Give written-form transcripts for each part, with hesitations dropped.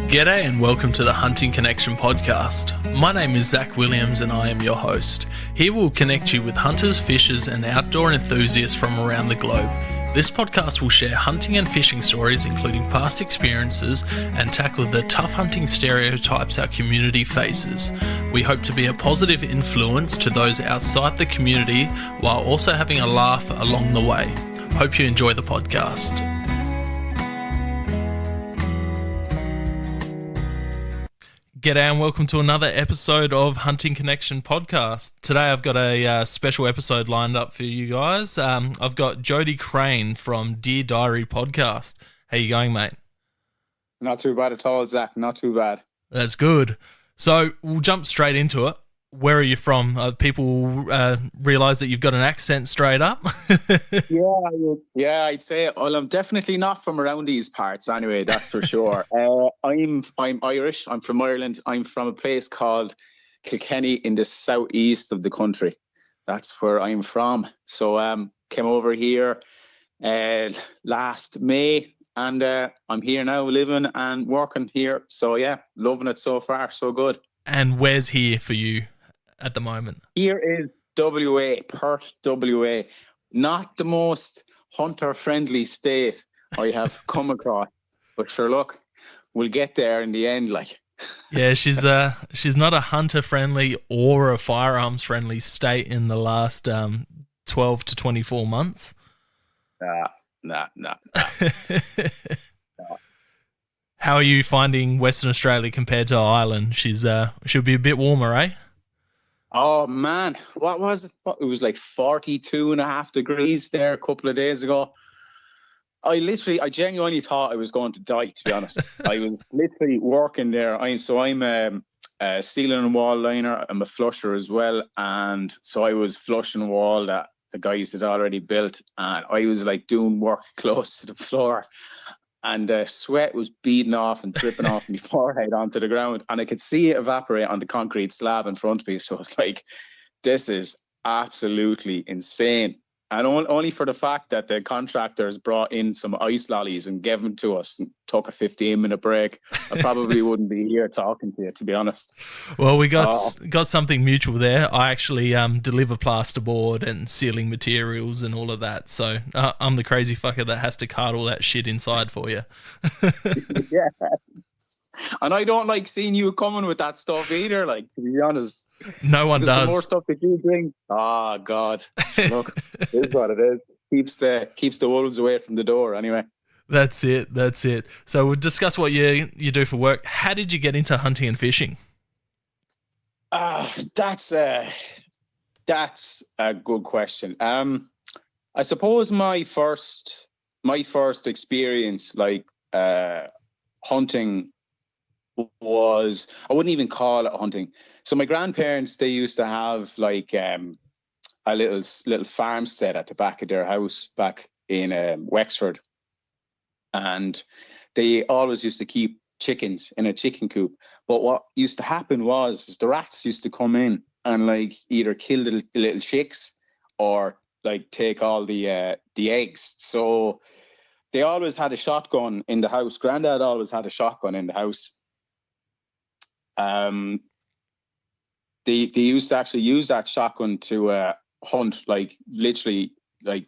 G'day and welcome to the Hunting Connection podcast. My name is Zach Williams and I am your host. Here we'll connect you with hunters, fishers and outdoor enthusiasts from around the globe. This podcast will share hunting and fishing stories, including past experiences, and tackle the tough hunting stereotypes our community faces. We hope to be a positive influence to those outside the community while also having a laugh along the way. Hope you enjoy the podcast. G'day and welcome to another episode of Hunting Connection podcast. Today I've got a special episode lined up for you guys. I've got Jody Creane from Deer Diary podcast. How you going, mate? Not too bad at all, Zach. Not too bad. That's good. So we'll jump straight into it. Where are you from? People realise that you've got an accent straight up. Yeah, I'd say. Well, I'm definitely not from around these parts, anyway. That's for sure. I'm Irish. I'm from Ireland. I'm from a place called Kilkenny in the southeast of the country. That's where I'm from. So, came over here last May, and I'm here now, living and working here. So yeah, loving it so far. So good. And where's here for you at the moment? Here is WA, Perth, WA. Not the most hunter-friendly state I have come across, but sure, look, we'll get there in the end. Like, yeah, she's not a hunter-friendly or a firearms-friendly state in the last 12 to 24 months. Nah. How are you finding Western Australia compared to Ireland? She'll be a bit warmer, eh? Oh man, what was it? It was like 42.5 degrees there a couple of days ago. I genuinely thought I was going to die, to be honest. I was literally working there. I'm a ceiling and wall liner. I'm a flusher as well. And so I was flushing a wall that the guys had already built. And I was like doing work close to the floor. And the sweat was beading off and dripping off my forehead onto the ground. And I could see it evaporate on the concrete slab in front of me. So I was like, this is absolutely insane. And only for the fact that the contractors brought in some ice lollies and gave them to us and took a 15-minute break, I probably wouldn't be here talking to you, to be honest. Well, we got something mutual there. I actually deliver plasterboard and ceiling materials and all of that. So I'm the crazy fucker that has to cart all that shit inside for you. Yeah. And I don't like seeing you coming with that stuff either, like, to be honest. No one does. The more stuff that you bring, oh God, look, it is what it is. Keeps the wolves away from the door anyway. That's it. So we'll discuss what you do for work. How did you get into hunting and fishing? That's a good question. I suppose my first experience, like, hunting was, I wouldn't even call it hunting. So my grandparents, they used to have like a little farmstead at the back of their house back in Wexford, and they always used to keep chickens in a chicken coop. But what used to happen was the rats used to come in and like either kill the little chicks or like take all the eggs. So they always had a shotgun in the house. Granddad always had a shotgun in the house. They used to actually use that shotgun to hunt, like literally, like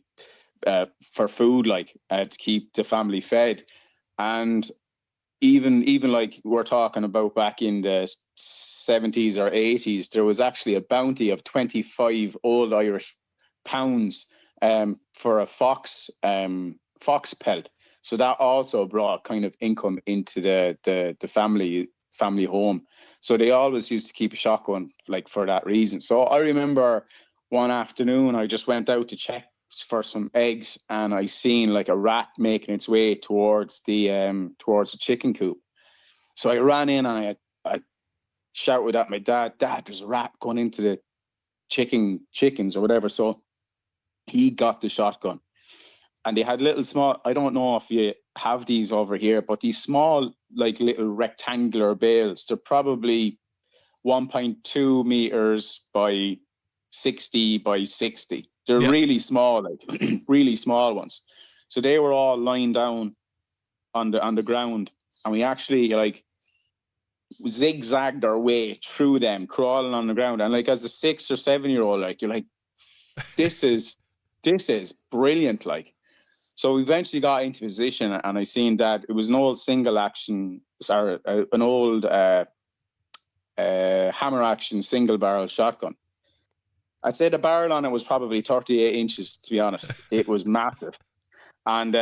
for food, like to keep the family fed. And even like we're talking about back in the 70s or 80s, there was actually a bounty of 25 old Irish pounds for a fox pelt. So that also brought kind of income into the family home. So they always used to keep a shotgun, like, for that reason. So I remember one afternoon I just went out to check for some eggs, and I seen like a rat making its way towards the chicken coop. So I ran in and I shouted at my dad, there's a rat going into the chickens or whatever. So he got the shotgun, and they had little small, I don't know if you have these over here, but these small, like, little rectangular bales, they're probably 1.2 meters by 60 by 60. They're really small, like really small ones. So they were all lying down on the ground, and we actually, like, zigzagged our way through them, crawling on the ground. And like as a 6 or 7 year old, like you're like, this is brilliant. Like, so we eventually got into position, and I seen that it was an old an old hammer action single barrel shotgun. I'd say the barrel on it was probably 38 inches, to be honest. It was massive. And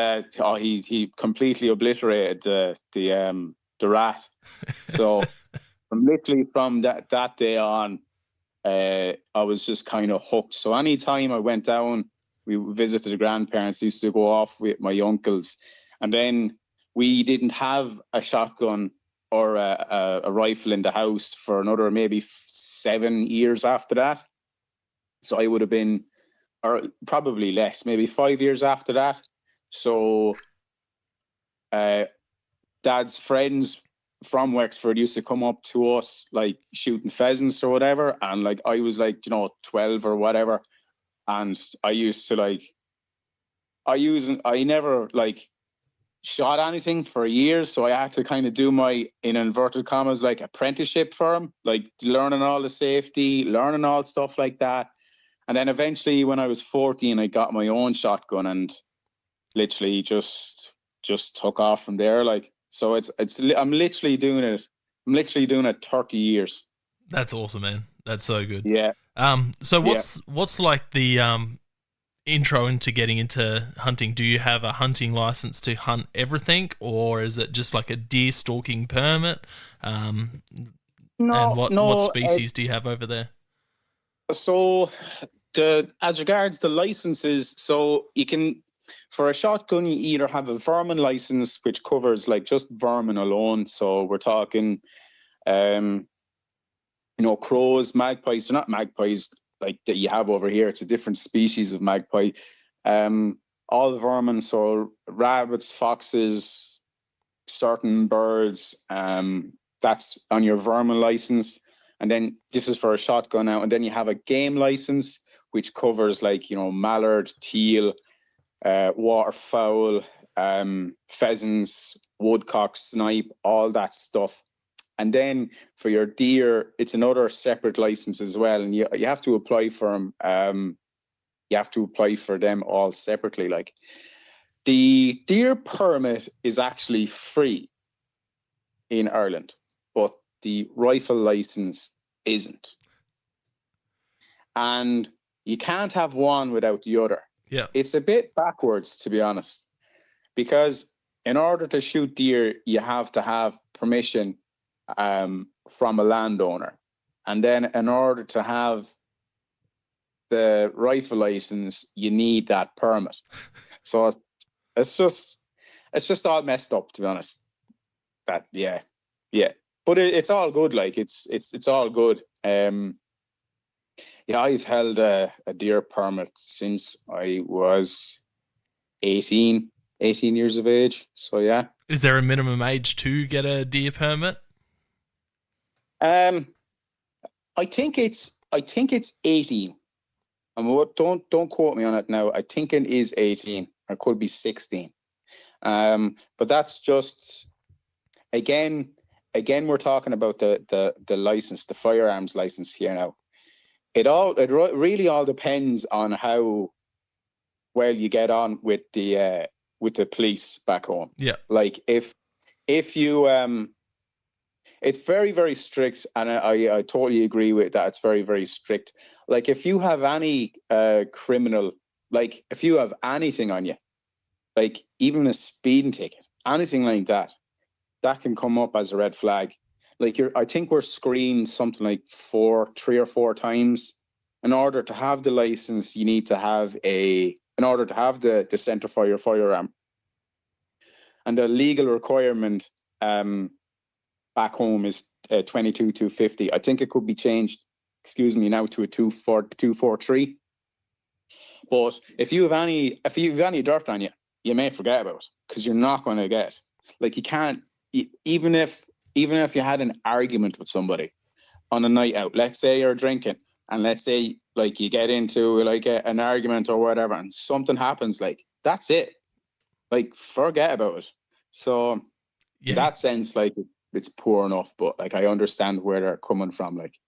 he completely obliterated the rat. So from that day on, I was just kind of hooked. So anytime I went down, we visited the grandparents, used to go off with my uncles. And then we didn't have a shotgun or a rifle in the house for another maybe 7 years after that. So I would have been, or probably less, maybe 5 years after that. So Dad's friends from Wexford used to come up to us like shooting pheasants or whatever, and like I was like 12 or whatever, and I used to like I never like shot anything for years, so I had to kind of do my, in inverted commas, like apprenticeship for him, like learning all the safety, learning all stuff like that. And then eventually when I was 14, I got my own shotgun and literally just took off from there. Like, so I'm literally doing it 30 years. That's awesome, man. That's so good. Yeah. So what's like the intro into getting into hunting? Do you have a hunting license to hunt everything, or is it just like a deer stalking permit? No, and what species do you have over there? So as regards to licenses, so you can, for a shotgun, you either have a vermin license, which covers like just vermin alone. So we're talking, crows, magpies. They're not magpies like that you have over here. It's a different species of magpie. All the vermin, so rabbits, foxes, certain birds, that's on your vermin license. And then this is for a shotgun now. And then you have a game license, which covers like, mallard, teal, waterfowl, pheasants, woodcock, snipe, all that stuff. And then for your deer, it's another separate license as well. And you have to apply for them. You have to apply for them all separately. Like, the deer permit is actually free in Ireland, but the rifle license isn't. And you can't have one without the other. Yeah. It's a bit backwards, to be honest, because in order to shoot deer, you have to have permission from a landowner. And then in order to have the rifle license, you need that permit. So it's just all messed up, to be honest. Yeah. But it's all good. Like, it's all good. Yeah, I've held a deer permit since I was 18 years of age. So yeah. Is there a minimum age to get a deer permit? I think it's 18. Don't quote me on it now. I think it is 18. Or it could be 16. But that's just, again we're talking about the license, the firearms license here now. It really all depends on how well you get on with the police back home. Yeah. Like if you it's very, very strict, and I totally agree with that. It's very, very strict. Like, if you have any criminal, like if you have anything on you, like even a speeding ticket, anything like that, that can come up as a red flag. Like, I think we're screened something like 3 or 4 times. In order to have the license, you need to have in order to have the centre for your firearm. And the legal requirement back home is 22,250. I think it could be changed, now to a 243. But if you have any dirt on you, you may forget about it, because you're not going to get. Like, you can't, even if you had an argument with somebody on a night out, let's say you're drinking, and let's say like you get into like an argument or whatever, and something happens, like, that's it. Like, forget about it. So in that sense, like, it's poor enough, but like I understand where they're coming from. Like,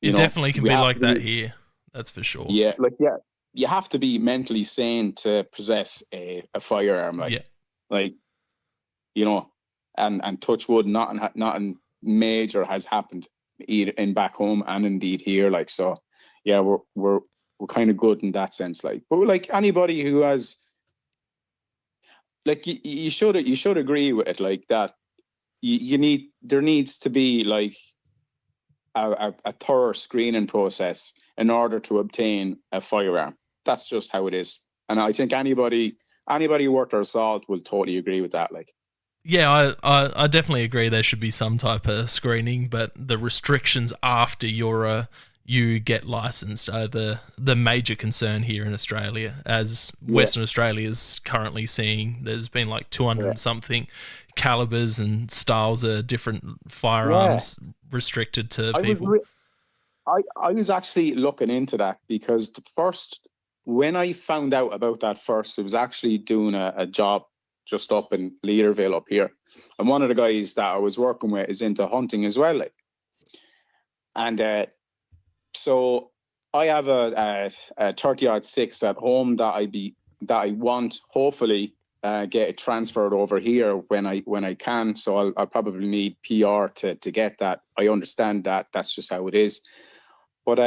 It definitely can be like that here. That's for sure. Yeah, like you have to be mentally sane to possess a firearm. Like and touch wood, nothing major has happened either in back home and indeed here. Like, so, yeah, we're kind of good in that sense. Like, but like anybody who has, like, you should agree with it. Like that, there needs to be like a thorough screening process in order to obtain a firearm. That's just how it is, and I think anybody worth their salt will totally agree with that. Like. Yeah, I definitely agree there should be some type of screening, but the restrictions after you get licensed are the major concern here in Australia, as Western Australia is currently seeing. There's been like 200 something calibers and styles of different firearms restricted to people. I was actually looking into that because when I found out about that first, it was actually doing a job just up in Leaderville up here, and one of the guys that I was working with is into hunting as well, like, and so I have a 30-06 at home that I want hopefully get it transferred over here when I can. So I'll probably need PR to get that. I understand that that's just how it is, but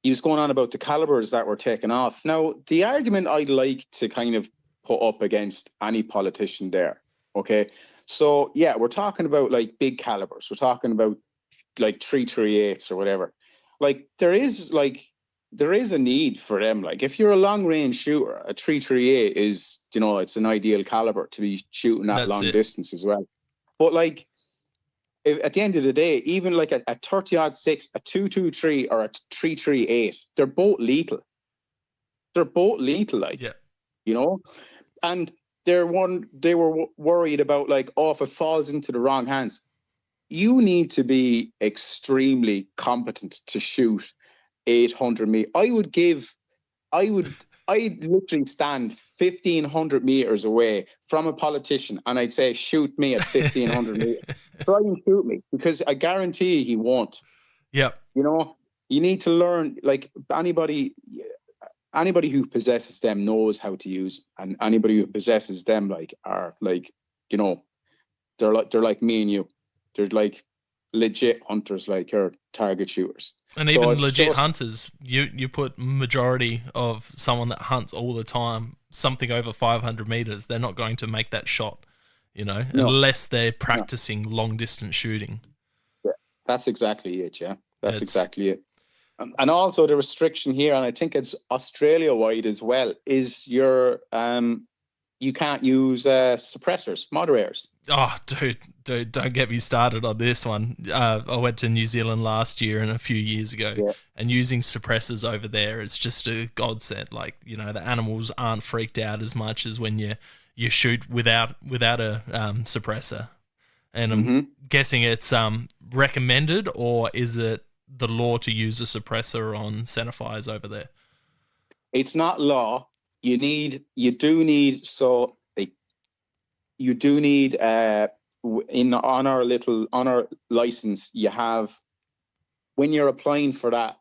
he was going on about the calibers that were taken off. Now, the argument I'd like to kind of put up against any politician there, okay? So, yeah, we're talking about, like, big calibers. We're talking about, like, 338s or whatever. Like, there is a need for them. Like, if you're a long-range shooter, a 338 is, it's an ideal caliber to be shooting at long distance as well. But, like, at the end of the day, even like a 30-06, a 223 or a 338, they're both lethal. Like, and they were worried about, like, if it falls into the wrong hands. You need to be extremely competent to shoot 800 meters. I'd literally stand 1,500 meters away from a politician and I'd say, shoot me at 1,500 meters. Try and shoot me, because I guarantee he won't. Yep. You need to learn, like, anybody who possesses them knows how to use, and anybody who possesses them, like, are like, they're like me and you. They're like legit hunters, like, or target shooters. And even legit hunters, you put majority of someone that hunts all the time, something over 500 meters, they're not going to make that shot, unless they're practicing long distance shooting. Yeah, that's exactly it. Yeah, that's exactly it. And also the restriction here, and I think it's Australia wide as well, is you can't use suppressors, moderators. Oh, dude, don't get me started on this one. I went to New Zealand last year and a few years ago, and using suppressors over there is just a godsend. Like, the animals aren't freaked out as much as when you shoot without a suppressor. And I'm guessing it's recommended, or is it the law to use a suppressor on centerfires over there? It's not law. You do need on our license, you have, when you're applying for that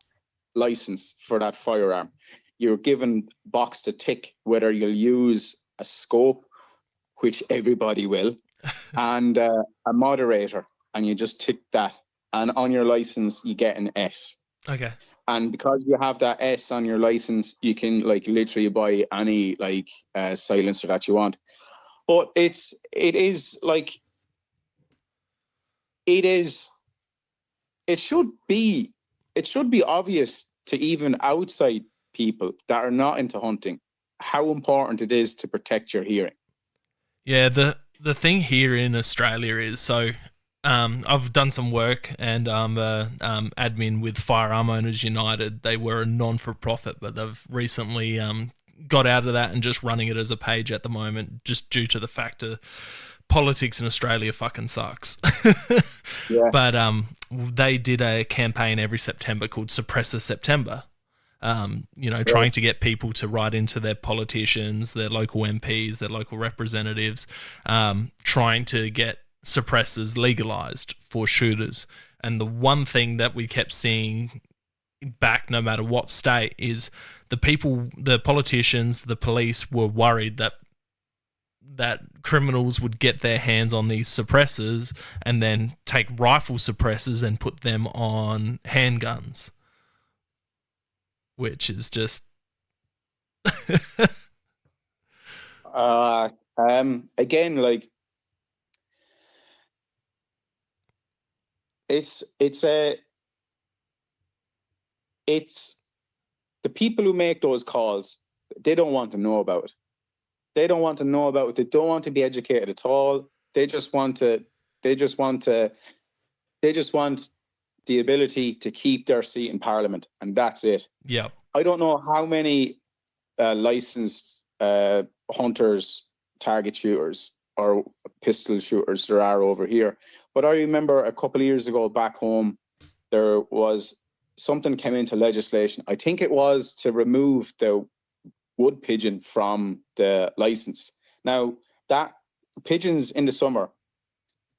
license for that firearm, you're given box to tick whether you'll use a scope, which everybody will, and a moderator, and you just tick that, and on your license you get an S. Okay. And because you have that S on your license, you can, like, literally buy any, like, silencer that you want. But it should be obvious to even outside people that are not into hunting how important it is to protect your hearing. Yeah, the thing here in Australia is, so I've done some work, and I'm admin with Firearm Owners United. They were a non-for-profit, but they've recently got out of that and just running it as a page at the moment, just due to the fact of politics in Australia fucking sucks. Yeah. But they did a campaign every September called Suppressor September. Trying to get people to write into their politicians, their local MPs, their local representatives, trying to get suppressors legalized for shooters. And the one thing that we kept seeing back, no matter what state, is the politicians, the police were worried that criminals would get their hands on these suppressors and then take rifle suppressors and put them on handguns, which is just again, like it's the people who make those calls. They don't want to know about it. They don't want to know about it. They don't want to be educated at all. They just want the ability to keep their seat in Parliament, and that's it. Yeah. I don't know how many licensed hunters, target shooters, or pistol shooters there are over here. But I remember a couple of years ago back home, there was something came into legislation. I think it was to remove the wood pigeon from the license. Now, that pigeons in the summer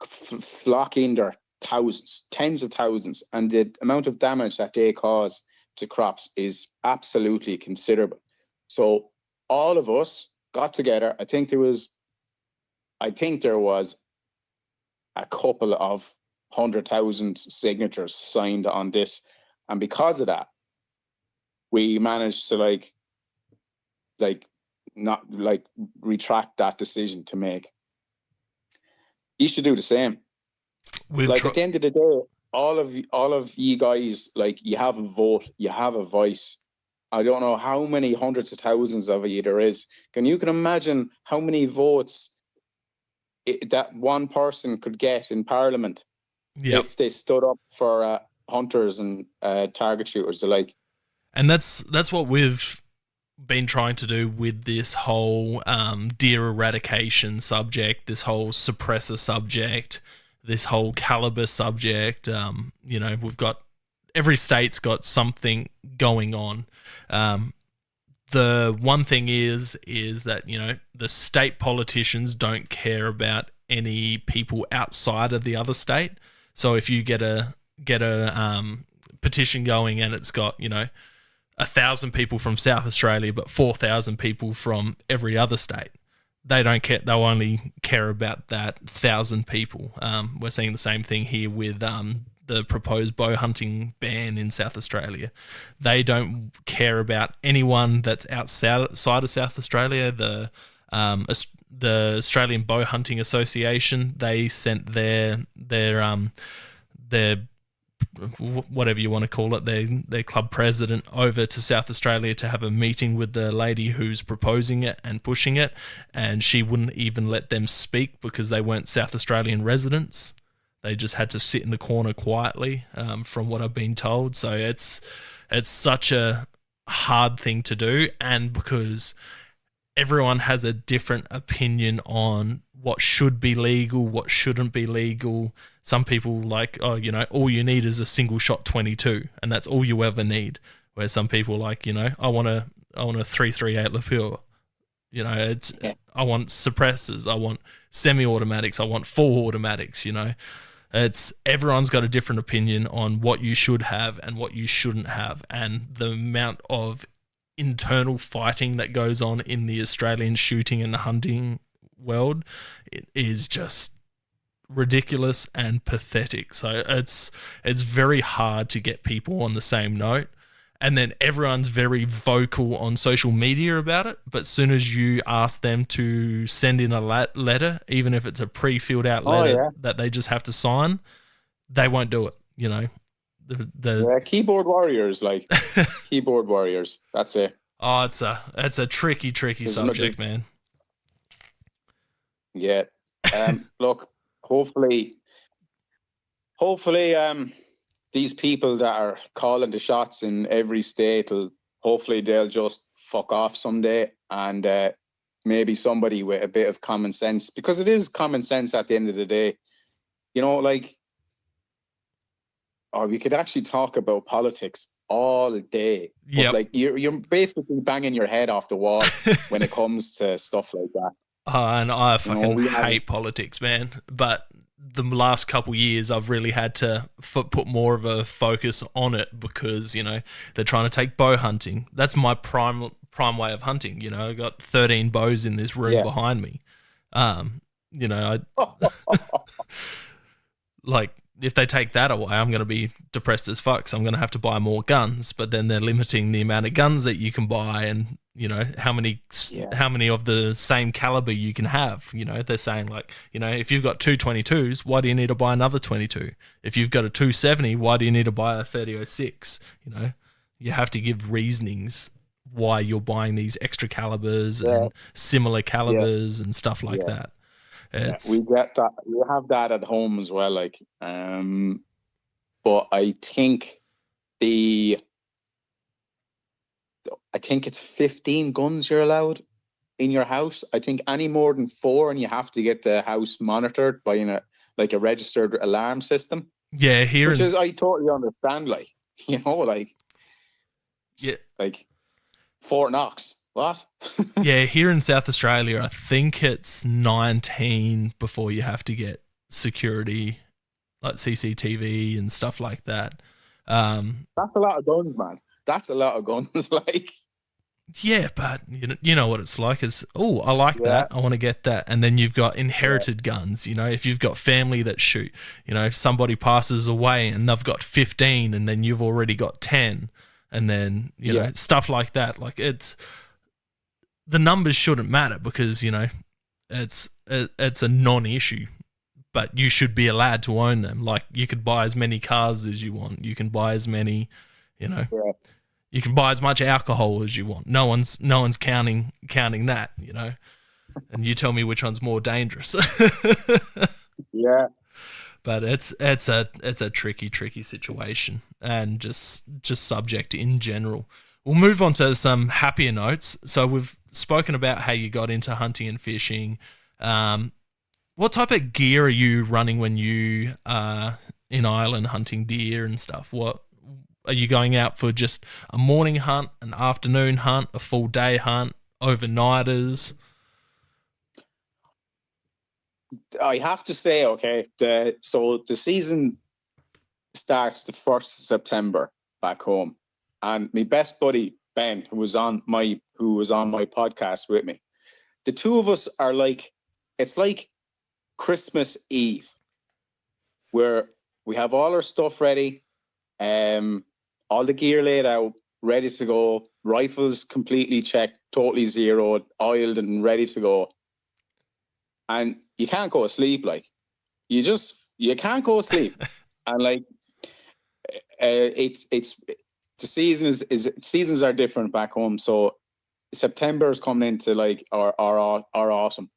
flock in their thousands, tens of thousands, and the amount of damage that they cause to crops is absolutely considerable. So all of us got together. I think there was a couple of 100,000 signatures signed on this, and because of that, we managed to not retract that decision to make. You should do the same. At the end of the day, all of you guys, you have a vote, you have a voice. I don't know how many hundreds of thousands of you there is. You can imagine how many votes that one person could get in Parliament if they stood up for hunters and target shooters alike. And that's what we've been trying to do with this whole deer eradication subject, this whole suppressor subject, this whole caliber subject. We've got every state's got something going on. The one thing is that the state politicians don't care about any people outside of the other state. So if you get a petition going and it's got 1,000 people from South Australia, but 4,000 people from every other state, they don't care. They'll only care about that 1,000 people. We're seeing the same thing here with the proposed bow hunting ban in South Australia. They don't care about anyone that's outside of South Australia. The Australian Bow Hunting Association, they sent their whatever you want to call it, their club president over to South Australia to have a meeting with the lady who's proposing it and pushing it, and she wouldn't even let them speak because they weren't South Australian residents. They just had to sit in the corner quietly, from what I've been told. So it's such a hard thing to do, and because everyone has a different opinion on what should be legal, what shouldn't be legal. Some people all you need is a single shot 22, and that's all you ever need. Where some people I want a 338 lapel. I want suppressors, I want semi-automatics, I want full automatics. It's everyone's got a different opinion on what you should have and what you shouldn't have, and the amount of internal fighting that goes on in the Australian shooting and hunting world, it is just ridiculous and pathetic. So it's very hard to get people on the same note, and then everyone's very vocal on social media about it, but as soon as you ask them to send in a letter, even if it's a pre-filled out letter that they just have to sign, they won't do it. The keyboard warriors, keyboard warriors. That's it. Oh, it's a tricky subject, man. Yeah. Look, hopefully, these people that are calling the shots in every state, hopefully they'll just fuck off someday, and maybe somebody with a bit of common sense, because it is common sense at the end of the day. We could actually talk about politics all day. Yeah. You're basically banging your head off the wall when it comes to stuff like that. And I fucking hate politics, man. But the last couple years I've really had to put more of a focus on it because, you know, they're trying to take bow hunting. That's my prime way of hunting. You know, I got 13 bows in this room behind me. You know, like if they take that away, I'm going to be depressed as fuck. So I'm going to have to buy more guns, but then they're limiting the amount of guns that you can buy and, you know, how many of the same caliber you can have. You know, they're saying like, you know, if you've got two 22s, why do you need to buy another 22? If you've got a 270, why do you need to buy a 30-06? You know, you have to give reasonings why you're buying these extra calibers and similar calibers and stuff like that. We get that. We have that at home as well. Like, but I think it's 15 guns you're allowed in your house. I think any more than 4, and you have to get the house monitored by a registered alarm system. Yeah, I totally understand. Like, you know, like, like Fort Knox. What? Yeah, here in South Australia, I think it's 19 before you have to get security, like CCTV and stuff like that. That's a lot of guns, man. That's a lot of guns. Like, yeah, but you know what it's like is, oh, I like that. I want to get that. And then you've got inherited guns. You know, if you've got family that shoot, you know, if somebody passes away and they've got 15 and then you've already got 10 and then, you know, stuff like that. Like the numbers shouldn't matter because, you know, it's a non-issue, but you should be allowed to own them. Like you could buy as many cars as you want. You can buy as many, you know, you can buy as much alcohol as you want. No one's counting that, you know, and you tell me which one's more dangerous. Yeah. But it's a tricky situation and just subject in general. We'll move on to some happier notes. So we've spoken about how you got into hunting and fishing. What type of gear are you running when you are in Ireland hunting deer and stuff? What are you going out for? Just a morning hunt, an afternoon hunt, a full day hunt, overnighters? I have to say, so the season starts the 1st of September back home. And my best buddy, Ben, who was on my podcast with me, the two of us are like, it's like Christmas Eve, where we have all our stuff ready, all the gear laid out, ready to go, rifles completely checked, totally zeroed, oiled and ready to go. And you can't go to sleep, like, you can't go to sleep. And like, the seasons are different back home. So September is coming into like our autumn,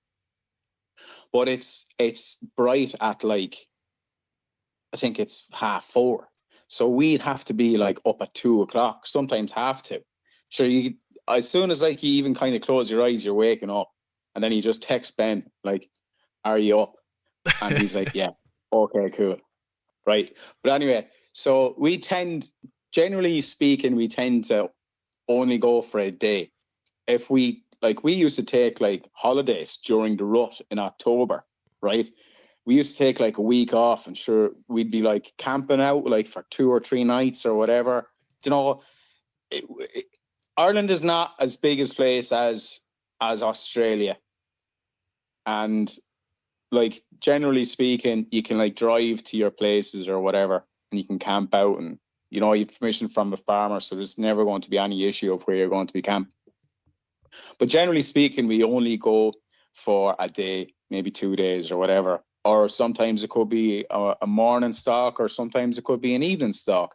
but it's bright at like, I think it's 4:30. So we'd have to be like up at 2:00, sometimes 2:30. So as soon as like you even kind of close your eyes, you're waking up, and then you just text Ben like, "Are you up?" And he's like, "Yeah, okay, cool, right." But anyway, so generally speaking, we tend to only go for a day. If we used to take like holidays during the rut in October, right? We used to take like a week off, and sure, we'd be like camping out like for 2 or 3 nights or whatever. You know, Ireland is not as big a place as Australia, and like generally speaking, you can like drive to your places or whatever, and you can camp out, and you know, you have permission from a farmer, so there's never going to be any issue of where you're going to be camped. But generally speaking, we only go for a day, maybe 2 days or whatever. Or sometimes it could be a morning stalk, or sometimes it could be an evening stalk.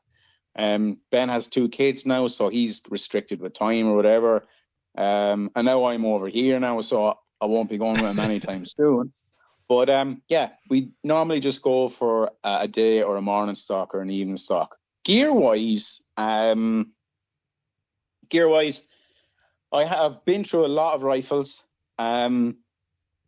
Ben has 2 kids now, so he's restricted with time or whatever. And now I'm over here now, so I won't be going with him anytime soon. But yeah, we normally just go for a day or a morning stalk or an evening stalk. Gear-wise, I have been through a lot of rifles.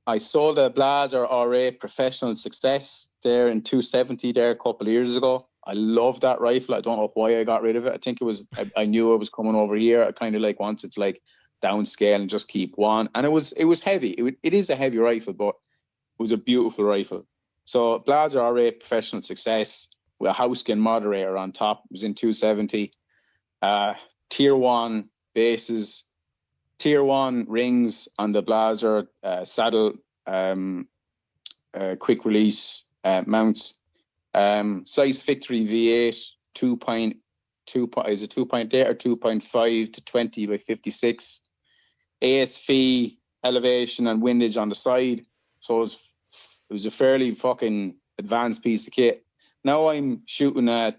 I sold a Blaser R8 Professional Success there in 270 there a couple of years ago. I love that rifle. I don't know why I got rid of it. I think it was, I knew I was coming over here. I kind of like wanted to like downscale and just keep one. And it was heavy. It is a heavy rifle, but it was a beautiful rifle. So Blazer R8 professional success with a house skin moderator on top. It was in 270. Tier 1 bases, Tier 1 rings on the Blazer, saddle, quick release mounts. Size Victory V8, 2.2, is it 2.8 or 2.5 to 20 by 56. ASV elevation and windage on the side. So it was a fairly fucking advanced piece of kit. Now I'm shooting a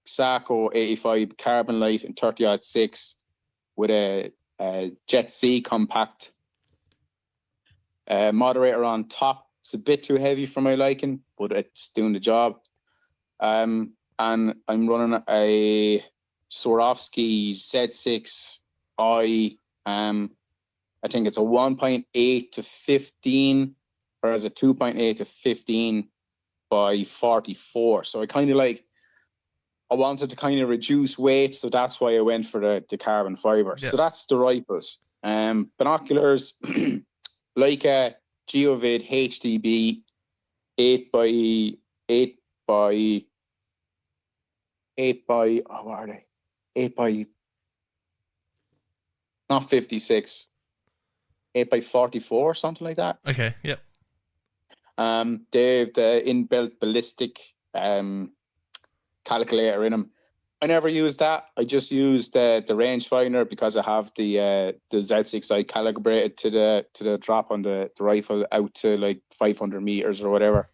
Sako 85 carbon light and 30-06 with a Jet C compact moderator on top. It's a bit too heavy for my liking, but it's doing the job. And I'm running a Swarovski Z6i. I think it's a 1.8 to 15, or is it 2.8 to 15 by 44. So I wanted to kind of reduce weight, so that's why I went for the carbon fiber. Yeah. So that's the rifles. Binoculars, like a Geovid HDB 8 by oh, what are they? 8 by, not 56, 8 by 44, something like that. Okay, yep. They have the inbuilt ballistic calculator in them. I never used that. I just used the rangefinder because I have the Z6i calibrated to the drop on the rifle out to like 500 meters or whatever.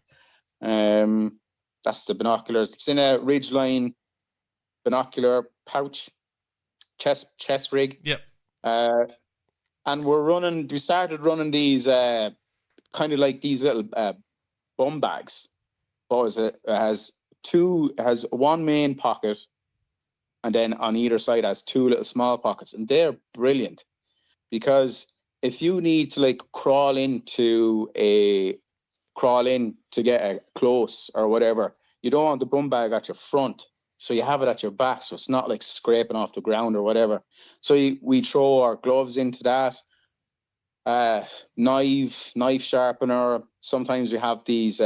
That's the binoculars. It's in a Ridgeline binocular pouch, chest rig. Yep. And we started running these kind of like these little bum bags. What was it? It has one main pocket, and then on either side has two little small pockets, and they're brilliant because if you need to like crawl in to get a close or whatever, you don't want the bum bag at your front, so you have it at your back, so it's not like scraping off the ground or whatever. So we throw our gloves into that, knife sharpener. Sometimes we have these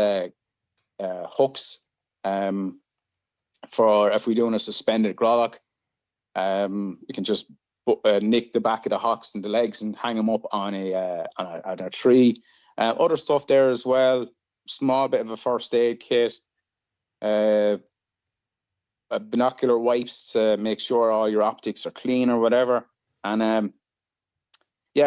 hooks for if we're doing a suspended grollock. We can just nick the back of the hocks and the legs and hang them up on a tree. Other stuff there as well. Small bit of a first aid kit. Binocular wipes to make sure all your optics are clean or whatever. And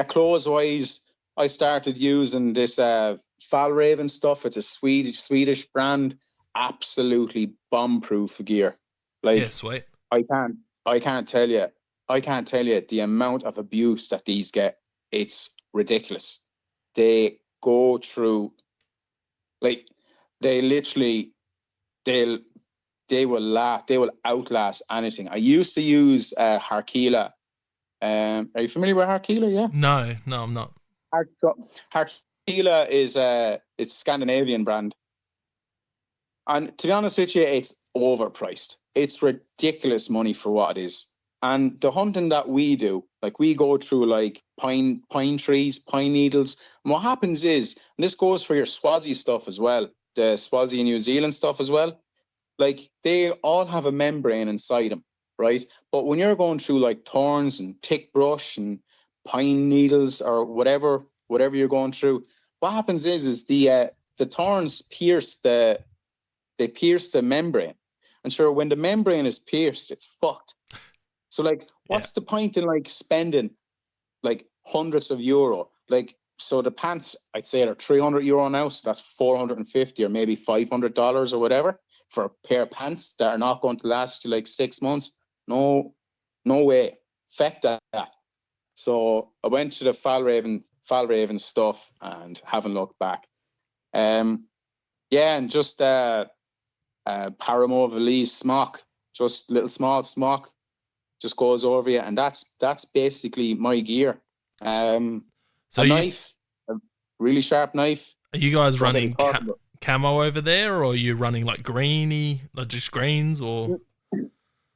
clothes wise, I started using this Falraven stuff. It's a Swedish brand. Absolutely bomb-proof gear. Like, yeah, sweet. I can't tell you the amount of abuse that these get. It's ridiculous. They go through, like, they will outlast anything. I used to use Harkila. Are you familiar with Harkila? Yeah. No, I'm not. Harkila is it's a Scandinavian brand. And to be honest with you, it's overpriced. It's ridiculous money for what it is. And the hunting that we do, like we go through like pine trees, pine needles. And what happens is, and this goes for your Swazi stuff as well, the Swazi New Zealand stuff as well, like they all have a membrane inside them, right? But when you're going through like thorns and thick brush and pine needles or whatever you're going through, what happens is the thorns pierce the membrane. And sure, when the membrane is pierced, it's fucked. So like, what's the point in like spending like hundreds of euro? Like, so the pants, I'd say they're €300 now. So that's $450 or maybe $500 or whatever for a pair of pants that are not going to last you like 6 months. No way. Feck that. So I went to the Falraven stuff and haven't looked back. And just Paramore Valise smock, just little small smock, just goes over you, and that's basically my gear. So a knife, a really sharp knife. Are you guys running camo over there, or are you running like greeny, like just greens, or?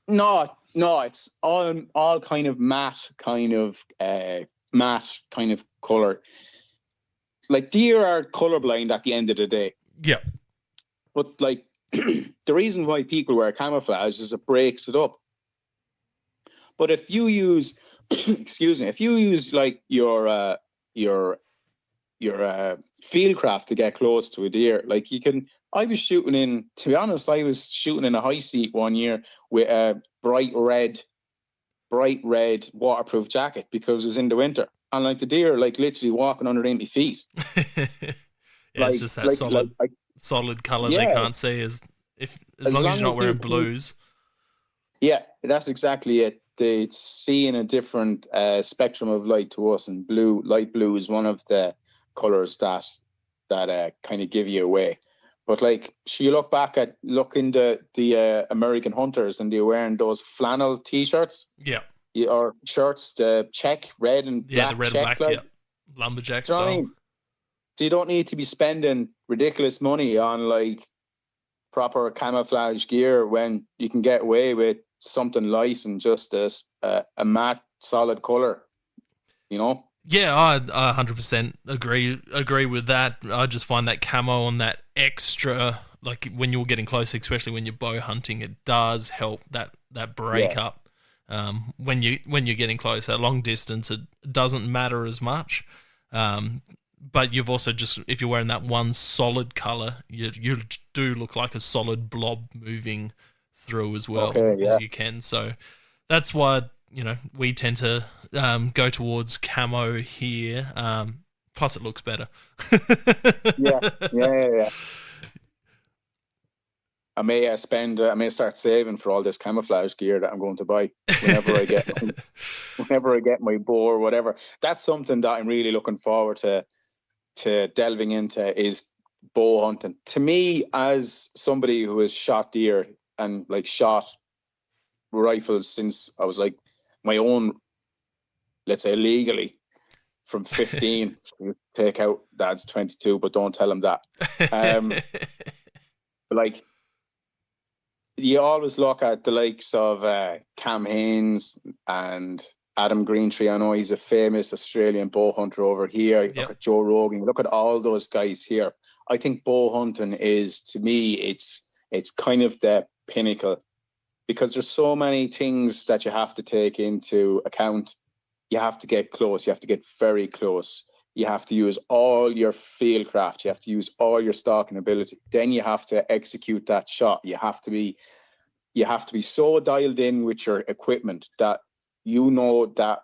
No, it's all kind of matte kind of color. Like deer are colorblind at the end of the day. Yeah. But like the reason why people wear camouflage is it breaks it up. But if you use, excuse me, if you use like your fieldcraft to get close to a deer, like you can. I was shooting in. To be honest, I was shooting in a high seat one year with a bright red waterproof jacket because it was in the winter, and like the deer, like literally walking underneath my feet. Yeah, it's just that solid color they can't see as long as you're not wearing blues. Yeah, that's exactly it. They see in a different spectrum of light to us, and light blue is one of the colors that kind of give you away. But like, you look into the American hunters, and they're wearing those flannel T-shirts. Yeah. Or shirts, the check, red and black. Yeah, the red check, and black, like, lumberjack style. I mean? So you don't need to be spending ridiculous money on like proper camouflage gear when you can get away with something light and just a matte solid color, you know? Yeah, I 100% agree with that. I just find that camo on that extra, like when you're getting close, especially when you're bow hunting, it does help that break up. When you're getting close at long distance, it doesn't matter as much. But you've also just, if you're wearing that one solid color, you do look like a solid blob moving through as well as you can. So that's why, we tend to go towards camo here. Plus it looks better. Yeah. I may start saving for all this camouflage gear that I'm going to buy whenever I get my bow or whatever. That's something that I'm really looking forward to delving into, is bow hunting. To me, as somebody who has shot deer and like shot rifles since I was like my own, let's say legally, from 15, take out Dad's 22, but don't tell him that. But like, you always look at the likes of Cam Haines and Adam Greentree. I know he's a famous Australian bow hunter over here. You look at Joe Rogan. You look at all those guys here. I think bow hunting is, to me, it's kind of the pinnacle, because there's so many things that you have to take into account. You have to get close. You have to get very close. You have to use all your fieldcraft. You have to use all your stalking ability. Then you have to execute that shot. You have to be so dialed in with your equipment that you know that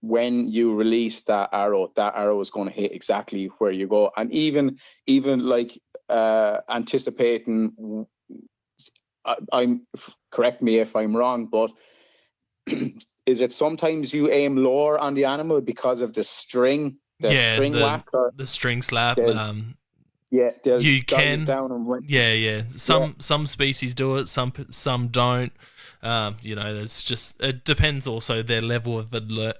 when you release that arrow is going to hit exactly where you go. And even like anticipating, correct me if I'm wrong, but is it sometimes you aim lower on the animal because of the string? String whack, or the string slap. You can. Down and Some species do it. Some don't. It depends also their level of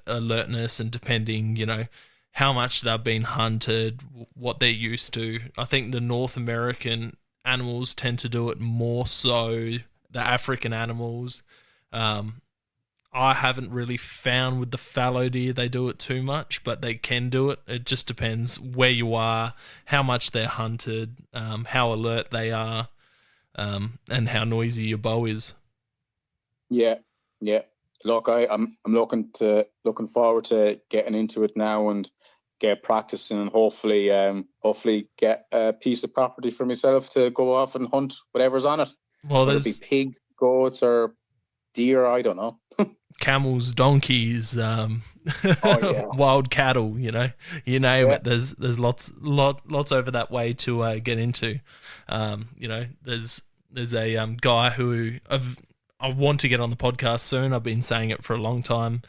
alertness, and depending, how much they've been hunted, what they're used to. I think the North American animals tend to do it more so. The African animals, I haven't really found with the fallow deer they do it too much, but they can do it. It just depends where you are, how much they're hunted, how alert they are, and how noisy your bow is. Yeah. Look, I'm looking forward to getting into it now and get practicing, and hopefully get a piece of property for myself to go off and hunt whatever's on it. Well, whether it be pigs, goats, or deer, I don't know. Camels, donkeys, wild cattle, you name it. There's lots over that way to get into. There's a guy who I want to get on the podcast soon. I've been saying it for a long time.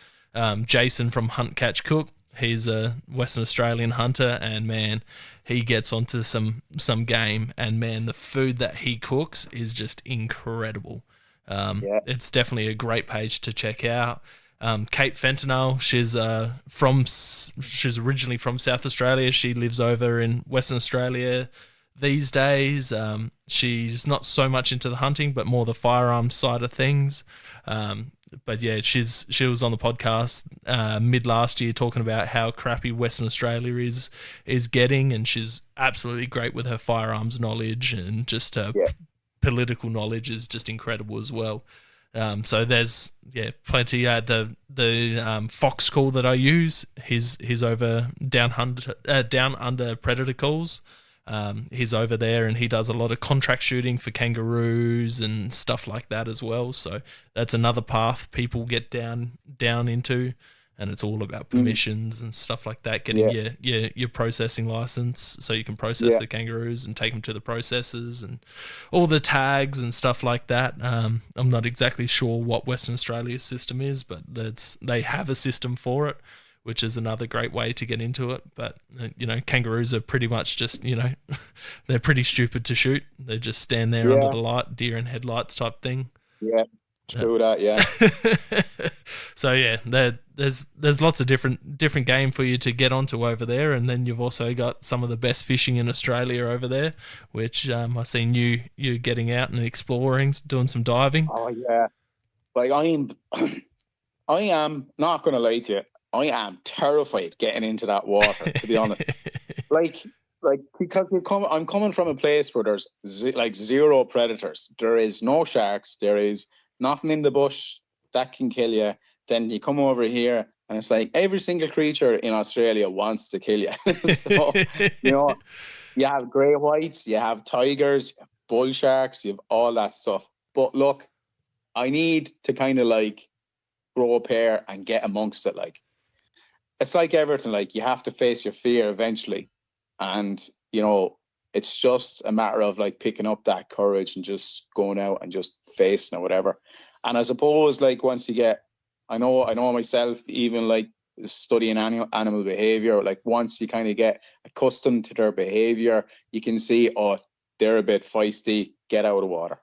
Jason from Hunt Catch Cook. He's a Western Australian hunter, and man, he gets onto some game, and man, the food that he cooks is just incredible. It's definitely a great page to check out. Kate Fentanyl, she's originally from South Australia. She lives over in Western Australia these days. She's not so much into the hunting, but more the firearms side of things. But yeah, she was on the podcast mid last year talking about how crappy Western Australia is getting, and she's absolutely great with her firearms knowledge, and just her political knowledge is just incredible as well. So there's plenty. The fox call that I use, he's over down under predator calls. He's over there and he does a lot of contract shooting for kangaroos and stuff like that as well. So that's another path people get down into, and it's all about permissions and stuff like that. Getting your processing license so you can process the kangaroos and take them to the processors, and all the tags and stuff like that. I'm not exactly sure what Western Australia's system is, but they have a system for it, which is another great way to get into it. But, kangaroos are pretty much just, they're pretty stupid to shoot. They just stand there under the light, deer in headlights type thing. Yeah, true that, yeah. So, yeah, there's lots of different game for you to get onto over there. And then you've also got some of the best fishing in Australia over there, which I've seen you getting out and exploring, doing some diving. Oh, yeah. Like, I am not going to lie to you. I am terrified getting into that water, to be honest. like because I'm coming from a place where there's zero predators. There is no sharks. There is nothing in the bush that can kill you. Then you come over here and it's like every single creature in Australia wants to kill you. So, you have grey whites, you have tigers, you have bull sharks, you have all that stuff. But look, I need to kind of grow a pair and get amongst it. It's like everything, you have to face your fear eventually. And, it's just a matter of picking up that courage and just going out and just facing or whatever. And I suppose once you get, I know myself, even studying animal behavior, once you kind of get accustomed to their behavior, you can see, oh, they're a bit feisty, get out of the water.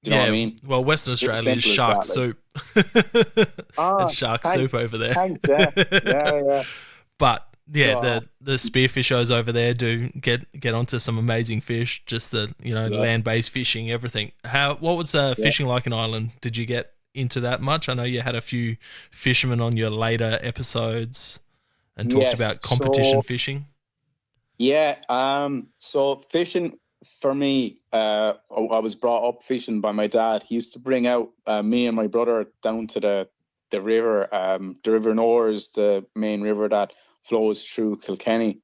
Do you know what I mean? Well, Western Australia is shark soup. It's shark soup over there. Thanks, yeah. But the spearfishers over there do get onto some amazing fish. Just the land-based fishing, everything. What was fishing like in Ireland? Did you get into that much? I know you had a few fishermen on your later episodes and talked about competition fishing. Yeah. So fishing. For me, I was brought up fishing by my dad. He used to bring out me and my brother down to the river. The River Nore is the main river that flows through Kilkenny.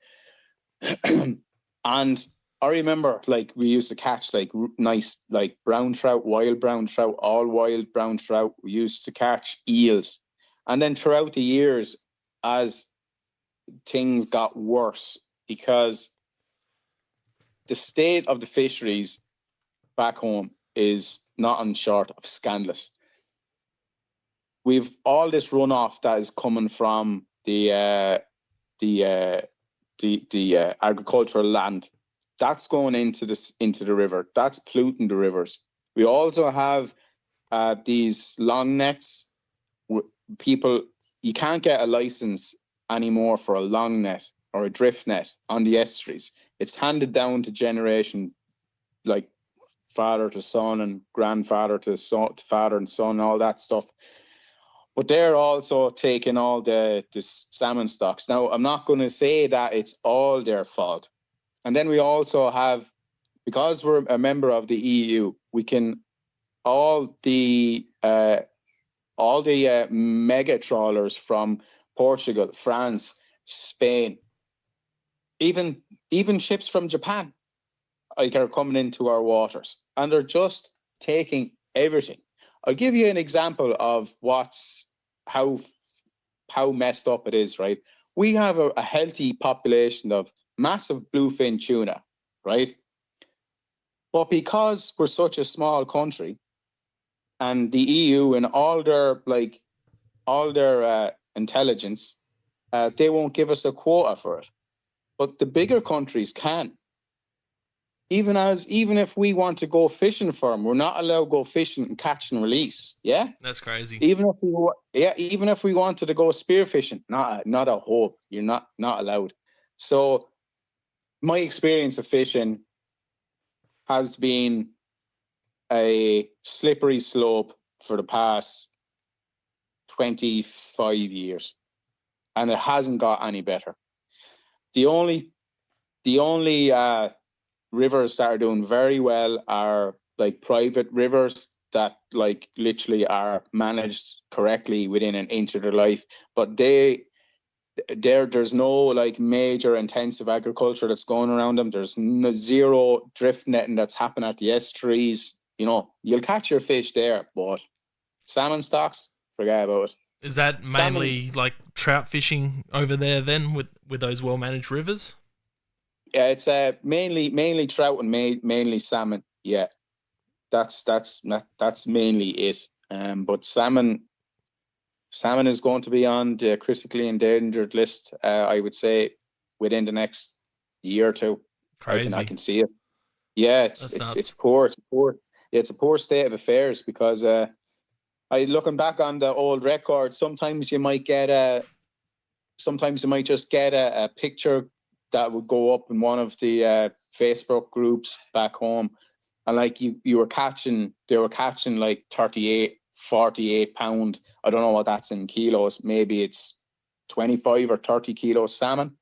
And I remember, we used to catch nice brown trout, wild brown trout, all wild brown trout. We used to catch eels, and then throughout the years, as things got worse, because the state of the fisheries back home is not short of scandalous. We've all this runoff that is coming from the agricultural land. That's going into the river. That's polluting the rivers. We also have these long nets. People, you can't get a license anymore for a long net or a drift net on the estuaries. It's handed down to generation, father to son and grandfather to son, to father and son, all that stuff. But they're also taking all the salmon stocks. Now, I'm not going to say that it's all their fault. And then we also have, because we're a member of the EU, we can all the mega trawlers from Portugal, France, Spain, even ships from Japan are coming into our waters, and they're just taking everything. I'll give you an example of how messed up it is, right? We have a healthy population of massive bluefin tuna, right? But because we're such a small country, and the EU and all their intelligence, they won't give us a quota for it. But the bigger countries can. Even if we want to go fishing for them, we're not allowed to go fishing and catch and release. Yeah, that's crazy. Even if we wanted to go spearfishing, not a hope. You're not allowed. So my experience of fishing has been a slippery slope for the past 25 years, and it hasn't got any better. The only rivers that are doing very well are like private rivers that like literally are managed correctly within an inch of their life, but there's no like major intensive agriculture that's going around them. There's zero drift netting that's happening at the estuaries. You know, you'll catch your fish there, but salmon stocks, forget about it. Is that mainly like trout fishing over there then with those well-managed rivers? Yeah, it's mainly trout and mainly salmon. Yeah, that's mainly it. But salmon is going to be on the critically endangered list. I would say within the next year or two. Crazy. I can see it. Yeah, it's poor. It's a poor state of affairs because looking back on the old record, sometimes you might just get a picture that would go up in one of the Facebook groups back home, and like they were catching like 38, 48 pound. I don't know what that's in kilos. Maybe it's 25 or 30 kilos salmon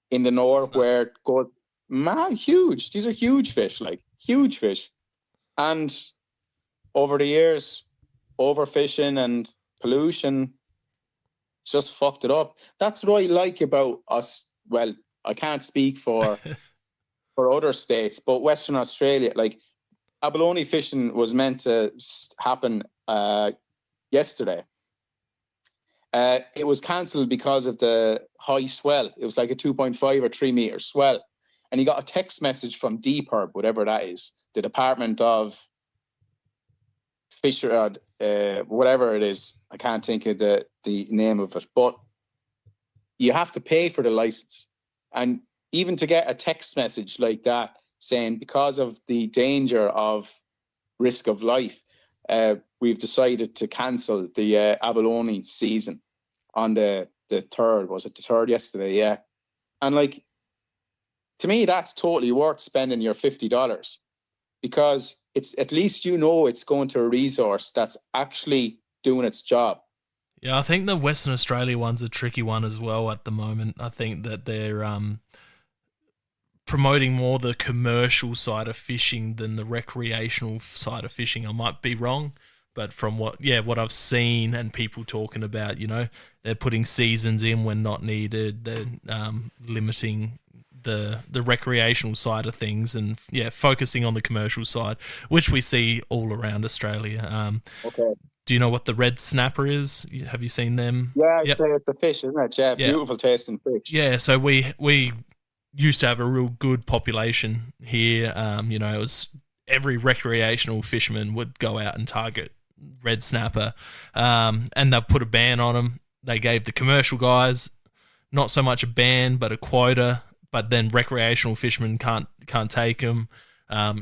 in the north, where it goes, man, huge. These are huge fish, like huge fish. And over the years, overfishing and pollution just fucked it up. That's what I like about us. Well, I can't speak for other states, but Western Australia, like abalone fishing was meant to happen yesterday. It was cancelled because of the high swell. It was like a 2.5 or 3 meter swell. And he got a text message from DPERB, whatever that is, the Department of Fisher, whatever it is. I can't think of the name of it, but you have to pay for the license. And even to get a text message like that saying, because of the danger of risk of life, we've decided to cancel the abalone season on the 3rd. Was it the 3rd yesterday? Yeah. And like, to me, that's totally worth spending your $50, because it's, at least you know it's going to a resource that's actually doing its job. Yeah, I think the Western Australia one's a tricky one as well at the moment. I think that they're promoting more the commercial side of fishing than the recreational side of fishing. I might be wrong, but from what I've seen and people talking about, you know, they're putting seasons in when not needed. They're limiting the recreational side of things, and focusing on the commercial side, which we see all around Australia. Okay. Do you know what the red snapper is? Have you seen them? Yeah, yep. It's the fish, isn't it? Yeah, beautiful tasting fish. Yeah, so we used to have a real good population here. You know, it was every recreational fisherman would go out and target red snapper, and they've put a ban on them. They gave the commercial guys not so much a ban, but a quota. But then recreational fishermen can't take them.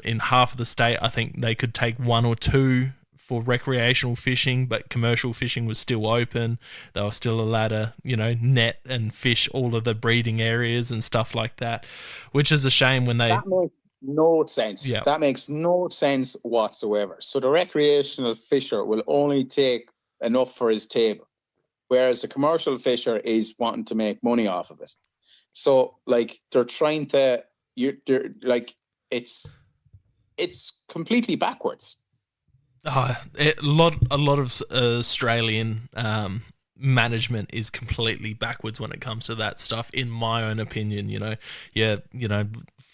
In half of the state, I think they could take 1 or 2 for recreational fishing, but commercial fishing was still open. They were still allowed to, you know, net and fish all of the breeding areas and stuff like that, which is a shame when they... That makes no sense. Yeah. That makes no sense whatsoever. So the recreational fisher will only take enough for his table, whereas the commercial fisher is wanting to make money off of it. So, like, they're trying to... It's completely backwards. A lot of Australian management is completely backwards when it comes to that stuff, in my own opinion. You know,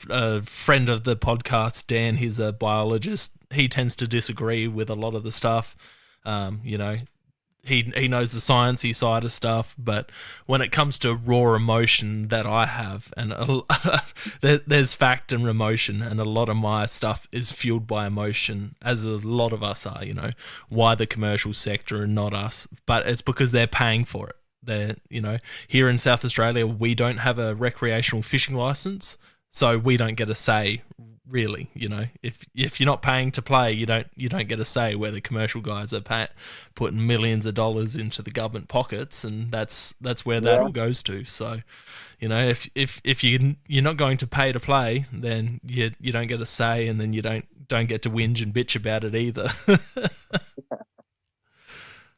a friend of the podcast, Dan, he's a biologist. He tends to disagree with a lot of the stuff. You know, he knows the sciencey side of stuff, but when it comes to raw emotion that I have, and there's fact and emotion, and a lot of my stuff is fueled by emotion, as a lot of us are. You know, why the commercial sector and not us? But it's because they're paying for it. They're, you know, here in South Australia, we don't have a recreational fishing license, so we don't get a say. Really, you know, if you're not paying to play, you don't get a say, where the commercial guys are putting millions of dollars into the government pockets, and that's where that all goes to. So, you know, if you're not going to pay to play, then you don't get a say, and then you don't get to whinge and bitch about it either.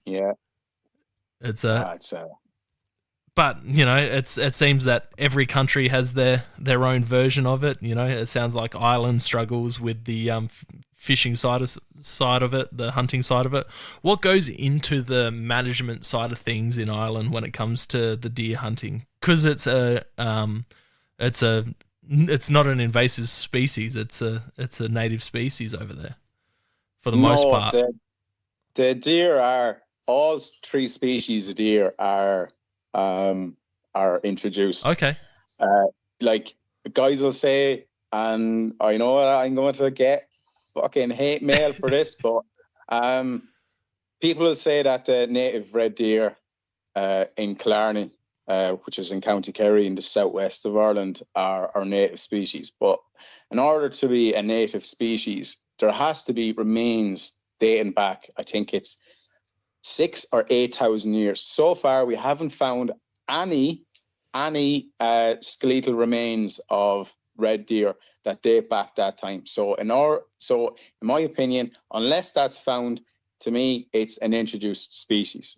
Yeah. It's It's but it seems that every country has their own version of it. It sounds like Ireland struggles with the fishing side of it, the hunting side of it. What goes into the management side of things in Ireland when it comes to the deer hunting? Because it's not an invasive species. It's a native species over there for the most no, part. the deer are all three species of deer are introduced. Okay. Like guys will say, and I know I'm going to get fucking hate mail for this, but people will say that the native red deer in Killarney, which is in County Kerry in the southwest of Ireland, are native species. But in order to be a native species, there has to be remains dating back, I think it's 6,000 or 8,000 years. So far, we haven't found any skeletal remains of red deer that date back that time. So in my opinion, unless that's found, to me, it's an introduced species.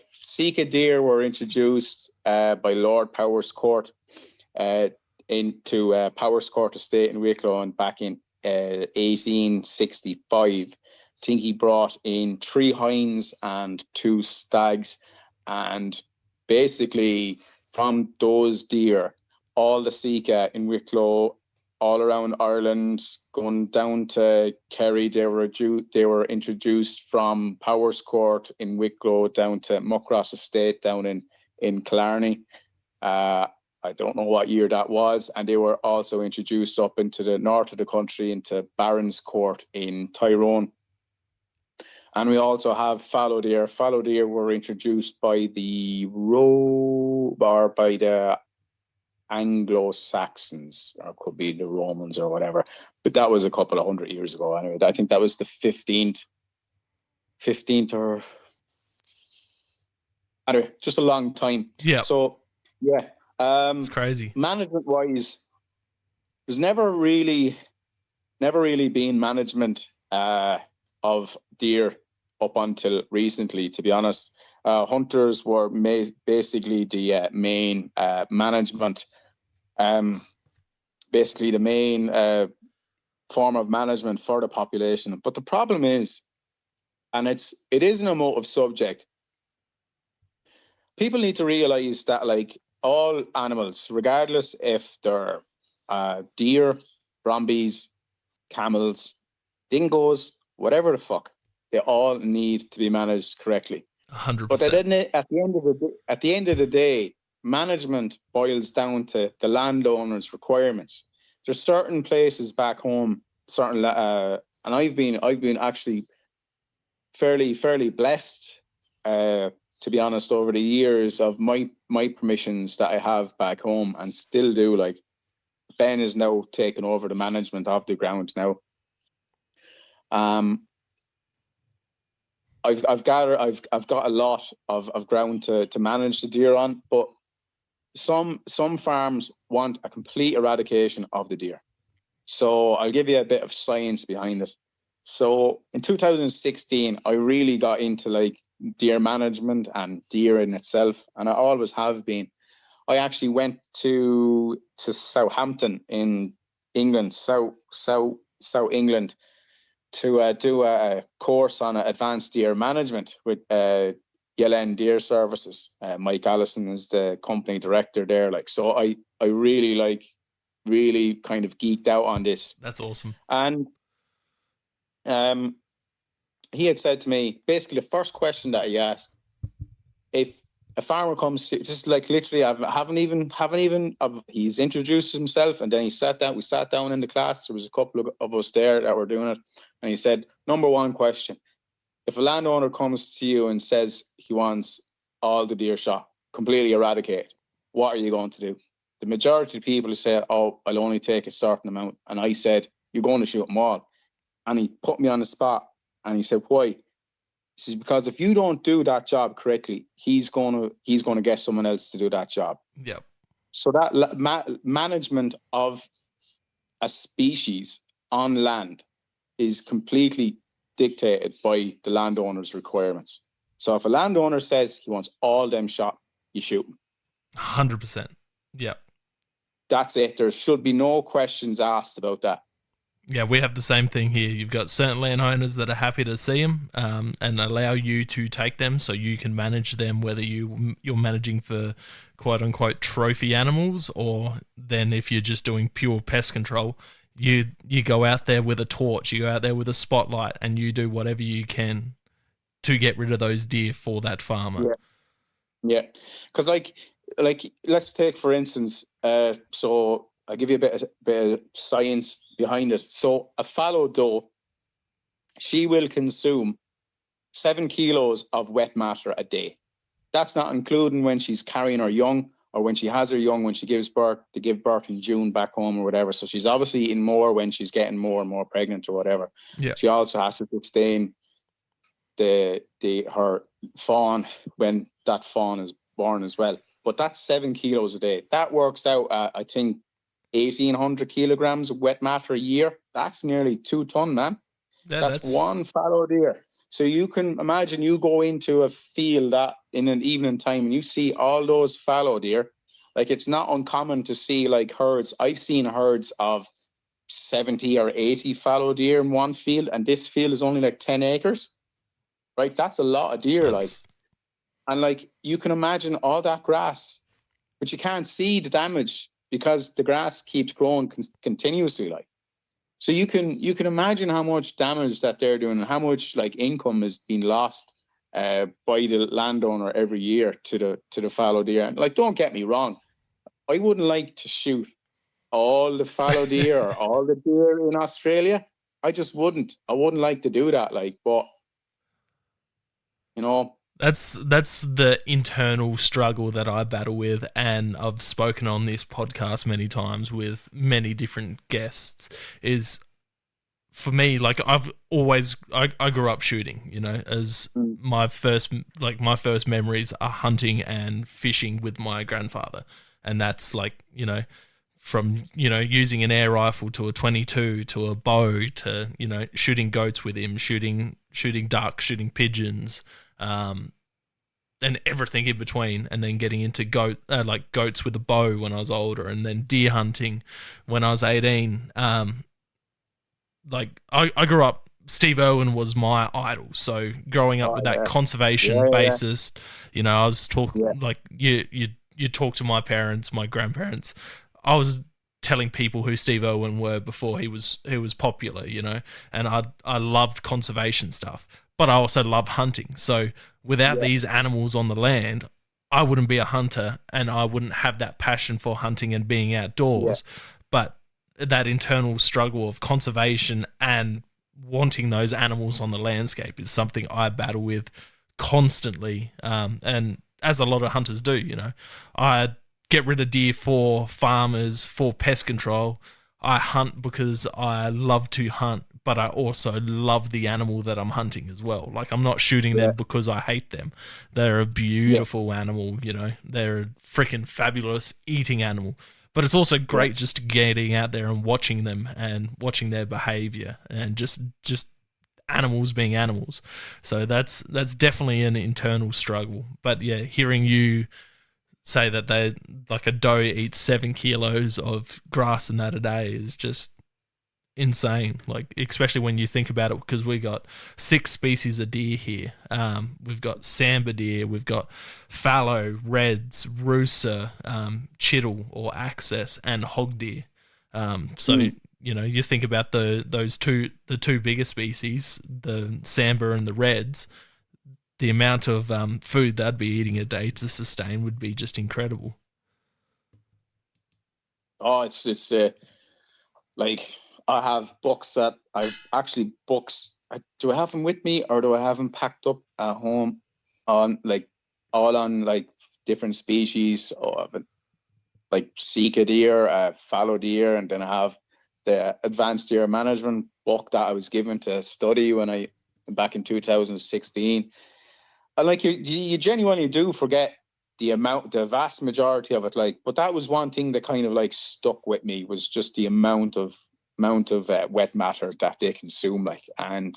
Sika deer were introduced by Lord Powerscourt into Powerscourt Estate in Wicklow back in 1865. I think he brought in 3 hinds and 2 stags, and basically from those deer, all the Sika in Wicklow, all around Ireland, going down to Kerry, they were introduced from Powerscourt in Wicklow down to Muckross Estate down in Killarney. I don't know what year that was, and they were also introduced up into the north of the country into Baronscourt in Tyrone. And we also have fallow deer. Fallow deer were introduced by the Anglo-Saxons, or it could be the Romans or whatever, but that was a couple of 100 years ago anyway. I think that was the 15th or anyway, just a long time. Yeah. So yeah, it's crazy. Management wise, there's never really been management of deer up until recently, to be honest. Hunters were basically the main management, basically the main form of management for the population. But the problem is, and it is an emotive subject, people need to realize that like all animals, regardless if they're deer, brumbies, camels, dingoes, whatever the fuck, they all need to be managed correctly. 100%. But at the end of the day, management boils down to the landowner's requirements. There's certain places back home, and I've been actually fairly blessed, to be honest, over the years of my permissions that I have back home, and still do. Like Ben is now taking over the management of the ground now. I've got a lot of ground to manage the deer on, but some farms want a complete eradication of the deer. So I'll give you a bit of science behind it. So in 2016, I really got into like deer management and deer in itself, and I always have been. I actually went to Southampton in England, South England, to do a course on advanced deer management with Yellen Deer Services. Mike Allison is the company director there. Like, so I really kind of geeked out on this. That's awesome. And he had said to me, basically the first question that he asked, if a farmer comes to, just like literally, he's introduced himself, and then we sat down in the class. There was a couple of us there that were doing it. And he said, number one question, if a landowner comes to you and says he wants all the deer shot, completely eradicated, what are you going to do? The majority of people say, oh, I'll only take a certain amount. And I said, you're going to shoot them all. And he put me on the spot, and he said, why? He says, because if you don't do that job correctly, he's going to get someone else to do that job. Yep. So that management of a species on land is completely dictated by the landowner's requirements. So if a landowner says he wants all them shot, you shoot them. 100%. Yeah. That's it. There should be no questions asked about that. Yeah, we have the same thing here. You've got certain landowners that are happy to see them and allow you to take them so you can manage them, whether you're managing for quote-unquote trophy animals, or then if you're just doing pure pest control, you go out there with a torch, you go out there with a spotlight, and you do whatever you can to get rid of those deer for that farmer. Yeah. Because like let's take, for instance, so I'll give you a bit of science behind it. So a fallow doe, she will consume 7 kilos of wet matter a day. That's not including when she's carrying her young, or when she has her young, when she gives birth, to give birth in June back home or whatever. So she's obviously eating more when she's getting more and more pregnant or whatever. Yeah. She also has to sustain her fawn when that fawn is born as well. But that's 7 kilos a day. That works out at, I think, 1,800 kilograms of wet matter a year. That's nearly 2 ton, man. Yeah, that's one fallow deer. So you can imagine you go into a field that in an evening time and you see all those fallow deer. Like, it's not uncommon to see like herds. I've seen herds of 70 or 80 fallow deer in one field, and this field is only like 10 acres. Right? That's a lot of deer. And like, you can imagine all that grass, but you can't see the damage because the grass keeps growing continuously. Like, so you can imagine how much damage that they're doing and how much like income is being lost by the landowner every year to the fallow deer. And like, don't get me wrong, I wouldn't like to shoot all the fallow deer or all the deer in Australia. I just wouldn't. I wouldn't like to do that. Like, but you know. That's the internal struggle that I battle with, and I've spoken on this podcast many times with many different guests, is for me, like, I've always, I grew up shooting, you know, as my first memories are hunting and fishing with my grandfather. And that's like, you know, from, you know, using an air rifle to a 22 to a bow to, you know, shooting goats with him, shooting ducks, shooting pigeons, and everything in between, and then getting into goats with a bow when I was older, and then deer hunting when I was 18. Like, I grew up, Steve Irwin was my idol, so growing up with that conservation basis, you know, I was talking like you talk to my parents, my grandparents, I was telling people who Steve Irwin were before he was popular, you know, and I loved conservation stuff, but I also love hunting. So without these animals on the land, I wouldn't be a hunter, and I wouldn't have that passion for hunting and being outdoors. But that internal struggle of conservation and wanting those animals on the landscape is something I battle with constantly. And as a lot of hunters do, you know, I get rid of deer for farmers, for pest control. I hunt because I love to hunt, but I also love the animal that I'm hunting as well. Like, I'm not shooting them because I hate them. They're a beautiful animal, you know. They're a freaking fabulous eating animal. But it's also great just getting out there and watching them and watching their behavior and just animals being animals. So that's definitely an internal struggle. But yeah, hearing you say that they, like, a doe eats 7 kilos of grass in that a day is just insane. Like, especially when you think about it, because we got 6 species of deer here. We've got sambar deer, we've got fallow, reds, rusa, chital or access, and hog deer. You know, you think about the two biggest species, the sambar and the reds. The amount of food they'd be eating a day to sustain would be just incredible. Oh, it's like, I have books that do I have them with me, or do I have them packed up at home on different species, or like Sika deer, fallow deer, and then I have the advanced deer management book that I was given to study back in 2016. And like, you genuinely do forget the vast majority of it. Like, but that was one thing that kind of like stuck with me, was just the amount of wet matter that they consume. Like, and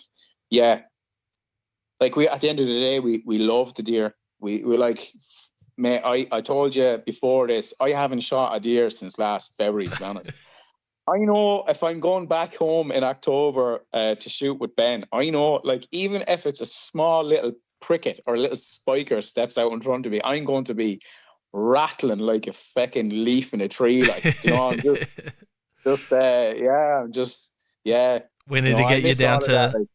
yeah, like we, at the end of the day, we love the deer. We like, mate, I told you before this, I haven't shot a deer since last February, to be honest. I know if I'm going back home in October to shoot with Ben, I know, like, even if it's a small little pricket or a little spiker steps out in front of me, I'm going to be rattling like a fucking leaf in a tree. Like, you know, I'm yeah. We You need know, to I get you miss down all of that. to Like,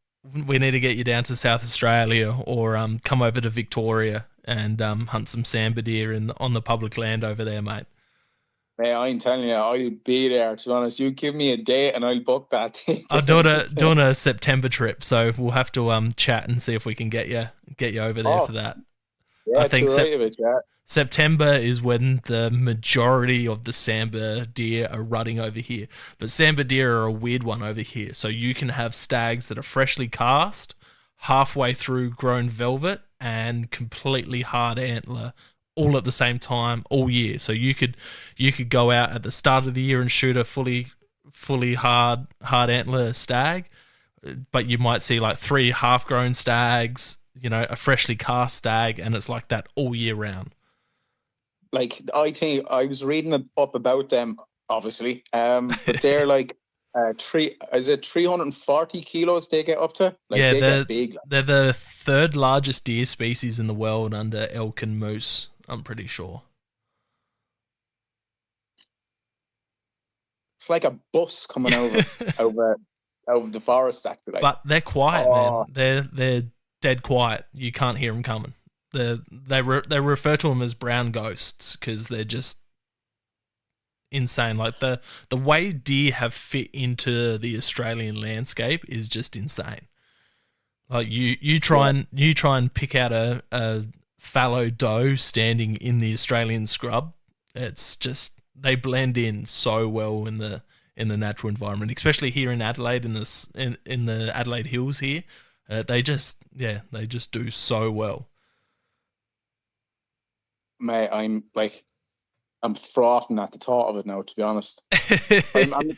we need to get you down to South Australia, or come over to Victoria and hunt some sambar deer on the public land over there, mate. man, I'm telling you, I'll be there. To be honest, you give me a date and I'll book that I'm ticket. doing a September trip, so we'll have to chat and see if we can get you over there Oh, for that. I yeah, think too right of it, yeah. September is when the majority of the sambar deer are rutting over here. But sambar deer are a weird one over here. So you can have stags that are freshly cast, halfway through grown velvet, and completely hard antler all at the same time all year. So you could go out at the start of the year and shoot a fully hard antler stag, but you might see like 3 half-grown stags, a freshly cast stag, and it's like that all year round. Like, I think I was reading up about them, obviously, but they're like 340 kilos they get up to? Like, Yeah, they get big. Like. they're the third largest deer species in the world under elk and moose, I'm pretty sure. It's like a bus coming over the forest, actually. Like, But they're quiet, man. They're dead quiet. You can't hear them coming. They refer to them as brown ghosts because they're just insane. Like the way deer have fit into the Australian landscape is just insane. Like you try and pick out a fallow doe standing in the Australian scrub. It's just they blend in so well in the natural environment, especially here in Adelaide in the Adelaide Hills here. They just do so well. Mate, I'm frothing at the thought of it now, to be honest. I'm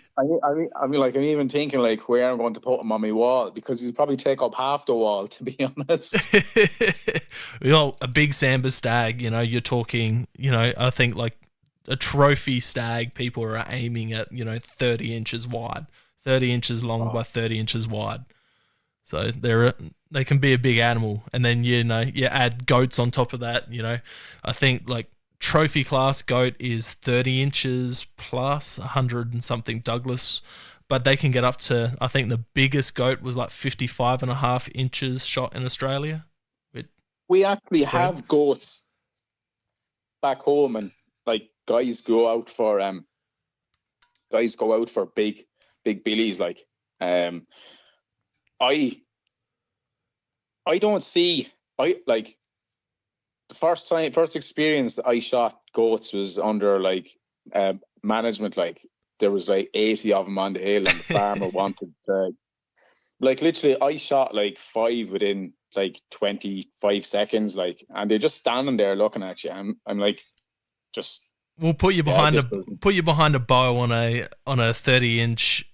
even thinking like where I'm going to put him on my wall, because he'll probably take up half the wall, to be honest. A big sambar stag, you're talking, I think like a trophy stag, people are aiming at, 30 inches wide, 30 inches long by 30 inches wide. So they can be a big animal. And then, you add goats on top of that, I think like trophy class goat is 30 inches plus 100 and something Douglas, but they can get up to, I think the biggest goat was like 55 and a half inches shot in Australia. We actually have goats back home, and like guys go out for big billies. Like, I don't see, like, the first experience I shot goats was under like management. Like, there was like 80 of them on the hill, and the farmer wanted like, literally I shot like 5 within like 25 seconds, like, and they're just standing there looking at you. I'm like, just, we'll put you behind a bow on a 30-inch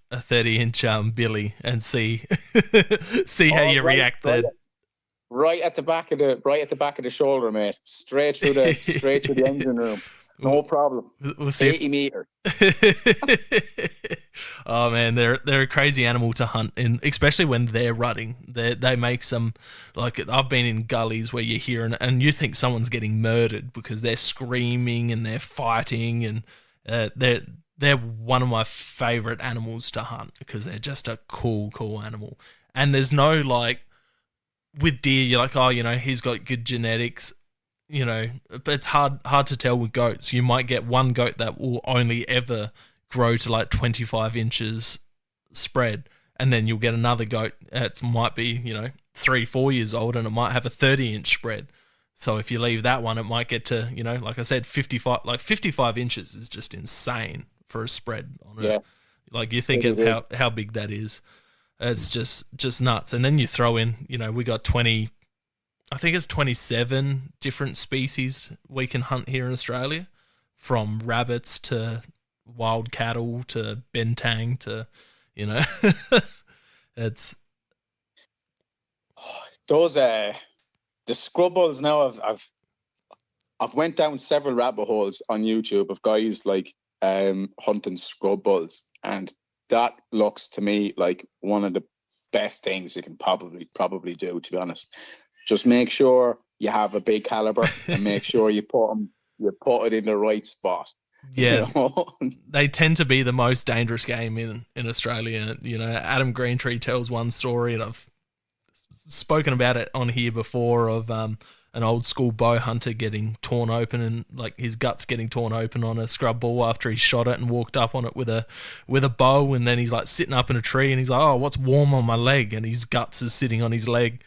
billy and see how you react then. Right at the back of the shoulder, mate. Straight through the engine room. No problem. We'll see 80 meter. Oh man, they're a crazy animal to hunt, and especially when they're rutting. They make some, like, I've been in gullies where you hear and you think someone's getting murdered because they're screaming and they're fighting, and they're one of my favorite animals to hunt because they're just a cool animal. And there's no, like, with deer, you're like, oh, he's got good genetics, but it's hard to tell with goats. You might get one goat that will only ever grow to like 25 inches spread, and then you'll get another goat that might be, 3-4 years old, and it might have a 30-inch spread. So if you leave that one, it might get to, like I said, 55 inches is just insane for a spread on it. Like, you think of how big that is. It's just nuts. And then you throw in, we got 20, I think it's 27 different species we can hunt here in Australia, from rabbits to wild cattle to bentang to, it's... those the scrubbles now. I've went down several rabbit holes on YouTube of guys like hunting scrubbles, and that looks to me like one of the best things you can probably do. To be honest, just make sure you have a big caliber and make sure you put it in the right spot. Yeah, they tend to be the most dangerous game in Australia. You know, Adam Greentree tells one story, and I've spoken about it on here before, of an old school bow hunter getting torn open, and like his guts getting torn open on a scrub ball after he shot it and walked up on it with a bow, and then he's like sitting up in a tree and he's like, oh, what's warm on my leg? And his guts is sitting on his leg.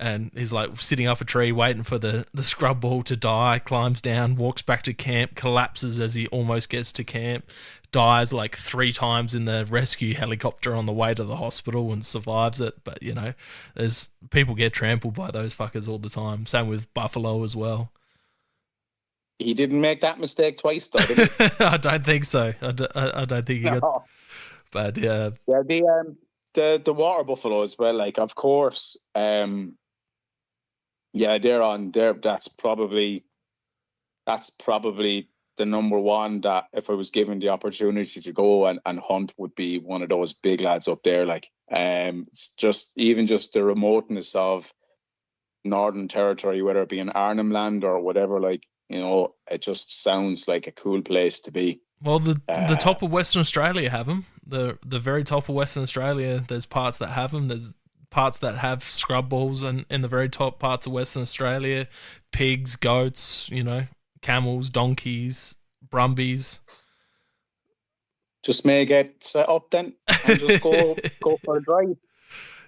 And he's like sitting up a tree waiting for the scrub ball to die, climbs down, walks back to camp, collapses as he almost gets to camp, dies like 3 times in the rescue helicopter on the way to the hospital and survives it. But, you know, there's people get trampled by those fuckers all the time. Same with buffalo as well. He didn't make that mistake twice, though, did he? I don't think so. I don't think he got... But, yeah. Yeah, the water buffalo as well, like, of course... yeah, they're on there. That's probably the number one that if I was given the opportunity to go and hunt would be one of those big lads up there. Like, it's just the remoteness of Northern Territory, whether it be in Arnhem Land or whatever, like, you know, it just sounds like a cool place to be. Well, the top of Western Australia have them. The very top of Western Australia, there's parts that have them. There's parts that have scrub balls, and in the very top parts of Western Australia, pigs, goats, you know, camels, donkeys, brumbies. Just may get set up then and just go for a drive.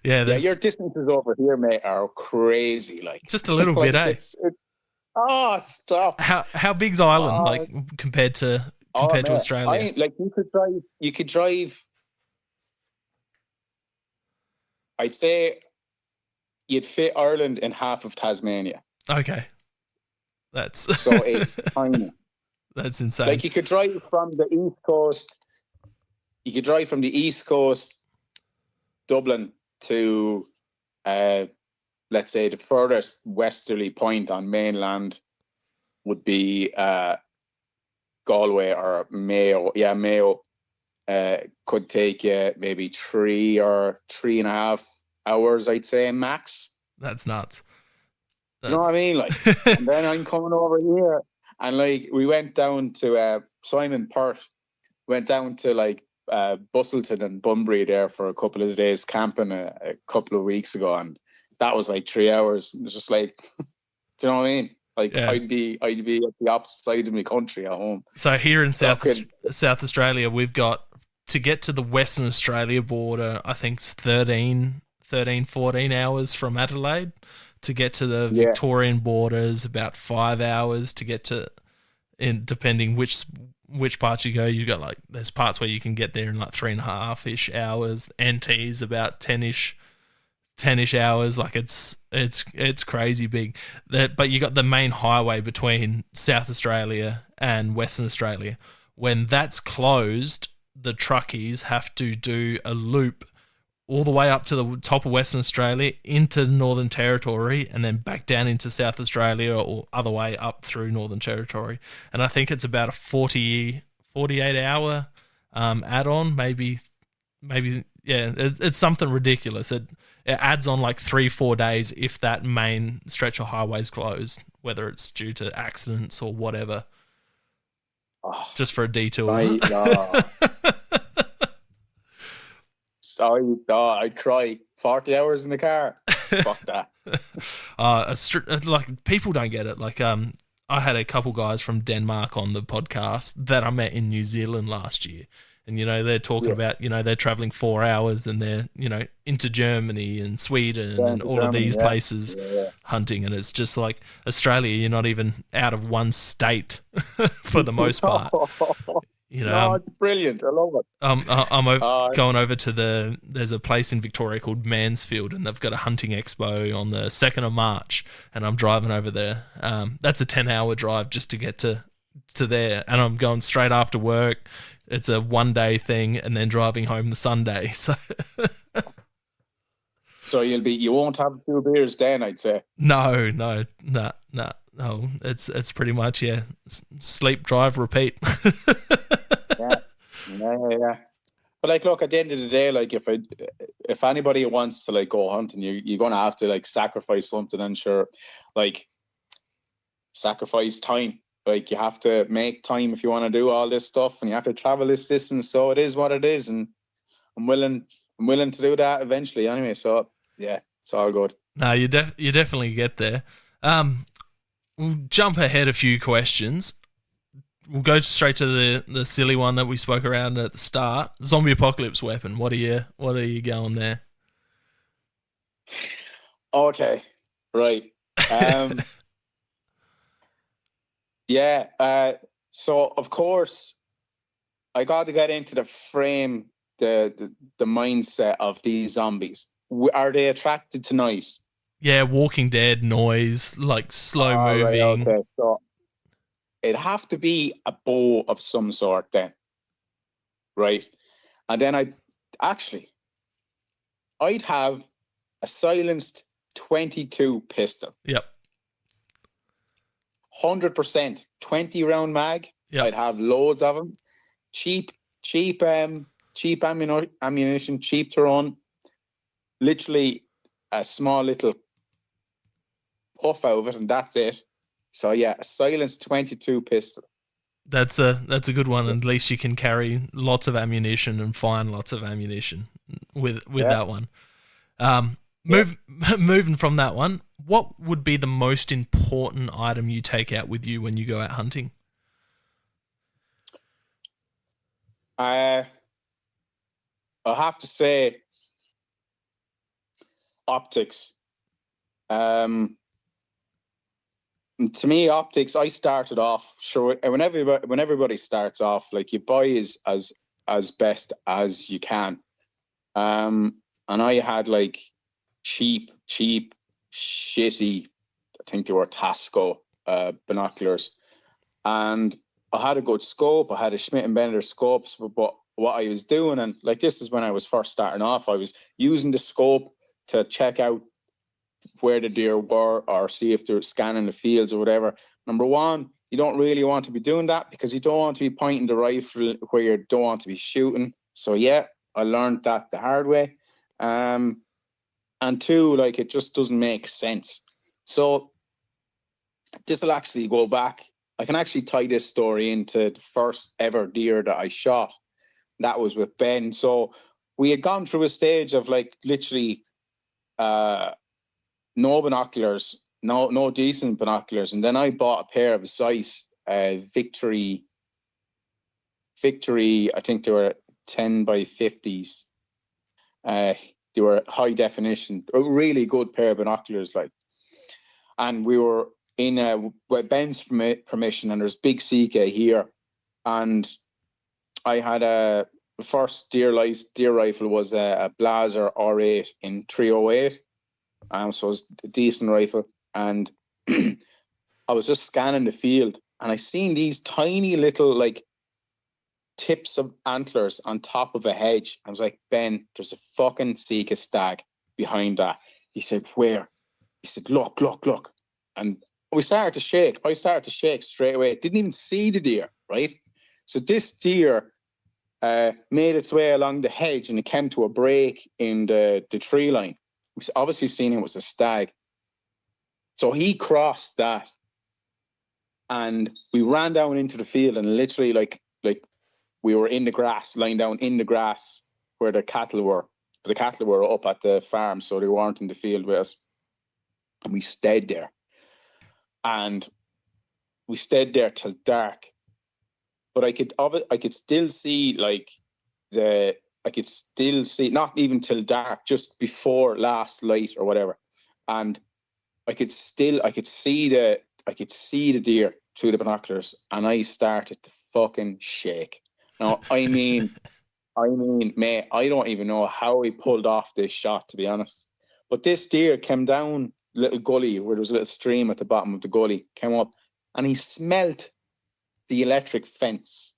Yeah, your distances over here, mate, are crazy. Like, just a little bit, eh? Stop. How big's Ireland like compared to Australia? Like, you could drive. I'd say you'd fit Ireland in half of Tasmania. Okay. So it's tiny. That's insane. Like, you could drive from the East Coast. You could drive from the East Coast, Dublin, to let's say the furthest westerly point on mainland would be Galway or Mayo. Yeah, Mayo. Could take you maybe 3 or 3.5 hours, I'd say, max. That's nuts. You know what I mean? Like, and then I'm coming over here, and like, we went down to Simon Perth, went down to like Bustleton and Bunbury there for a couple of days camping a couple of weeks ago, and that was like 3 hours. It was just like, do you know what I mean? Like, yeah. I'd be at the opposite side of my country at home. So here in South Australia, we've got, to get to the Western Australia border, I think it's 13, 14 hours from Adelaide. To get to the Victorian borders, about 5 hours. To get to, depending which parts you go, you got like, there's parts where you can get there in like 3.5-ish hours. NT's about 10-ish hours. Like, it's crazy big. But you got the main highway between South Australia and Western Australia. When that's closed, the truckies have to do a loop all the way up to the top of Western Australia into Northern Territory, and then back down into South Australia, or other way up through Northern Territory. And I think it's about a 48 hour add-on, maybe. Yeah, it's something ridiculous. It adds on like 3-4 days if that main stretch of highway's closed, whether it's due to accidents or whatever. Just for a detour. I'd cry. 40 hours in the car. Fuck that. Like, people don't get it. Like, I had a couple guys from Denmark on the podcast that I met in New Zealand last year. And, you know, they're talking about, you know, they're traveling 4 hours and they're, you know, into Germany and Sweden and all of these places hunting. And it's just like, Australia, you're not even out of one state for the most part. You know, it's brilliant. I love it. I'm going over to there's a place in Victoria called Mansfield, and they've got a hunting expo on the 2nd of March, and I'm driving over there. That's a 10-hour drive just to get to there, and I'm going straight after work. It's a 1-day thing, and then driving home the Sunday. So So you won't have 2 beers then, I'd say. No. It's pretty much sleep, drive, repeat. Yeah. But like, look, at the end of the day, like if anybody wants to like go hunting, you're gonna have to like sacrifice something, and sure, like sacrifice time. Like you have to make time if you want to do all this stuff, and you have to travel this distance. So it is what it is, and I'm willing to do that eventually anyway. So yeah, it's all good. No, you definitely get there. We'll jump ahead a few questions. We'll go straight to the silly one that we spoke around at the start. Zombie apocalypse weapon. What are you going there? Okay, right. Yeah. So of course, I got to get into the frame, the mindset of these zombies. Are they attracted to noise? Yeah, Walking Dead noise, like slow moving. Right, okay. So it'd have to be a bow of some sort then, right? And then I'd have a silenced 22 pistol. Yep. 100%, 20 round mag. Yep. I'd have loads of them. Cheap ammunition, cheap to run. Literally a small little puff out of it, and that's it. So yeah, a silenced 22 pistol. That's a good one. At least you can carry lots of ammunition and find lots of ammunition with that one. Moving from that one, what would be the most important item you take out with you when you go out hunting? I'll have to say optics. To me, optics, I started off, sure, when everybody starts off, like you buy as best as you can. And I had like cheap, shitty, I think they were Tasco binoculars. And I had a good scope. I had a Schmidt & Bender scopes, but what I was doing, and like this is when I was first starting off, I was using the scope to check out where the deer were or see if they're scanning the fields or whatever. Number one, you don't really want to be doing that because you don't want to be pointing the rifle where you don't want to be shooting. So yeah, I learned that the hard way. And two, like it just doesn't make sense. So this will actually go back. I can actually tie this story into the first ever deer that I shot. That was with Ben. So we had gone through a stage of like literally no binoculars, no decent binoculars, and then I bought a pair of Zeiss Victory. I think they were 10 by 50s. They were high definition, a really good pair of binoculars, like. And we were in with Ben's permission, and there's big CK here, and I had a first deer rifle was a Blaser R8 in 308. So it was a decent rifle, and I was just scanning the field, and I seen these tiny little like tips of antlers on top of a hedge. I was like, Ben, there's a fucking Sika stag behind that. He said, where? He said, look. And we started to shake. I started to shake straight away. Didn't even see the deer, right? So this deer made its way along the hedge, and it came to a break in the tree line. We obviously seen it was a stag. So he crossed that, and we ran down into the field, and literally like we were in the grass, lying down in the grass where the cattle were. The cattle were up at the farm, so they weren't in the field with us. And we stayed there. And we stayed there till dark. But I could still see not even till dark, just before last light or whatever. And I could see the deer through the binoculars, and I started to fucking shake. Now, I mean, mate, I don't even know how he pulled off this shot, to be honest. But this deer came down a little gully where there was a little stream at the bottom of the gully, came up, and he smelt the electric fence.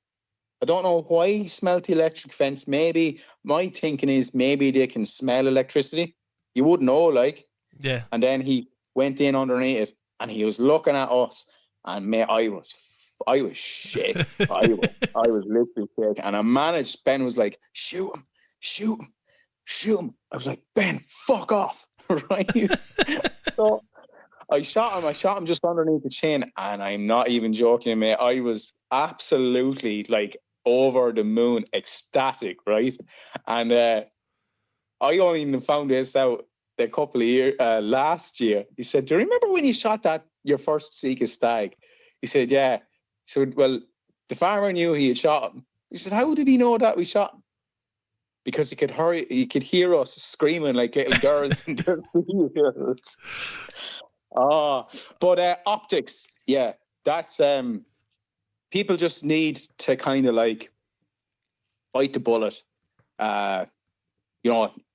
I don't know why he smelt the electric fence. Maybe my thinking is maybe they can smell electricity. You wouldn't know, like. Yeah. And then he went in underneath it, and he was looking at us, and mate, I was shaking. I was literally shaking, and I managed. Ben was like, shoot him. I was like, Ben, fuck off, right? So I shot him just underneath the chin, and I'm not even joking, mate. I was absolutely like over the moon, ecstatic, right? And I only found this out a couple of years last year. He said, "Do you remember when you shot your first Sika stag?" He said, "Yeah." So, well, the farmer knew he had shot him. He said, "How did he know that we shot him?" Because he could hear us screaming like little girls in their fields. Oh, but optics, yeah, that's people just need to kind of like bite the bullet.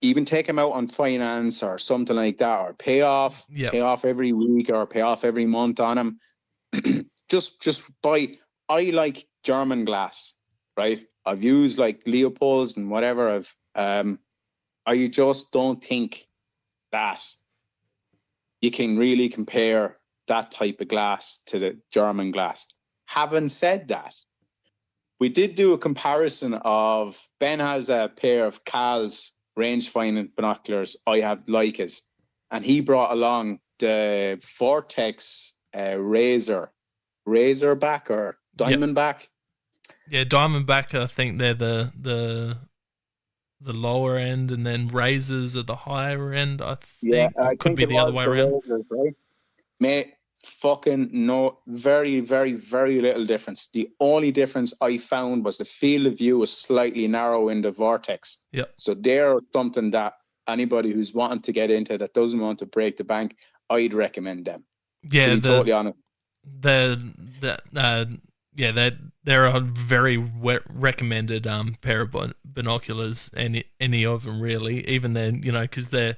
Even take them out on finance or something like that, or pay off every week or pay off every month on them. just buy. I like German glass, right? I've used like Leopold's and whatever. I just don't think that you can really compare that type of glass to the German glass. Having said that, we did do a comparison of, Ben has a pair of Cal's range-finding binoculars. I have Leicas. And he brought along the Vortex Razorback or Diamondback. Yeah, Diamondback, I think they're the lower end, and then Razors are the higher end, I think. I could think be it the other was way the around. Razors, right? Mate, fucking no, very, very, very little difference. The only difference I found was the field of view was slightly narrow in the Vortex. Yep. So they're something that anybody who's wanting to get into that doesn't want to break the bank, I'd recommend them. Yeah, to be totally honest. They're a very recommended pair of binoculars. Any of them really, even then, because their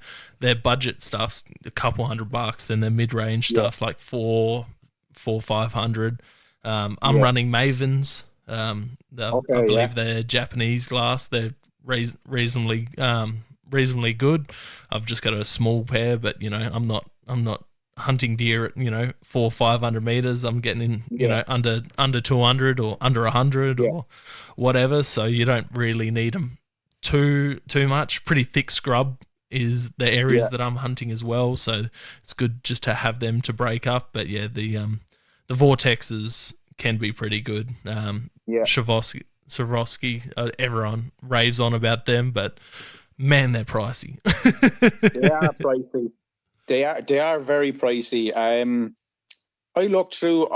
budget stuff's a couple $100, then their mid range stuff's like 500. I'm running Mavens. I believe they're Japanese glass. They're reasonably good. I've just got a small pair, but I'm not hunting deer at 400 or 500 meters. I'm getting in under 200 or under 100 or whatever, so you don't really need them too much. Pretty thick scrub is the areas that I'm hunting as well, so it's good just to have them to break up. But the Vortexes can be pretty good. Swarovski, everyone raves on about them, but man, they're pricey. They are pricey. They are very pricey. I look through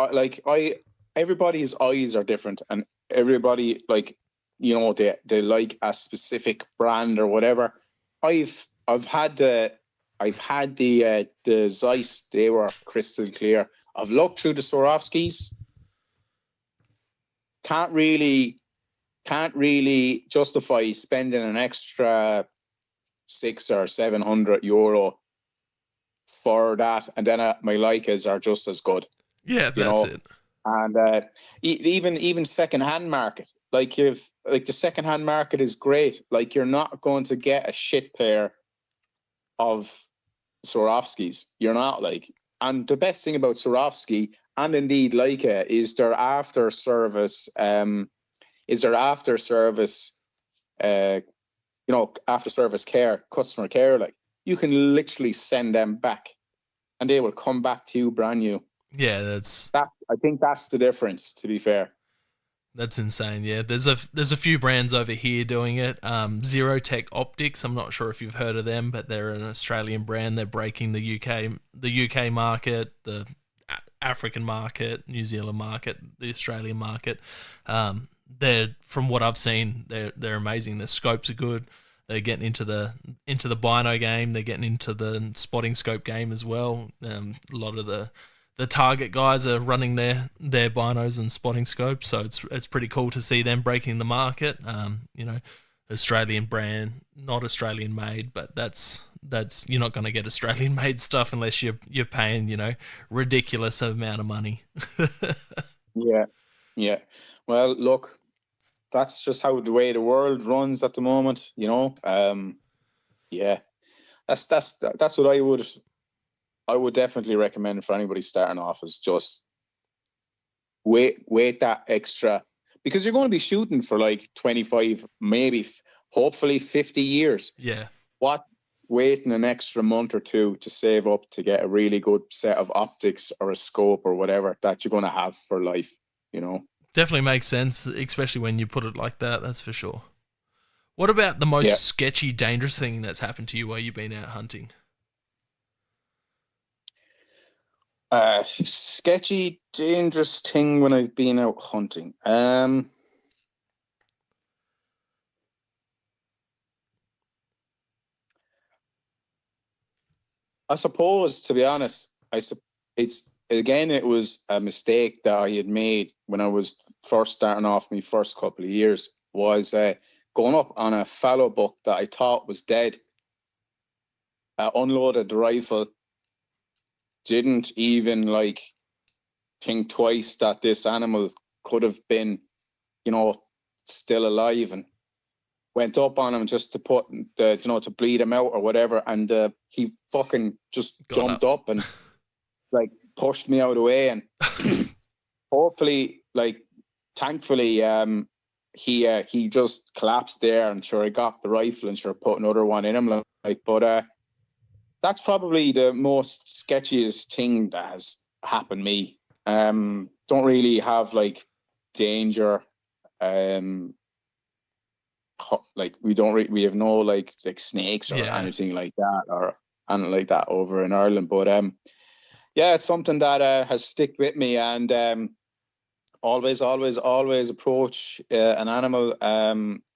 everybody's eyes are different, and everybody they like a specific brand or whatever. I've had the Zeiss. They were crystal clear. I've looked through the Swarovskis. Can't really justify spending an extra €600 or €700 for that, and then my Leicas are just as good. Yeah, that's it. And even secondhand market, the secondhand market is great. Like, you're not going to get a shit pair of Swarovskis. You're not, and the best thing about Swarovski and indeed Leica is their after service. After service care, customer care. Like, you can literally send them back and they will come back to you brand new. Yeah, I think that's the difference, to be fair. That's insane. Yeah, there's a few brands over here doing it. Zero Tech Optics. I'm not sure if you've heard of them, but they're an Australian brand. They're breaking the UK market, the African market, New Zealand market, the Australian market. They're, from what I've seen, they're amazing. Their scopes are good. They're getting into the bino game. They're getting into the spotting scope game as well. A lot of the Target guys are running their binos and spotting scopes, so it's pretty cool to see them breaking the market. Australian brand, not Australian made, but that's you're not going to get Australian made stuff unless you're paying ridiculous amount of money. Yeah. Well, look, that's just how the way the world runs at the moment. Yeah. That's what I would definitely recommend for anybody starting off, is just wait that extra, because you're going to be shooting for like 25, maybe hopefully 50 years. Yeah. What, waiting an extra month or two to save up to get a really good set of optics or a scope or whatever that you're going to have for life, you know? Definitely makes sense, especially when you put it like that, that's for sure. What about the most Yeah. sketchy, dangerous thing that's happened to you while you've been out hunting? Sketchy, dangerous thing when I've been out hunting. I suppose, to be honest, it was a mistake that I had made when I was first starting off my first couple of years, was going up on a fallow buck that I thought was dead. Unloaded the rifle, didn't even like think twice that this animal could have been, still alive, and went up on him just to put to bleed him out or whatever, and he fucking just jumped up and like pushed me out of the way, and hopefully, like, thankfully, he just collapsed there, and sure I got the rifle and sure put another one in him, but that's probably the most sketchiest thing that has happened to me. Don't really have like danger. Like we have no like snakes or anything like that over in Ireland. But yeah, it's something that has stick with me, and always approach an animal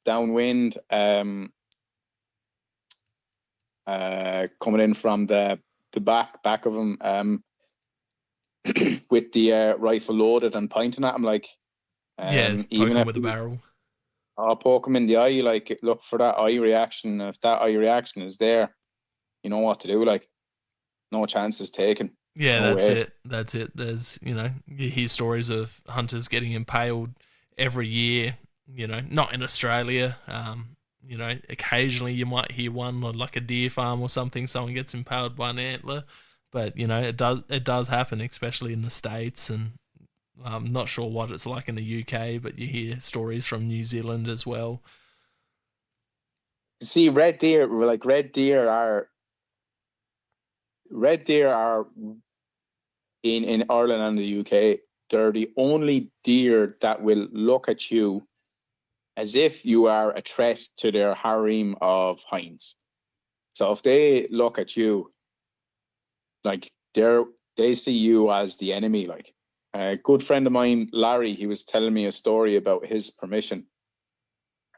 downwind, coming in from the back of him, with the rifle loaded and pointing at him, like, even with the barrel. I'll poke him in the eye, like, look for that eye reaction. If that eye reaction is there, you know what to do. Like, no chances taken. Yeah, that's it. There's, you hear stories of hunters getting impaled every year, not in Australia. Occasionally you might hear one on like a deer farm or something, someone gets impaled by an antler, but it does happen, especially in the States, and I'm not sure what it's like in the UK, but you hear stories from New Zealand as well. See, red deer are in Ireland and the UK. They're the only deer that will look at you as if you are a threat to their harem of hinds. So if they look at you, like, they see you as the enemy. Like, a good friend of mine, Larry, he was telling me a story about his permission.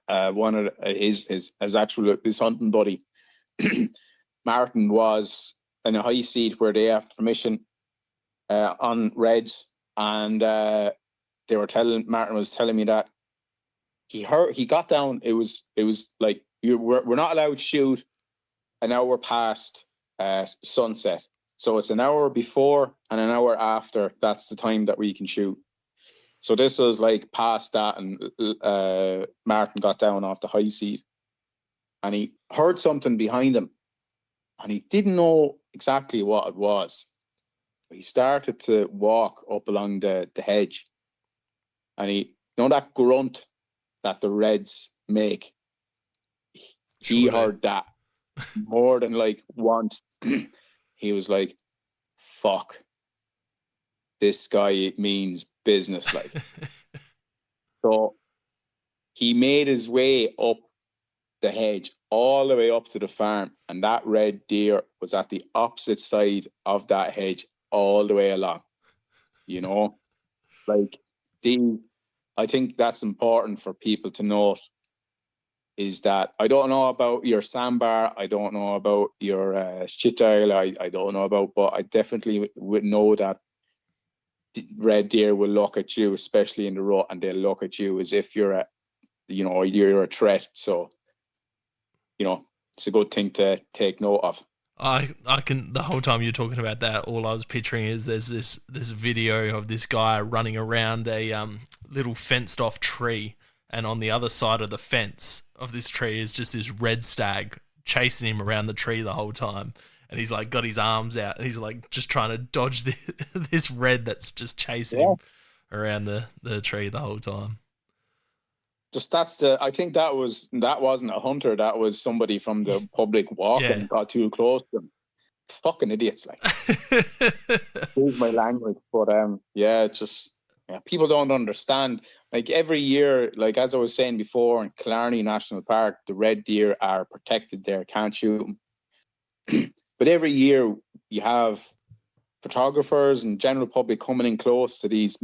One of his hunting buddy, Martin, was in a high seat where they have permission on reds, and Martin was telling me that he got down. It was like, we're not allowed to shoot an hour past sunset. So it's an hour before and an hour after. That's the time that we can shoot. So this was like past that, and Martin got down off the high seat, and he heard something behind him, and he didn't know exactly what it was. He started to walk up along the hedge, and he, that grunt that the reds make, he heard that more than like once. He was like, fuck, this guy means business. Like, so he made his way up the hedge all the way up to the farm, and that red deer was at the opposite side of that hedge all the way along. Like, I think that's important for people to note, is that I don't know about your sandbar, I don't know about your shitile, I don't know about, but I definitely would know that red deer will look at you, especially in the rut, and they'll look at you as if you're a threat. So, it's a good thing to take note of. I can, the whole time you're talking about that, all I was picturing is there's this video of this guy running around a little fenced off tree, and on the other side of the fence of this tree is just this red stag chasing him around the tree the whole time. And he's like got his arms out and he's like just trying to dodge this red that's just chasing him around the tree the whole time. Just I think that wasn't a hunter, that was somebody from the public walking, got too close to them. Fucking idiots, like. Excuse my language, but people don't understand. Like every year, like as I was saying before, in Killarney National Park, the red deer are protected there, can't shoot them. But every year you have photographers and general public coming in close to these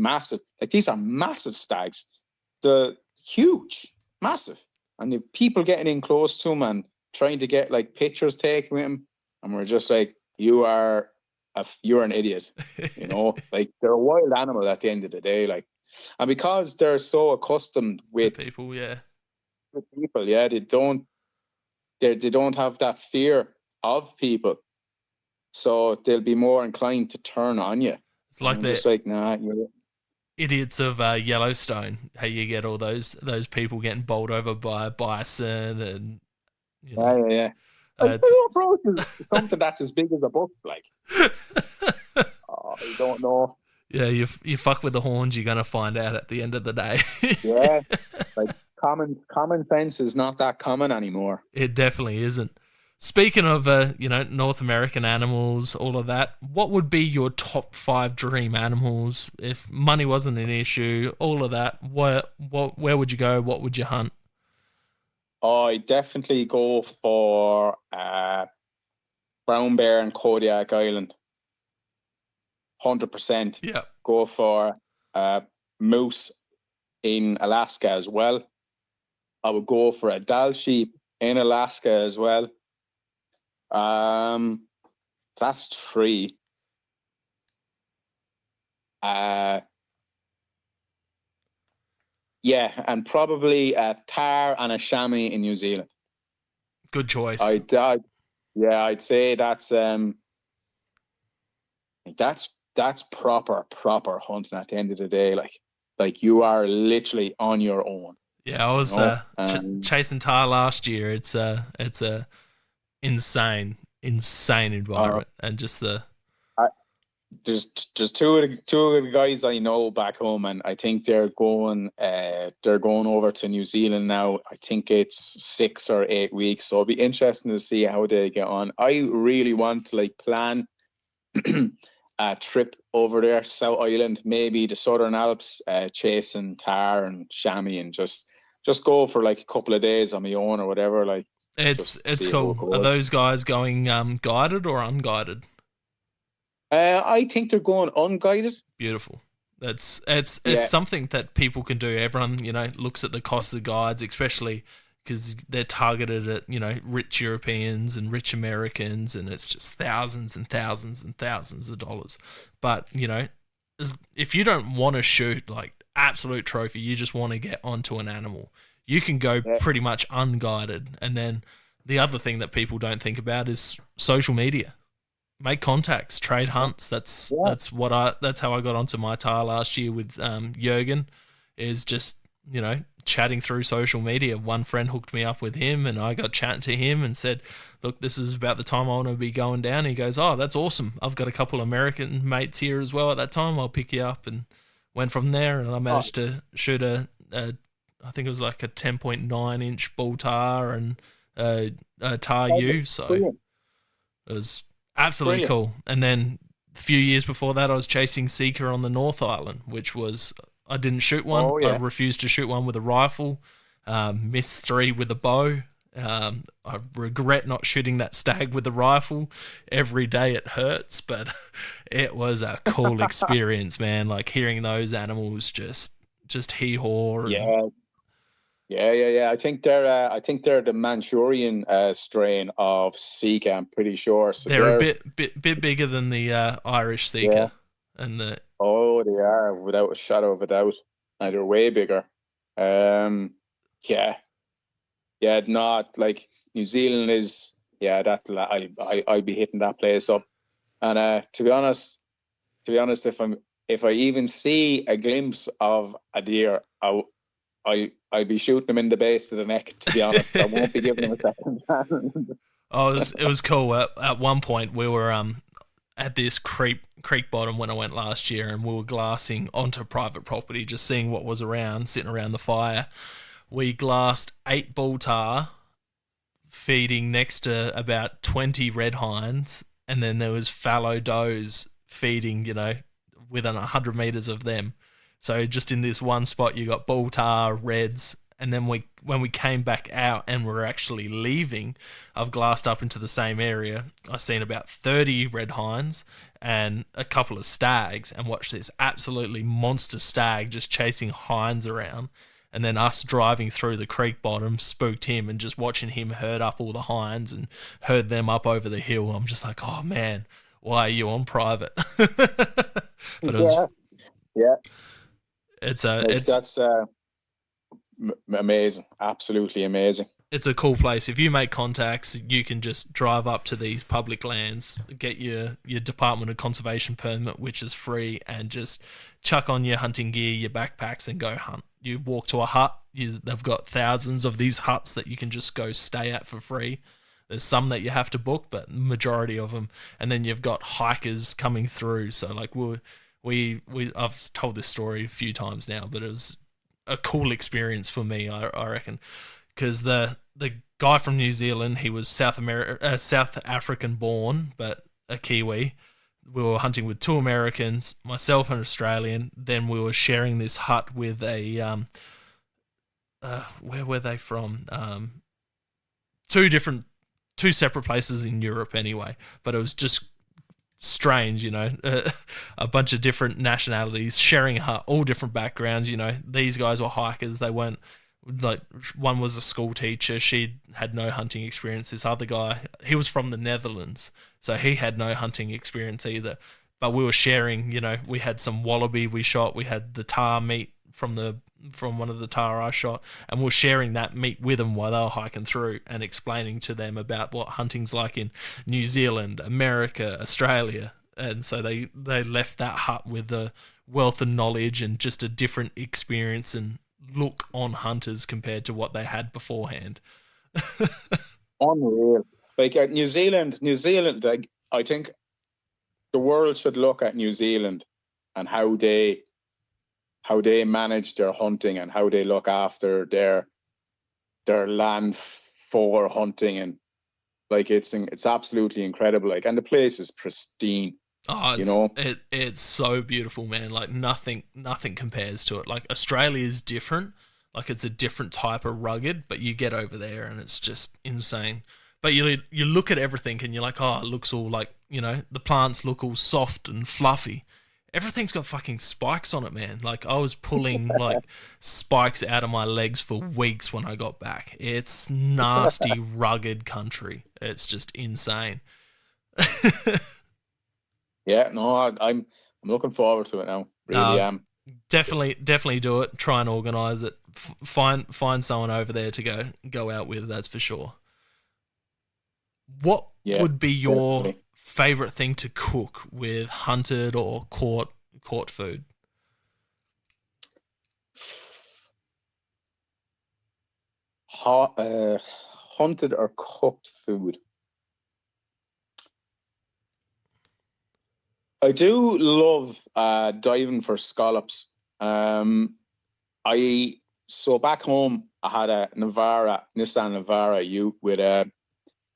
these are massive stags. The huge, massive. And the people getting in close to them and trying to get like pictures taken with them. And we're just like, you're an idiot, you know, like they're a wild animal at the end of the day. Like, and because they're so accustomed with people, they don't have that fear of people. So they'll be more inclined to turn on you. It's like just like, nah, you're idiots of Yellowstone. How you get all those people getting bowled over by a bison and yeah. Like, something that's as big as a book, like. I don't know. Yeah, you fuck with the horns, you're gonna find out at the end of the day. Yeah, like common sense is not that common anymore. It definitely isn't. Speaking of, North American animals, all of that, what would be your top 5 dream animals if money wasn't an issue? All of that, where would you go? What would you hunt? I definitely go for brown bear in Kodiak Island. 100%. Yeah. Go for moose in Alaska as well. I would go for a Dall sheep in Alaska as well. That's 3. And probably a tahr and a chamois in New Zealand. Good choice. I'd say that's proper hunting at the end of the day. Like you are literally on your own. Yeah, I was chasing tahr last year. It's a insane environment, and just there's two of the guys I know back home, and I think they're going over to New Zealand now. I think it's 6 or 8 weeks, so it'll be interesting to see how they get on. I really want to plan a trip over there, South Island, maybe the Southern Alps, chasing tahr and chamois, and just go for like a couple of days on my own or whatever. Like, it's cool. Are those guys going guided or unguided? I think they're going unguided. Beautiful. It's something that people can do. Everyone, looks at the cost of the guides, especially because they're targeted at, rich Europeans and rich Americans, and it's just thousands and thousands and thousands of dollars. But, if you don't want to shoot like absolute trophy, you just want to get onto an animal, you can go pretty much unguided. And then the other thing that people don't think about is social media. Make contacts, trade hunts. That's how I got onto my tahr last year with Jurgen, is just, chatting through social media. One friend hooked me up with him, and I got chatting to him and said, look, this is about the time I want to be going down. And he goes, oh, that's awesome. I've got a couple American mates here as well at that time. I'll pick you up. And went from there, and I managed to shoot I think it was like a 10.9 inch bull tahr and a tahr ewe. So it was absolutely cool. And then a few years before that, I was chasing Sika on the North Island, which was, I didn't shoot one. Oh, yeah. I refused to shoot one with a rifle. Missed 3 with a bow. I regret not shooting that stag with a rifle. Every day it hurts, but it was a cool experience, man. Like hearing those animals just hee-haw. Yeah. I think they're the Manchurian strain of Sika. I'm pretty sure. So they're a bit bigger than the Irish Sika, and they are, without a shadow of a doubt. And they're way bigger. Not like New Zealand is. I'd be hitting that place up. And to be honest, if I even see a glimpse of a deer, I I'd be shooting him in the base of the neck, to be honest. I won't be giving him a second chance. Oh, it was cool. At one point, we were at this creek bottom when I went last year, and we were glassing onto private property, just seeing what was around, sitting around the fire. We glassed 8 bull tar, feeding next to about 20 red hinds, and then there was fallow does feeding, within 100 meters of them. So just in this one spot, you got bull tar, reds, and then when we came back out and were actually leaving, I've glassed up into the same area. I've seen about 30 red hinds and a couple of stags, and watched this absolutely monster stag just chasing hinds around. And then us driving through the creek bottom spooked him, and just watching him herd up all the hinds and herd them up over the hill. I'm just like, oh man, why are you on private? But it was, yeah. That's amazing, absolutely amazing. It's a cool place. If you make contacts, you can just drive up to these public lands, get your Department of Conservation permit, which is free, and just chuck on your hunting gear, your backpacks, and go hunt. You walk to a hut. They've got thousands of these huts that you can just go stay at for free. There's some that you have to book, but majority of them. And then you've got hikers coming through. So like I've told this story a few times now, but it was a cool experience for me, I reckon, because the guy from New Zealand, he was South African born, but a Kiwi. We were hunting with 2 Americans, myself and Australian. Then we were sharing this hut with a where were they from? Two separate places in Europe anyway, but it was just strange, a bunch of different nationalities sharing a hut, all different backgrounds. These guys were hikers. They weren't, like, one was a school teacher. She had no hunting experience. This other guy, he was from the Netherlands, so he had no hunting experience either. But we were sharing, we had some wallaby we shot. We had the tar meat from one of the tar I shot, and we're sharing that meat with them while they were hiking through, and explaining to them about what hunting's like in New Zealand, America, Australia. And so they left that hut with a wealth of knowledge and just a different experience and look on hunters compared to what they had beforehand. Unreal. Like New Zealand, like, I think the world should look at New Zealand and how they manage their hunting and how they look after their land for hunting, and like it's absolutely incredible. Like, and the place is pristine. Oh, it's so beautiful, man. Like nothing compares to it. Like Australia is different. Like it's a different type of rugged, but you get over there and it's just insane. But you look at everything and you're like, oh, it looks all like, the plants look all soft and fluffy. Everything's got fucking spikes on it, man. Like I was pulling like spikes out of my legs for weeks when I got back. It's nasty, rugged country. It's just insane. Yeah, no, I'm looking forward to it now. Really am. Definitely do it. Try and organise it. Find someone over there to go out with. That's for sure. What would be your favourite thing to cook with hunted or caught food? Hunted or cooked food. I do love diving for scallops. So back home I had a Nissan Navara Ute with a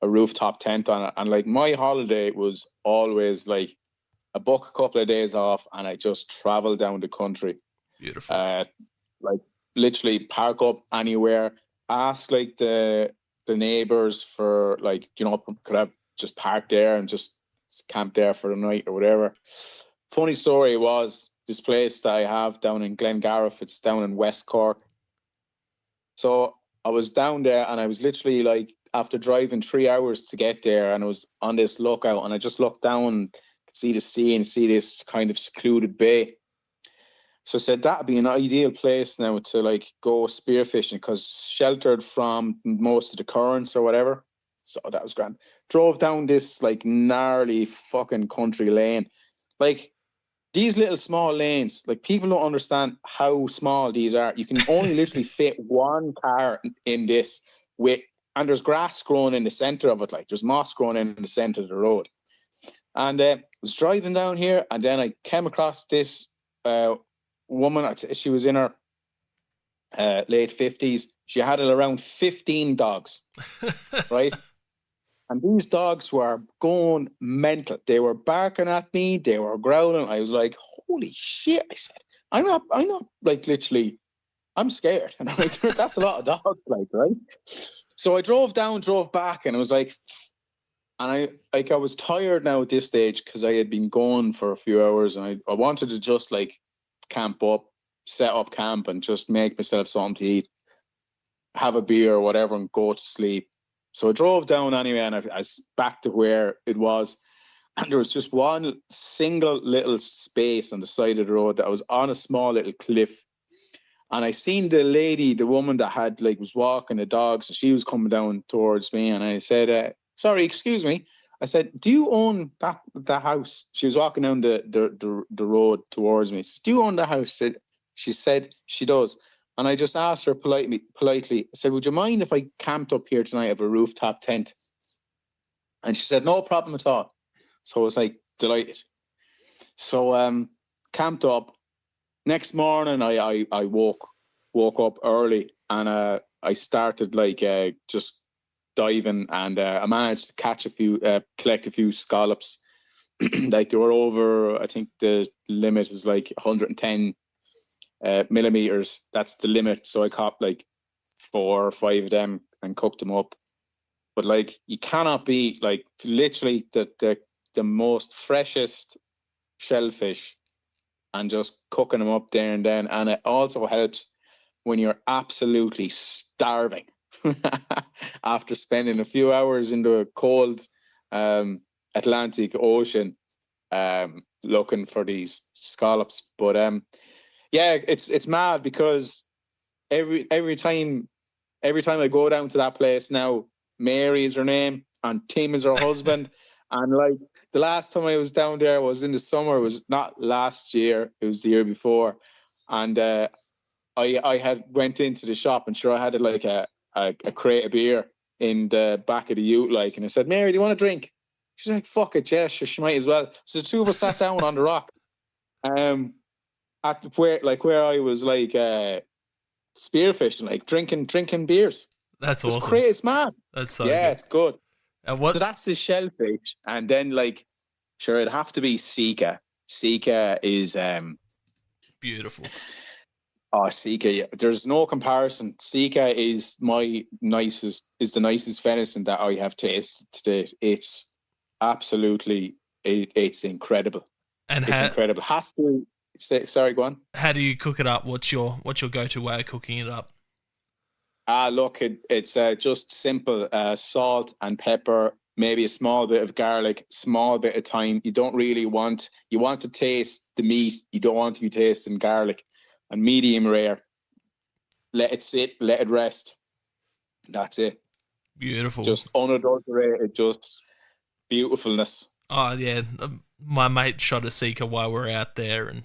rooftop tent on it, and like my holiday was always like I book a couple of days off and I just travel down the country. Beautiful. Like literally park up anywhere, ask like the neighbors for like, could I just park there and just camp there for the night or whatever. Funny story was this place that I have down in Glengariff, it's down in West Cork. So I was down there and I was literally like, after driving 3 hours to get there, and I was on this lookout and I just looked down, could see the sea and see this kind of secluded bay. So I said that'd be an ideal place now to like go spearfishing, because sheltered from most of the currents or whatever. So that was grand. Drove down this like gnarly fucking country lane. Like these little small lanes, like people don't understand how small these are. You can only literally fit one car in this and there's grass growing in the center of it. Like there's moss growing in the center of the road. And I was driving down here, and then I came across this woman. She was in her late 50s. She had around 15 dogs, right? And these dogs were going mental. They were barking at me. They were growling. I was like, holy shit. I said, I'm not like literally, I'm scared. And I'm like, that's a lot of dogs, like, right? So I drove back, and I was like, and I was tired now at this stage because I had been gone for a few hours, and I wanted to just like camp up, set up camp, and just make myself something to eat, have a beer or whatever, and go to sleep. So I drove down anyway, and I was back to where it was. And there was just one single little space on the side of the road that was on a small little cliff. And I seen the woman that had like was walking the dogs, and she was coming down towards me. And I said, sorry, excuse me. I said, do you own that house? She was walking down the road towards me. I said, do you own the house? She said she does. And I just asked her politely, I said, would you mind if I camped up here tonight of a rooftop tent? And she said, no problem at all. So I was like, delighted. So camped up. Next morning, I woke up early, and I started like just diving, and I managed to catch collect a few scallops. Like they were over, I think the limit is like 110 millimeters. That's the limit. So I caught like 4 or 5 of them and cooked them up. But like you cannot be like literally the most freshest shellfish, and just cooking them up there and then. And it also helps when you're absolutely starving after spending a few hours in the cold Atlantic Ocean looking for these scallops. But yeah, it's mad because every time I go down to that place now, Mary is her name and Tim is her husband. And like the last time I was down there was in the summer. It was not last year, it was the year before. And I had went into the shop, and sure I had like a crate of beer in the back of the ute, like, and I said, Mary, do you want a drink? She's like, fuck it, yeah, sure, she might as well. So the two of us sat down on the rock, at where I was like spearfishing, like drinking beers. That's awesome. It's great, it's mad. That's so good. It's good. What? So that's the shellfish, and then like, sure, it'd have to be Sika. Sika is beautiful. Oh, Sika, yeah. There's no comparison. Sika is the nicest venison that I have tasted to date. It's absolutely, it's incredible. And it's incredible. Has to say, sorry, go on. How do you cook it up? What's your go-to way of cooking it up? Look, it's just simple salt and pepper, maybe a small bit of garlic, small bit of thyme. You want to taste the meat. You don't want to be tasting garlic. And medium rare. Let it sit, let it rest. That's it. Beautiful. Just unadulterated, just beautifulness. Oh yeah, my mate shot a Sika while we were out there, and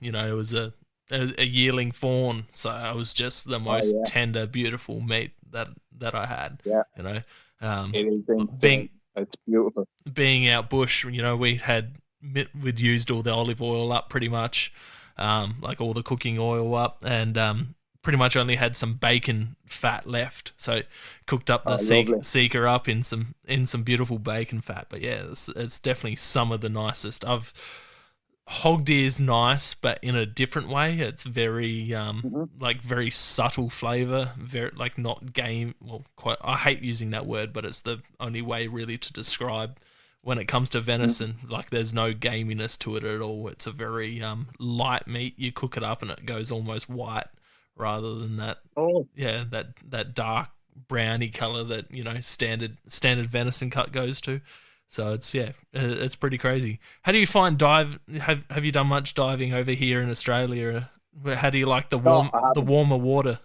it was a yearling fawn, so it was just the most tender, beautiful meat that I had. Yeah, it is it's beautiful. Being out bush, we'd used all the olive oil up pretty much, like all the cooking oil up, and pretty much only had some bacon fat left. So cooked up the Sika up in some beautiful bacon fat. But yeah, it's definitely some of the nicest. Hog deer is nice, but in a different way. It's very like very subtle flavor, very like not game. Well, quite. I hate using that word, but it's the only way really to describe when it comes to venison. Like there's no gaminess to it at all. It's a very light meat. You cook it up and it goes almost white, rather than that. Oh yeah, that dark browny color that standard venison cut goes to. So it's pretty crazy. How do you find have you done much diving over here in Australia? How do you like the warmer water?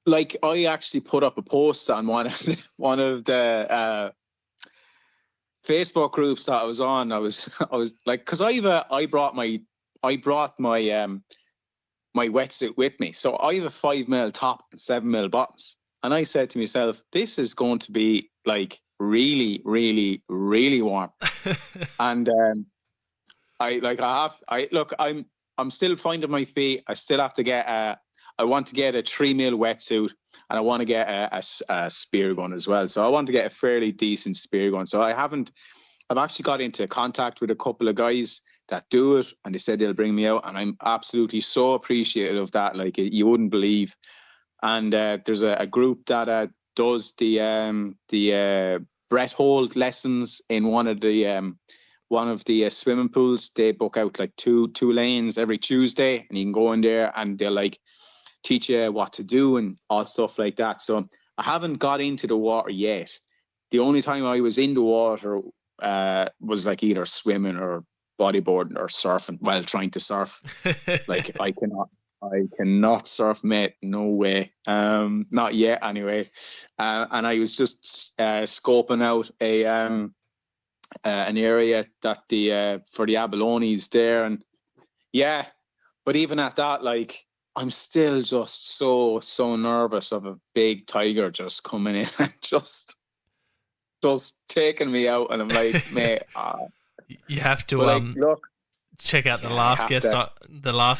Like I actually put up a post on one of the Facebook groups that I was on, I was like, because I brought my my wetsuit with me, so I have a 5 mil top and 7 mil bottoms, and I said to myself, this is going to be like really, really, really warm, and I'm still finding my feet. I still have to get I want to get a 3 mil wetsuit, and I want to get a spear gun as well. So I want to get a fairly decent spear gun. So I've actually got into contact with a couple of guys that do it, and they said they'll bring me out, and I'm absolutely so appreciative of that. Like, you wouldn't believe. And there's a group that does the Brett Hold lessons in one of the swimming pools. They book out like two lanes every Tuesday, and you can go in there and they'll like teach you what to do and all stuff like that. So I haven't got into the water yet. The only time I was in the water was like either swimming or bodyboarding or surfing. Well, trying to surf. Like, I cannot surf, mate. No way. Not yet, anyway. And I was just scoping out an area that for the abalones there, and yeah. But even at that, like, I'm still just so nervous of a big tiger just coming in and just taking me out, and I'm like, mate. You have to look, check out the last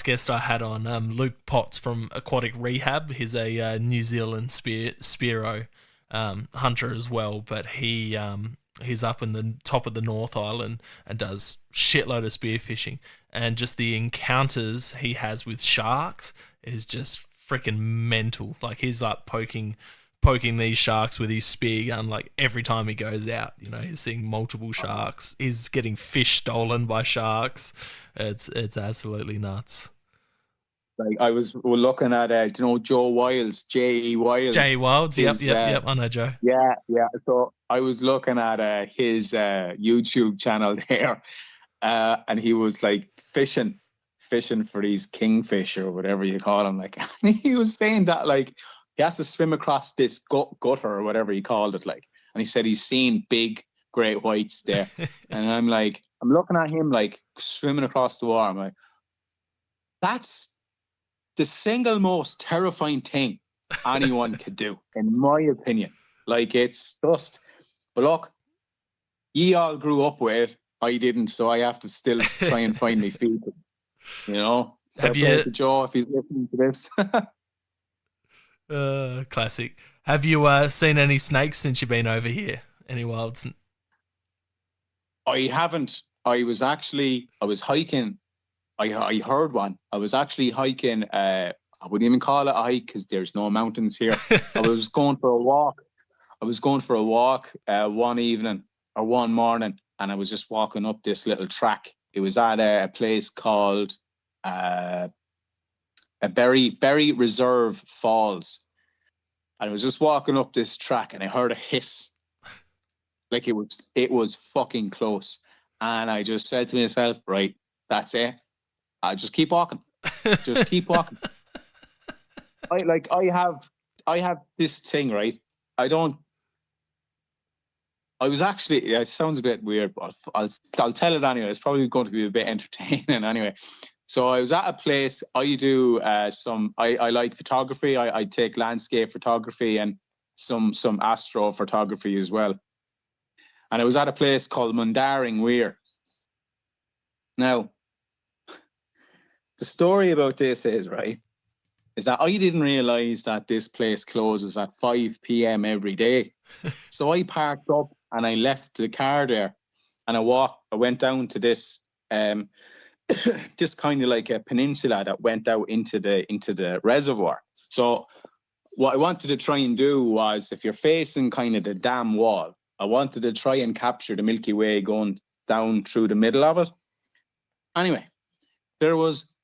guest I had on, Luke Potts from Aquatic Rehab. He's a New Zealand Spearo hunter as well, but he's up in the top of the North Island and does shitload of spearfishing, and just the encounters he has with sharks is just freaking mental. Like, he's like poking these sharks with his spear gun, like, every time he goes out. You know, he's seeing multiple sharks. He's getting fish stolen by sharks. It's absolutely nuts. Like, we're looking at Joe Wiles, J.E. Wiles. J.E. Wiles, yep, I know Joe. Yeah. So I was looking at his YouTube channel there, and he was like fishing for these kingfish or whatever you call them. Like, and he was saying that, like, he has to swim across this gutter or whatever he called it, like, and he said he's seen big great whites there. And I'm looking at him like swimming across the water. I'm like, that's the single most terrifying thing anyone could do, in my opinion. Like, it's just, but look, ye all grew up with it. I didn't, so I have to still try and find my feet. You know, have you, Joe, if he's listening to this? Classic. Have you seen any snakes since you've been over here? Any wilds? I haven't. I was hiking. I heard one. I was actually hiking. I wouldn't even call it a hike because there's no mountains here. I was going for a walk. One evening or one morning, and I was just walking up this little track. It was at a place called a Berry Reserve Falls, and I was just walking up this track, and I heard a hiss, like it was fucking close, and I just said to myself, right, that's it. I just keep walking, just keep walking. I have this thing, right? I was actually, it sounds a bit weird, but I'll tell it anyway. It's probably going to be a bit entertaining anyway. So I was at a place. I do I like photography. I take landscape photography and some astrophotography as well. And I was at a place called Mundaring Weir. Now, the story about this is that I didn't realize that this place closes at 5 p.m. every day. So I parked up and I left the car there, and I went down to this just kind of like a peninsula that went out into the reservoir. So what I wanted to try and do was, if you're facing kind of the dam wall, I wanted to try and capture the Milky Way going down through the middle of it. Anyway, there was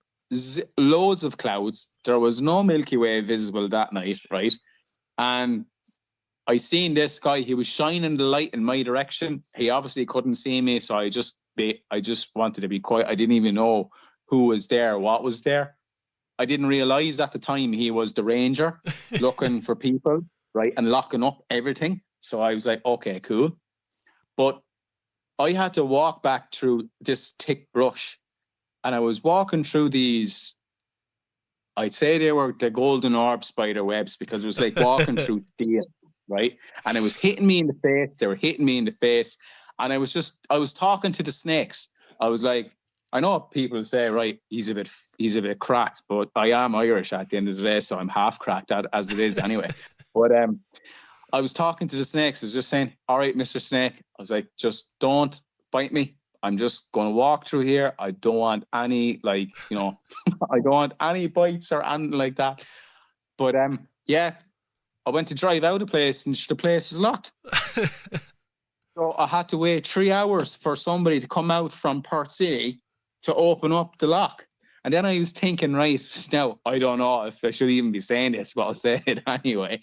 loads of clouds. There was no Milky Way visible that night, right? And I seen this guy. He was shining the light in my direction. He obviously couldn't see me, so I just wanted to be quiet. I didn't even know who was there, what was there. I didn't realize at the time he was the ranger looking for people, right, and locking up everything. So I was like, okay, cool. But I had to walk back through this thick brush, and I was walking through these. I'd say they were the golden orb spider webs, because it was like walking through steel, right? And it was hitting me in the face. They were hitting me in the face. And I was talking to the snakes. I was like, I know people say, right, he's a bit cracked, but I am Irish at the end of the day, so I'm half cracked as it is anyway. But I was talking to the snakes. I was just saying, all right, Mr. Snake. I was like, just don't bite me. I'm just going to walk through here. I don't want any, I don't want any bites or anything like that. But yeah, I went to drive out of the place and the place was locked. So I had to wait 3 hours for somebody to come out from Perth City to open up the lock. And then I was thinking, right, now, I don't know if I should even be saying this, but I'll say it anyway.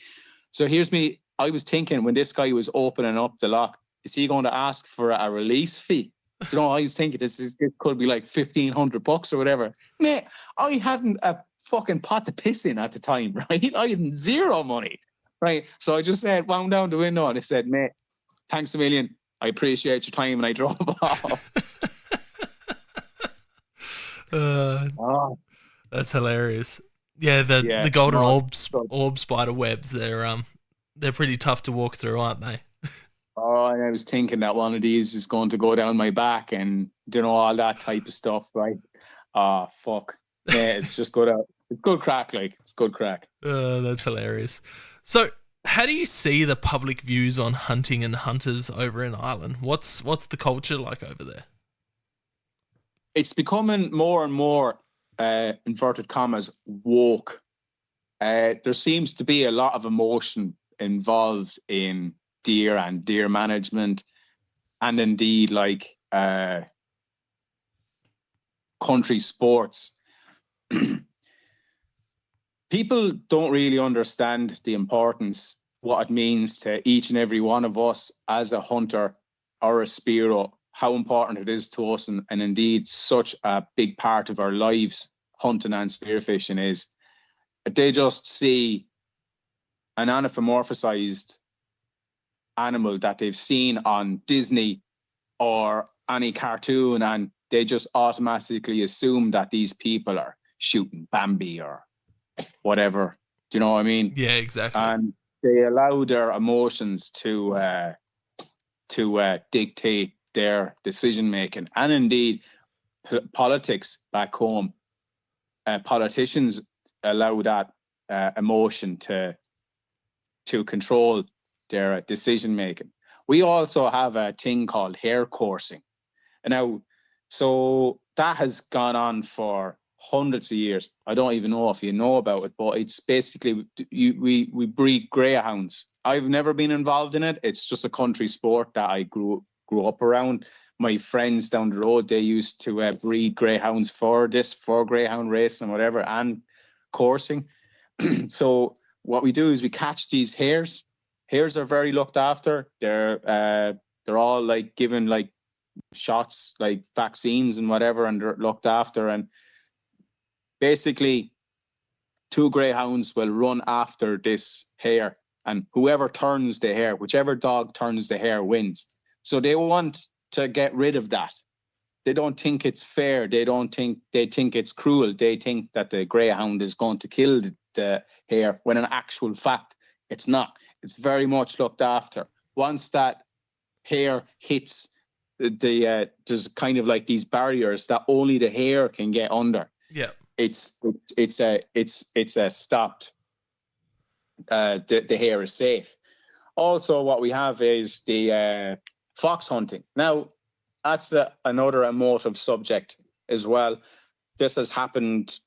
So here's me. I was thinking, when this guy was opening up the lock, is he going to ask for a release fee? You know, I was thinking this could be like $1,500 or whatever. Mate, I hadn't a fucking pot to piss in at the time, right? I had zero money, right? So I just wound down the window and I said, mate, thanks a million. I appreciate your time, and I drove off. That's hilarious. Yeah, the golden orb spider webs, they're pretty tough to walk through, aren't they? Oh, and I was thinking that one of these is going to go down my back and, all that type of stuff, right? Fuck. Yeah, it's just good out. It's good crack, it's good crack. That's hilarious. So, how do you see the public views on hunting and hunters over in Ireland? What's the culture like over there? It's becoming more and more, inverted commas, woke. There seems to be a lot of emotion involved in deer and deer management, and indeed country sports. People don't really understand the importance, what it means to each and every one of us as a hunter or a spearo, how important it is to us, and indeed such a big part of our lives, hunting and spearfishing is. They just see an anthropomorphized animal that they've seen on Disney or any cartoon, and they just automatically assume that these people are shooting Bambi or whatever. Do you know what I mean? Yeah, exactly. And they allow their emotions to dictate their decision making, and indeed politics back home. Politicians allow that emotion to control their decision making. We also have a thing called hair coursing, and now, so that has gone on for hundreds of years. I don't even know if you know about it, but it's basically we breed greyhounds. I've never been involved in it. It's just a country sport that I grew up around. My friends down the road, they used to breed greyhounds for greyhound racing and whatever, and coursing. So what we do is we catch these hares. Hares are very looked after. They're all given shots, vaccines and whatever, and they're looked after. And basically, two greyhounds will run after this hare, and whoever turns the hare, whichever dog turns the hare, wins. So they want to get rid of that. They don't think it's fair. They think it's cruel. They think that the greyhound is going to kill the hare, when in actual fact, it's not. It's very much looked after. Once that hare hits there's kind of these barriers that only the hare can get under. Yeah. It's stopped. The hare is safe. Also, what we have is the fox hunting. Now, that's another emotive subject as well. This has happened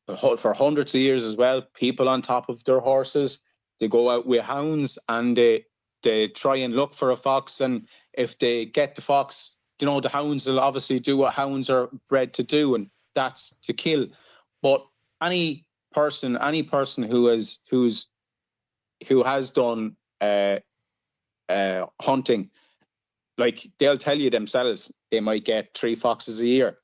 for hundreds of years as well. People on top of their horses, they go out with hounds and they try and look for a fox. And if they get the fox, the hounds will obviously do what hounds are bred to do, and that's to kill. But any person who has done hunting, they'll tell you themselves they might get 3 foxes a year.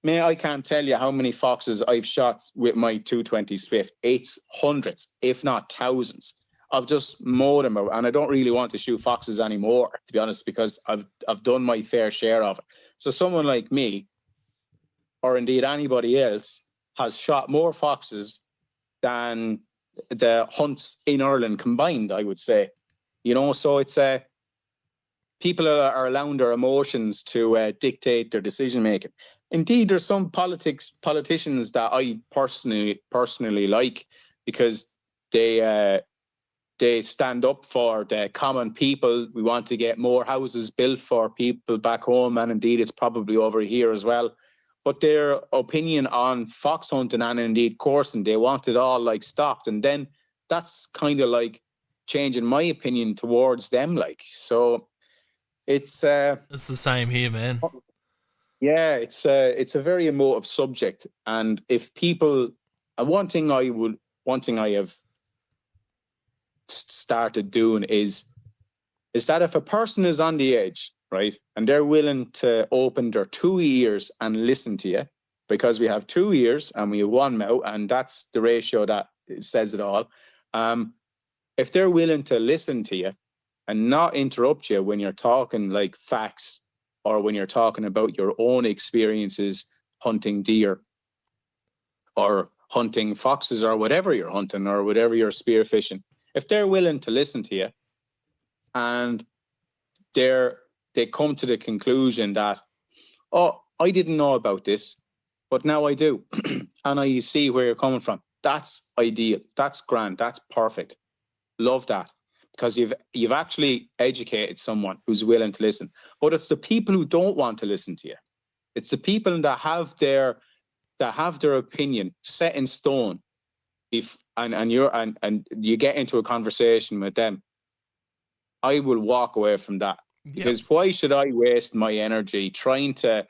I can't tell you how many foxes I've shot with my 220 Swift. It's hundreds, if not thousands. I've just mowed them out, and I don't really want to shoot foxes anymore, to be honest, because I've done my fair share of it. So someone like me, or indeed anybody else, has shot more foxes than the hunts in Ireland combined, I would say. So it's people are allowing their emotions to dictate their decision making. Indeed, there's some politicians that I personally like, because they stand up for the common people. We want to get more houses built for people back home, and indeed it's probably over here as well. But their opinion on fox hunting and indeed coursing, they want it all like stopped. And then that's kind of like changing my opinion towards them. Like, so it's the same here, man. Yeah, it's a very emotive subject. And if people, one thing I have started doing is that if a person is on the edge, right, and they're willing to open their 2 ears and listen to you, because we have 2 ears and we have 1 mouth, and that's the ratio that says it all. If they're willing to listen to you and not interrupt you when you're talking like facts, or when you're talking about your own experiences hunting deer or hunting foxes or whatever you're hunting or whatever you're spearfishing, if they're willing to listen to you and they come to the conclusion that, oh, I didn't know about this, but now I do, and I see where you're coming from, that's ideal. That's grand. That's perfect. Love that, because you've actually educated someone who's willing to listen. But it's the people who don't want to listen to you. It's the people that have their opinion set in stone. And you get into a conversation with them, I will walk away from that. Yep. Because why should I waste my energy trying to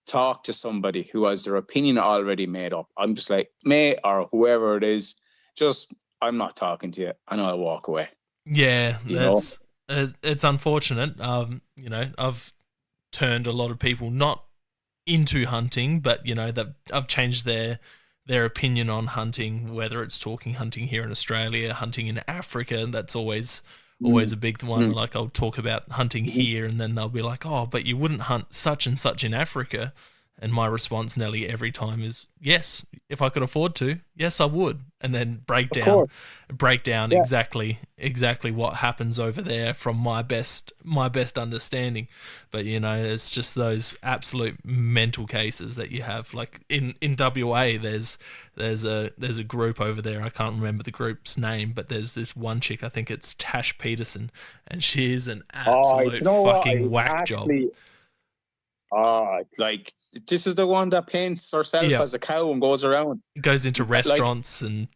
talk to somebody who has their opinion already made up? I'm just like, mate, or whoever it is, I'm not talking to you, and I'll walk away. Yeah, it's unfortunate. I've turned a lot of people not into hunting, but I've changed their opinion on hunting, whether it's talking hunting here in Australia, hunting in Africa. That's always a big one. Like, I'll talk about hunting here, and then they'll be like, oh, but you wouldn't hunt such and such in Africa. And my response nearly every time is, yes, if I could afford to, yes, I would. And then break down yeah, exactly what happens over there from my best understanding. But it's just those absolute mental cases that you have. Like in WA, there's a group over there. I can't remember the group's name, but there's this one chick. I think it's Tash Peterson, and she is an absolute fucking whack job. Like, this is the one that paints herself as a cow and goes around. Goes into restaurants and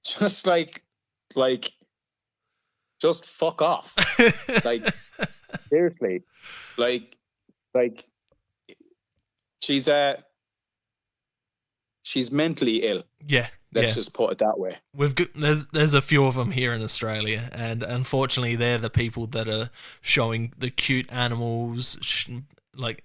just just fuck off. Like, seriously, like she's mentally ill. Yeah. Let's just put it that way. There's a few of them here in Australia, and unfortunately, they're the people that are showing the cute animals, like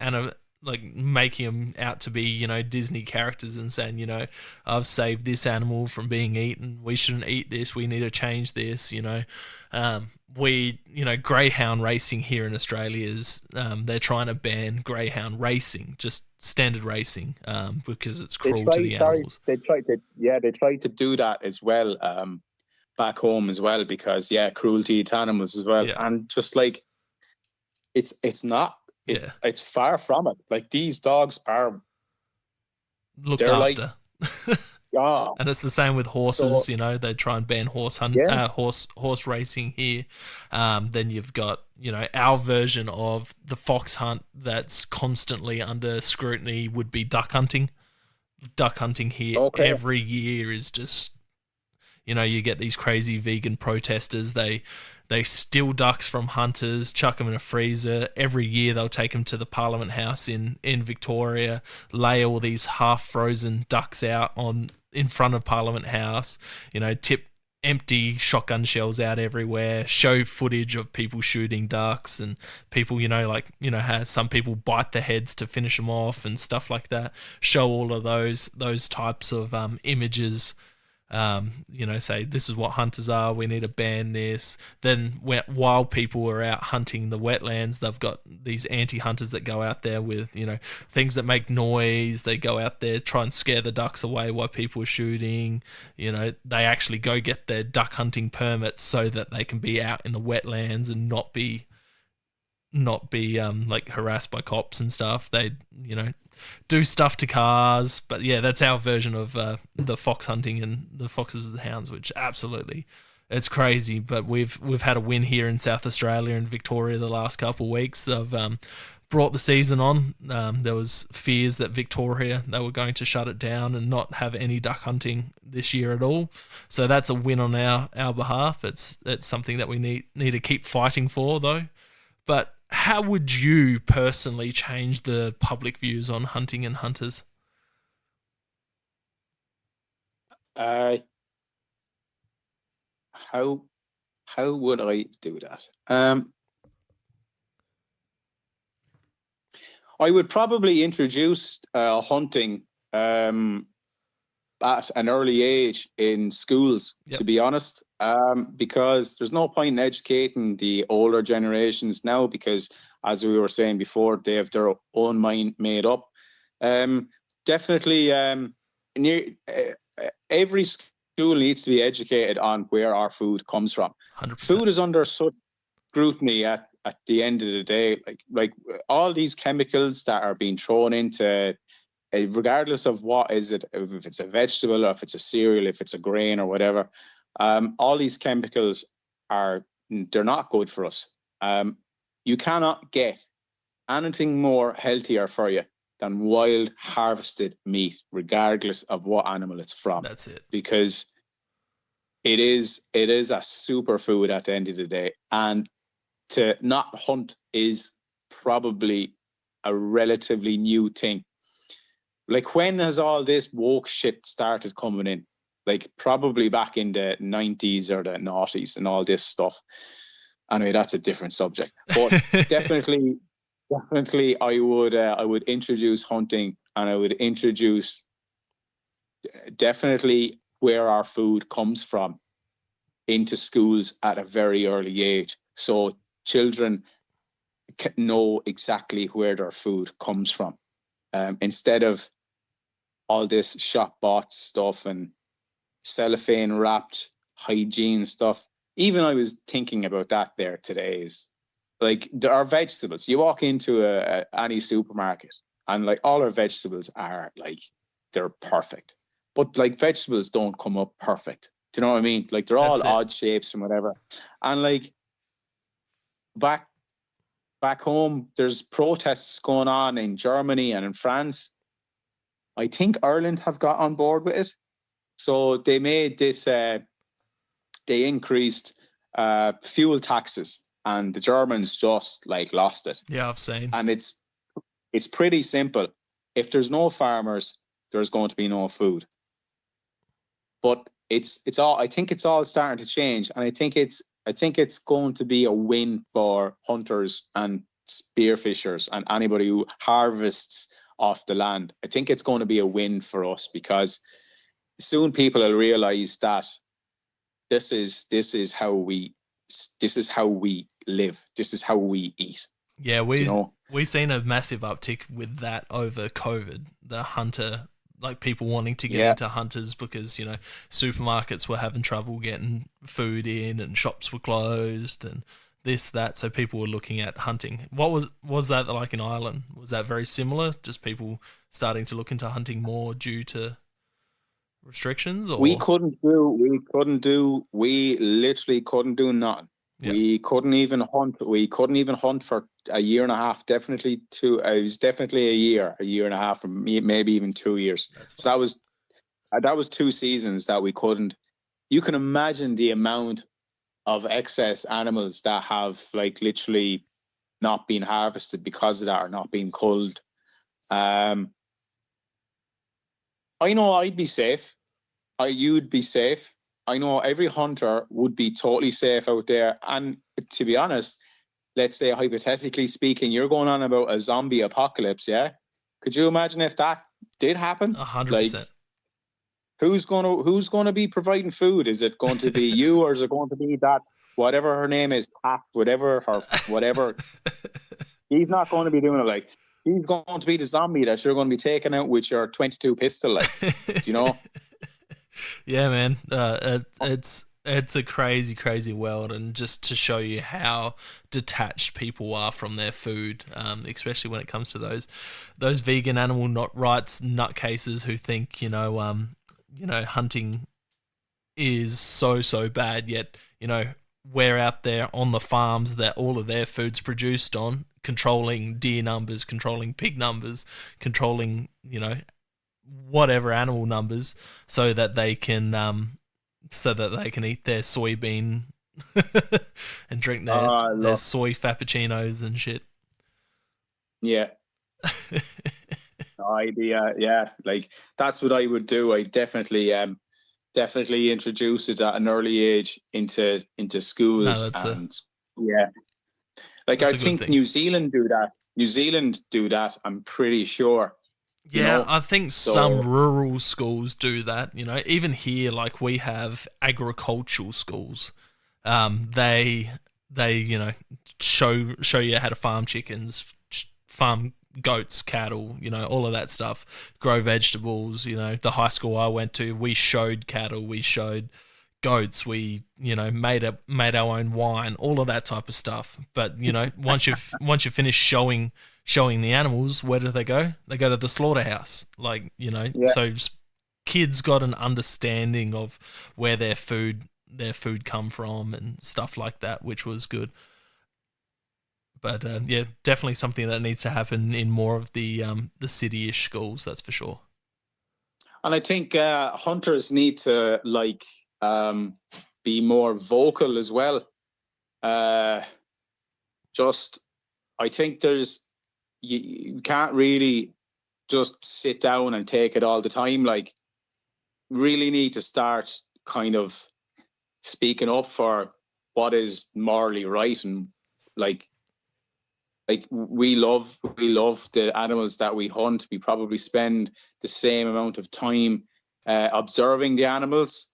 making them out to be, Disney characters, and saying, I've saved this animal from being eaten. We shouldn't eat this. We need to change this. Greyhound racing here in Australia is they're trying to ban greyhound racing, just standard racing, because it's cruel to the animals. They tried to do that as well, back home as well, because cruelty to animals as well, and just like it's not. It's far from it. Like, these dogs are looked after. And it's the same with horses. They try and ban horse racing here. Then you've got our version of the fox hunt that's constantly under scrutiny would be duck hunting. Duck hunting here every year is just, you get these crazy vegan protesters. They steal ducks from hunters, chuck them in a freezer. Every year they'll take them to the Parliament House in Victoria, lay all these half-frozen ducks out in front of Parliament House, tip empty shotgun shells out everywhere, show footage of people shooting ducks, and people, how some people bite the heads to finish them off and stuff like that. Show all of those types of images say this is what hunters are, we need to ban this. Then while people are out hunting the wetlands, they've got these anti-hunters that go out there with, things that make noise. They go out there, try and scare the ducks away while people are shooting. They actually go get their duck hunting permits so that they can be out in the wetlands and not be like harassed by cops and stuff. They do stuff to cars. But yeah, that's our version of the fox hunting and the foxes with the hounds, which absolutely, it's crazy. But we've had a win here in South Australia and Victoria the last couple of weeks. They've brought the season on. There was fears that Victoria, they were going to shut it down and not have any duck hunting this year at all. So that's a win on our behalf. It's something that we need to keep fighting for, though. But how would you personally change the public views on hunting and hunters? How would I do that? I would probably introduce hunting at an early age in schools, to be honest, because there's no point in educating the older generations now, because, as we were saying before, they have their own mind made up. Definitely, every school needs to be educated on where our food comes from. 100%. Food is under such scrutiny at the end of the day, like all these chemicals that are being thrown into, regardless of what is it, if it's a vegetable or if it's a cereal, if it's a grain or whatever, all these chemicals they're not good for us. You cannot get anything more healthier for you than wild harvested meat, regardless of what animal it's from. That's it. Because it is a superfood at the end of the day. And to not hunt is probably a relatively new thing. Like, when has all this woke shit started coming in? Like, probably back in the 90s or the noughties and all this stuff. Anyway, that's a different subject. But definitely I would introduce hunting, and I would introduce definitely where our food comes from into schools at a very early age, so children know exactly where their food comes from, instead of all this shop bought stuff and cellophane wrapped hygiene stuff. Even I was thinking about that there today. Is like, there are vegetables. You walk into any supermarket and like all our vegetables are like, they're perfect, but like vegetables don't come up perfect. Do you know what I mean? Like, they're all odd shapes and whatever. And like back home, there's protests going on in Germany and in France. I think Ireland have got on board with it. So they made this, they increased fuel taxes, and the Germans just like lost it. Yeah, I've seen. And it's pretty simple. If there's no farmers, there's going to be no food. But I think it's all starting to change, and I think it's going to be a win for hunters and spearfishers and anybody who harvests off the land. I think it's going to be a win for us, because soon people will realize that this is how we live. This is how we eat. Yeah, we've seen a massive uptick with that over COVID. The hunter, like people wanting to get into hunters because, supermarkets were having trouble getting food in and shops were closed and this, that. So people were looking at hunting. What was that like in Ireland? Was that very similar? Just people starting to look into hunting more due to restrictions? Or we literally couldn't do nothing. Yeah. We couldn't even hunt for a year and a half. Definitely it was definitely a year and a half, maybe even 2 years. So that was 2 seasons that we couldn't. You can imagine the amount of excess animals that have like literally not been harvested because of that, or not being culled. I know I'd be safe. You'd be safe. I know every hunter would be totally safe out there. And to be honest, let's say hypothetically speaking, you're going on about a zombie apocalypse, yeah? Could you imagine if that did happen? 100%. who's gonna be providing food? Is it going to be you, or is it going to be that whatever her name is, Pat, whatever? He's not going to be doing it. Like, he's going to be the zombie that you're going to be taking out with your 22 pistol. Like, do you know? Yeah, man. It's a crazy, crazy world, and just to show you how detached people are from their food, especially when it comes to those vegan animal rights nutcases who think hunting is so bad. Yet we're out there on the farms that all of their food's produced on, controlling deer numbers, controlling pig numbers, controlling whatever animal numbers, so that they can eat their soybean and drink their soy frappuccinos and shit. Yeah. Yeah, like that's what I would do. I definitely introduce it at an early age into schools. Yeah. Like, I think New Zealand do that. I'm pretty sure. Yeah, I think some rural schools do that. Even here, like, we have agricultural schools. They show you how to farm chickens, farm goats, cattle, all of that stuff, grow vegetables. The high school I went to, we showed cattle, we showed goats, we made our own wine, all of that type of stuff. But once you finish showing the animals, where do they go? They go to the slaughterhouse. Like, so kids got an understanding of where their food come from and stuff like that, which was good. But yeah, definitely something that needs to happen in more of the city-ish schools, that's for sure. And I think hunters need to be more vocal as well. I think you can't really just sit down and take it all the time. Like, really need to start kind of speaking up for what is morally right, and like we love the animals that we hunt. We probably spend the same amount of time observing the animals,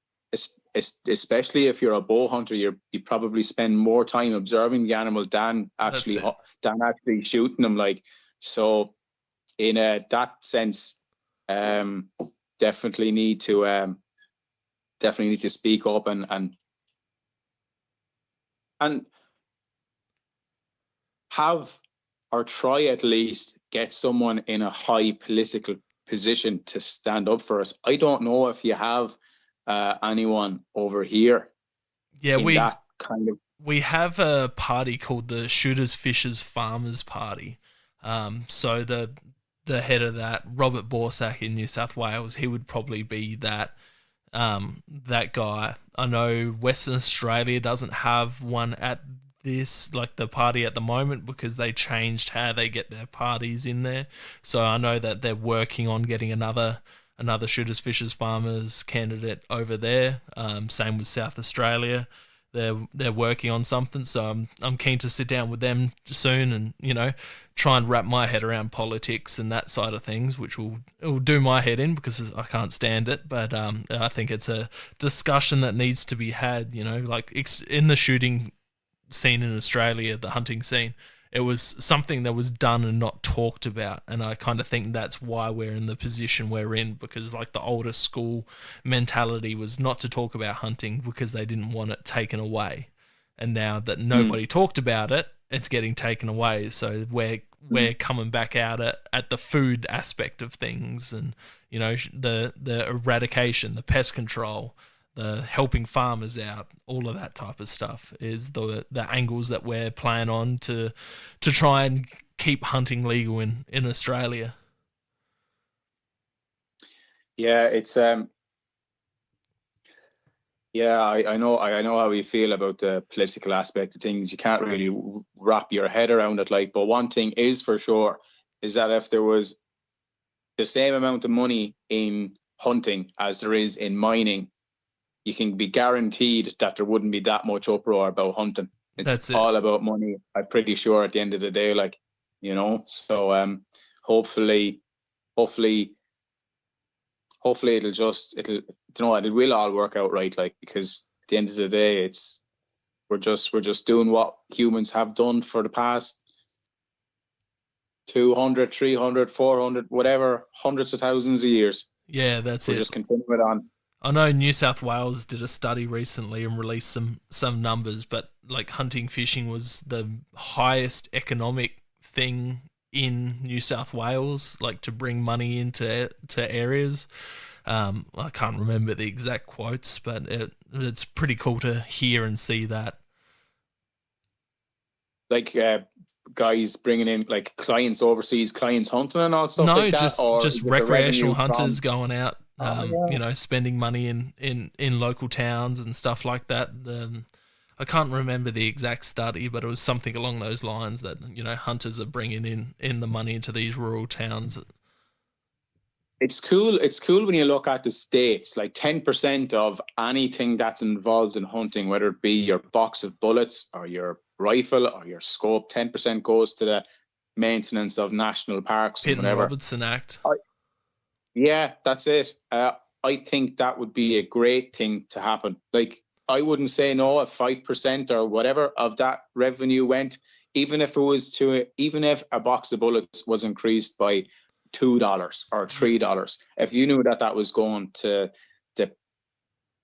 especially if you're a bow hunter. You probably spend more time observing the animal than actually shooting them. Like, so in that sense, definitely need to speak up and have, or try at least, get someone in a high political position to stand up for us. I don't know if you have anyone over here. Yeah, we have a party called the Shooters, Fishers, Farmers Party. So the head of that, Robert Borsak in New South Wales, he would probably be that guy. I know Western Australia doesn't have one at this, like, the party at the moment, because they changed how they get their parties in there. So I know that they're working on getting another Shooters, Fishers, Farmers candidate over there. Same with South Australia. They're working on something, so I'm keen to sit down with them soon and try and wrap my head around politics and that side of things, which will do my head in, because I can't stand it. But I think it's a discussion that needs to be had. Like, in the shooting scene in Australia, the hunting scene, it was something that was done and not talked about, and I kind of think that's why we're in the position we're in, because, like, the older school mentality was not to talk about hunting because they didn't want it taken away, and now that nobody talked about it, it's getting taken away. So we're coming back out at the food aspect of things, and the eradication, the pest control, the helping farmers out, all of that type of stuff is the angles that we're playing on to try and keep hunting legal in Australia. Yeah, it's I know how you feel about the political aspect of things. You can't really wrap your head around it, like, but one thing is for sure is that if there was the same amount of money in hunting as there is in mining, you can be guaranteed that there wouldn't be that much uproar about hunting. It's all about money, I'm pretty sure, at the end of the day, like, so hopefully hopefully it will all work out right. Like, because at the end of the day, we're just doing what humans have done for the past 200, 300, 400, whatever, hundreds of thousands of years. Yeah, that's We're it. just continuing it on. I know New South Wales did a study recently and released some numbers, but like hunting fishing was the highest economic thing in New South Wales, like to bring money into areas. I can't remember the exact quotes, but it's pretty cool to hear and see that. Like guys bringing in like clients, overseas clients hunting and all stuff like that? Just recreational hunters from... going out, spending money in local towns and stuff like that. I can't remember the exact study, but it was something along those lines that, hunters are bringing in the money into these rural towns. It's cool. It's cool when you look at the states, like 10% of anything that's involved in hunting, whether it be your box of bullets or your rifle or your scope, 10% goes to the maintenance of national parks Pitt and whatever. Robertson Act. Yeah, that's it. I think that would be a great thing to happen. Like, I wouldn't say no if 5% or whatever of that revenue went, even if a box of bullets was increased by $2 or $3. If you knew that was going to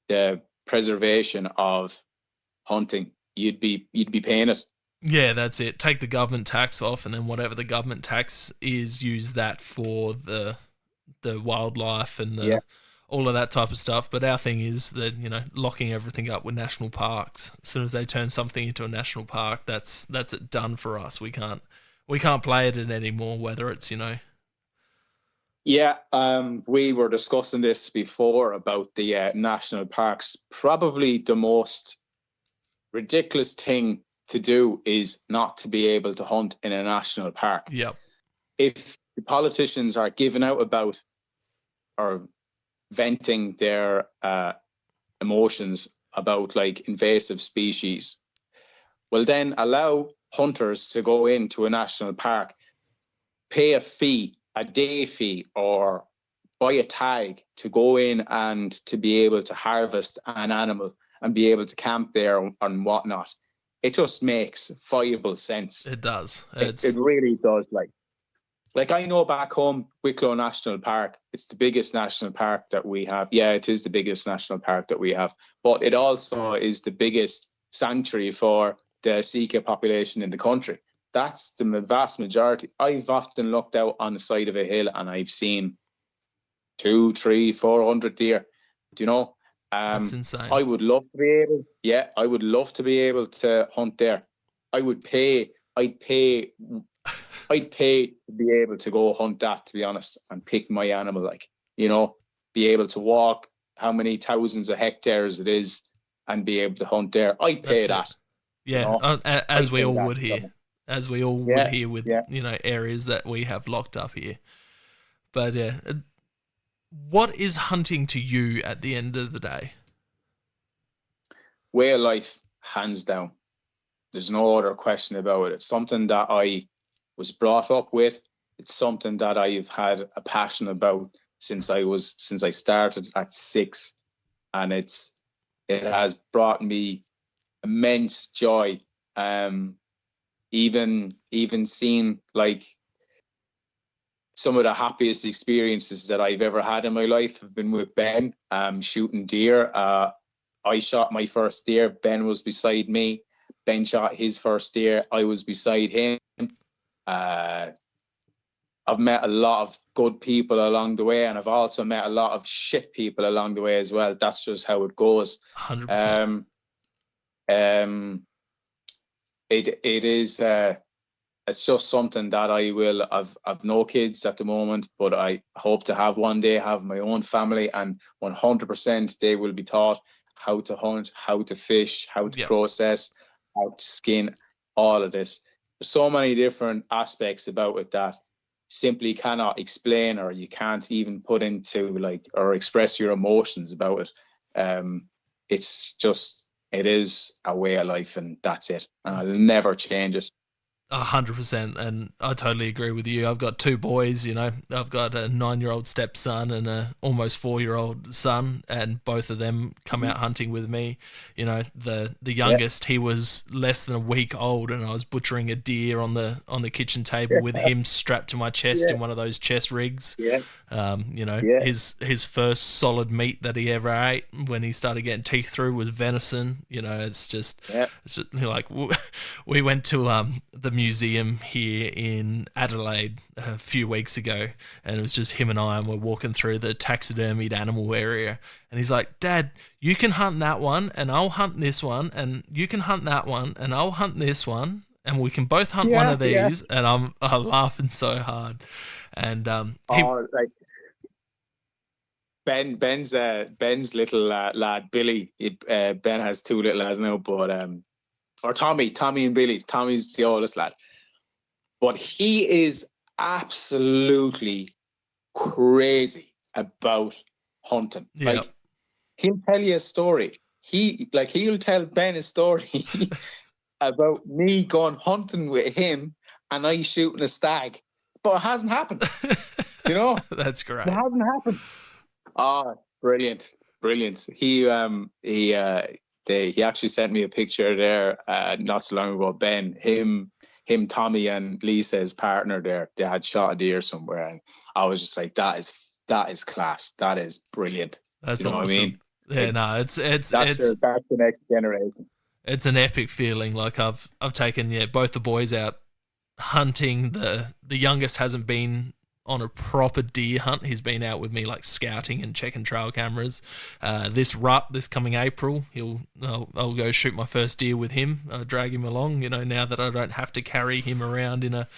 the preservation of hunting, you'd be paying it. Yeah, that's it. Take the government tax off, and then whatever the government tax is, use that for the wildlife and all of that type of stuff. But our thing is that, locking everything up with national parks. As soon as they turn something into a national park, that's it, done for us. We can't play at it anymore, whether it's, Yeah, we were discussing this before about the national parks. Probably the most ridiculous thing to do is not to be able to hunt in a national park. Yep. If the politicians are giving out about or venting their emotions about like invasive species, well then allow hunters to go into a national park, pay a day fee or buy a tag to go in and to be able to harvest an animal and be able to camp there and whatnot. It just makes viable sense. It does. It really does. Like I know back home, Wicklow National Park, it's the biggest national park that we have. Yeah, it is the biggest national park that we have. But it also is the biggest sanctuary for the Sika population in the country. That's the vast majority. I've often looked out on the side of a hill and I've seen 200, 300, 400 deer. Do you know? That's insane. I would love to be able to hunt there. I'd pay to be able to go hunt that, to be honest, and pick my animal, be able to walk how many thousands of hectares it is and be able to hunt there. I'd pay that. Yeah, as we all would here. As we all would here with, areas that we have locked up here. But yeah, what is hunting to you at the end of the day? Way of life, hands down. There's no other question about it. It's something that I was brought up with. It's something that I've had a passion about since I started at 6, and it has brought me immense joy. Even seeing like some of the happiest experiences that I've ever had in my life have been with Ben, shooting deer. I shot my first deer. Ben was beside me. Ben shot his first deer. I was beside him. I've met a lot of good people along the way, and I've also met a lot of shit people along the way as well. That's just how it goes. 100%. It is. It's just something that I've no kids at the moment, but I hope to have one day, have my own family, and 100% they will be taught how to hunt, how to fish, how to process, how to skin, all of this. There's so many different aspects about it that simply cannot explain, or you can't even put into or express your emotions about it. It's just, it is a way of life, and that's it. And I'll never change it. 100%, and I totally agree with you. I've got two boys, I've got a 9-year-old stepson and a almost 4-year-old son, and both of them come Mhm. out hunting with me. The Yeah. youngest, he was less than a week old, and I was butchering a deer on the kitchen table with him strapped to my chest Yeah. in one of those chest rigs. Yeah. Yeah. His first solid meat that he ever ate when he started getting teeth through was venison. Yeah. It's just, like we went to the museum here in Adelaide a few weeks ago, and it was just him and I, and we're walking through the taxidermied animal area, and he's like, "Dad, you can hunt that one, and I'll hunt this one, and you can hunt that one, and I'll hunt this one." And we can both hunt one Yeah. of Yeah. these, and I'm laughing so hard. And he Oh, like Ben's little lad Billy. Ben has two little lads now, but or Tommy and Billy's. Tommy's the oldest lad, but he is absolutely crazy about hunting. Yeah. Like, he'll tell you a story. He'll tell Ben a story about me going hunting with him and I shooting a stag, but it hasn't happened. That's It great. hasn't happened. Ah, brilliant, brilliant. He actually sent me a picture there not so long ago. Ben, him, Tommy, and Lisa, his partner, there, they had shot a deer somewhere, and I was just like, that is class. That is brilliant. That's Do you know what I awesome. mean? Yeah, Like, no, that's the next generation. it's an epic feeling. Like I've taken both the boys out hunting. The youngest hasn't been on a proper deer hunt. He's been out with me like scouting and checking trail cameras. This coming April, I'll go shoot my first deer with him. Drag him along. Now that I don't have to carry him around in a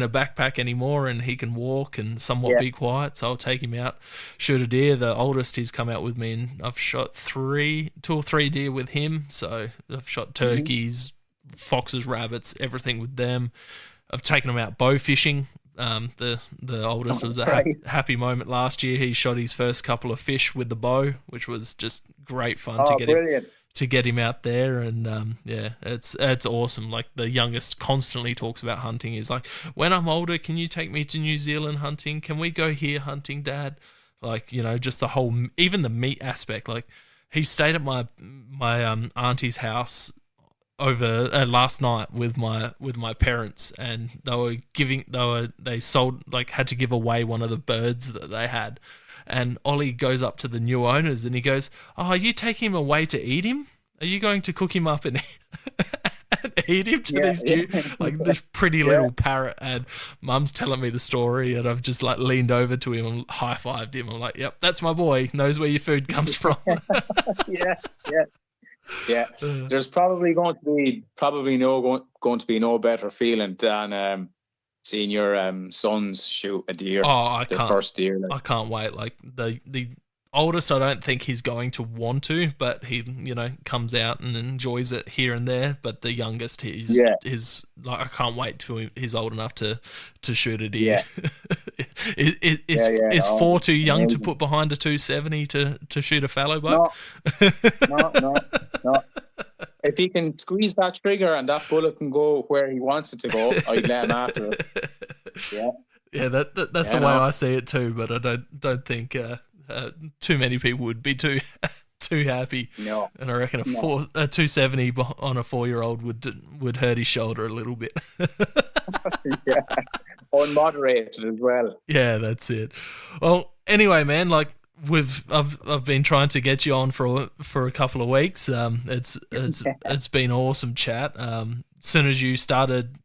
backpack anymore, and he can walk and somewhat Yeah. be quiet. So I'll take him out, shoot a deer. The oldest, he's come out with me, and I've shot two or three deer with him. So I've shot turkeys, foxes, rabbits, everything with them. I've taken him out bow fishing. The oldest was a Right. happy moment last year. He shot his first couple of fish with the bow, which was just great fun Oh, brilliant. to get him out there. And it's awesome. Like, the youngest constantly talks about hunting. He's like, when I'm older, can you take me to New Zealand hunting? Can we go here hunting, Dad? Like, just the whole, even the meat aspect. Like, he stayed at my auntie's house over last night with my parents, and they sold, like, had to give away one of the birds that they had, and Ollie goes up to the new owners and he goes, "Oh, are you taking him away to eat him? Are you going to cook him up and and eat him to Yeah, these new, like, this pretty Yeah. little parrot?" And Mum's telling me the story, and I've just, like, leaned over to him and high-fived him. I'm like, "Yep, that's my boy, knows where your food comes from." Yeah, yeah. Yeah, there's probably going to be no better feeling than seeing your sons shoot a deer, Oh, the first deer. I Like, can't wait. Like, the oldest, I don't think he's going to want to, but he, comes out and enjoys it here and there. But the youngest, Yeah. is like, I can't wait till he's old enough to shoot a deer. Is Oh, 4 too young to amazing. put behind a 270 to shoot a fallow buck? No. If he can squeeze that trigger and that bullet can go where he wants it to go, I'd let him after it. Yeah. Yeah, that's Yeah, the way no. I see it too. But I don't think too many people would be too happy. No. And I reckon No. a 270 on a 4-year-old would hurt his shoulder a little bit. Yeah. Unmoderated as well. Yeah, that's it. Well, anyway, man, like, I've been trying to get you on for a couple of weeks. It's been awesome chat. As soon as you started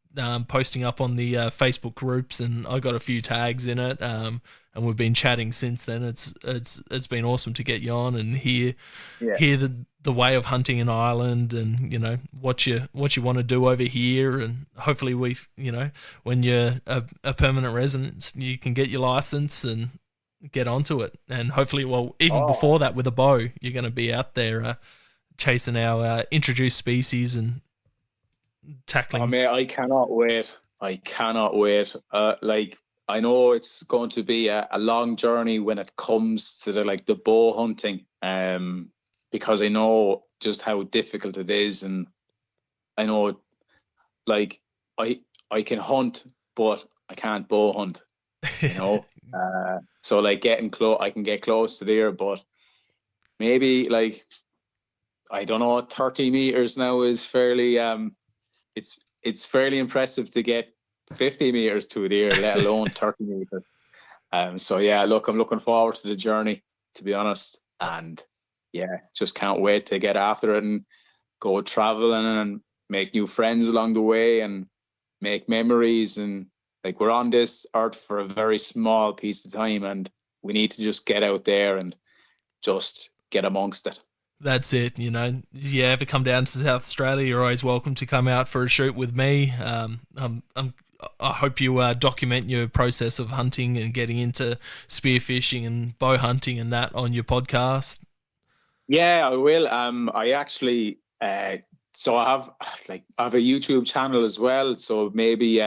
posting up on the Facebook groups, and I got a few tags in it, and we've been chatting since then. It's been awesome to get you on and hear the way of hunting in Ireland, and what you want to do over here, and hopefully when you're a permanent resident, you can get your license and get onto it, and hopefully, well, even before that, with a bow, you're going to be out there chasing our introduced species and tackling. Oh, mate, I cannot wait. Like, I know it's going to be a long journey when it comes to the bow hunting, because I know just how difficult it is, and I know, like, I I can hunt, but I can't bow hunt, you know. So like getting close, I can get close to deer, but maybe like, I don't know, 30 meters now is fairly it's fairly impressive to get 50 meters to a deer, let alone 30 meters. So yeah, look, I'm looking forward to the journey, to be honest, and yeah, just can't wait to get after it and go traveling and make new friends along the way and make memories. And like, we're on this earth for a very small piece of time, and we need to just get out there and just get amongst it. That's it. You know, if you ever come down to South Australia, you're always welcome to come out for a shoot with me. I hope you document your process of hunting and getting into spearfishing and bow hunting and that on your podcast. Yeah, I will. I actually, so I have a YouTube channel as well. So maybe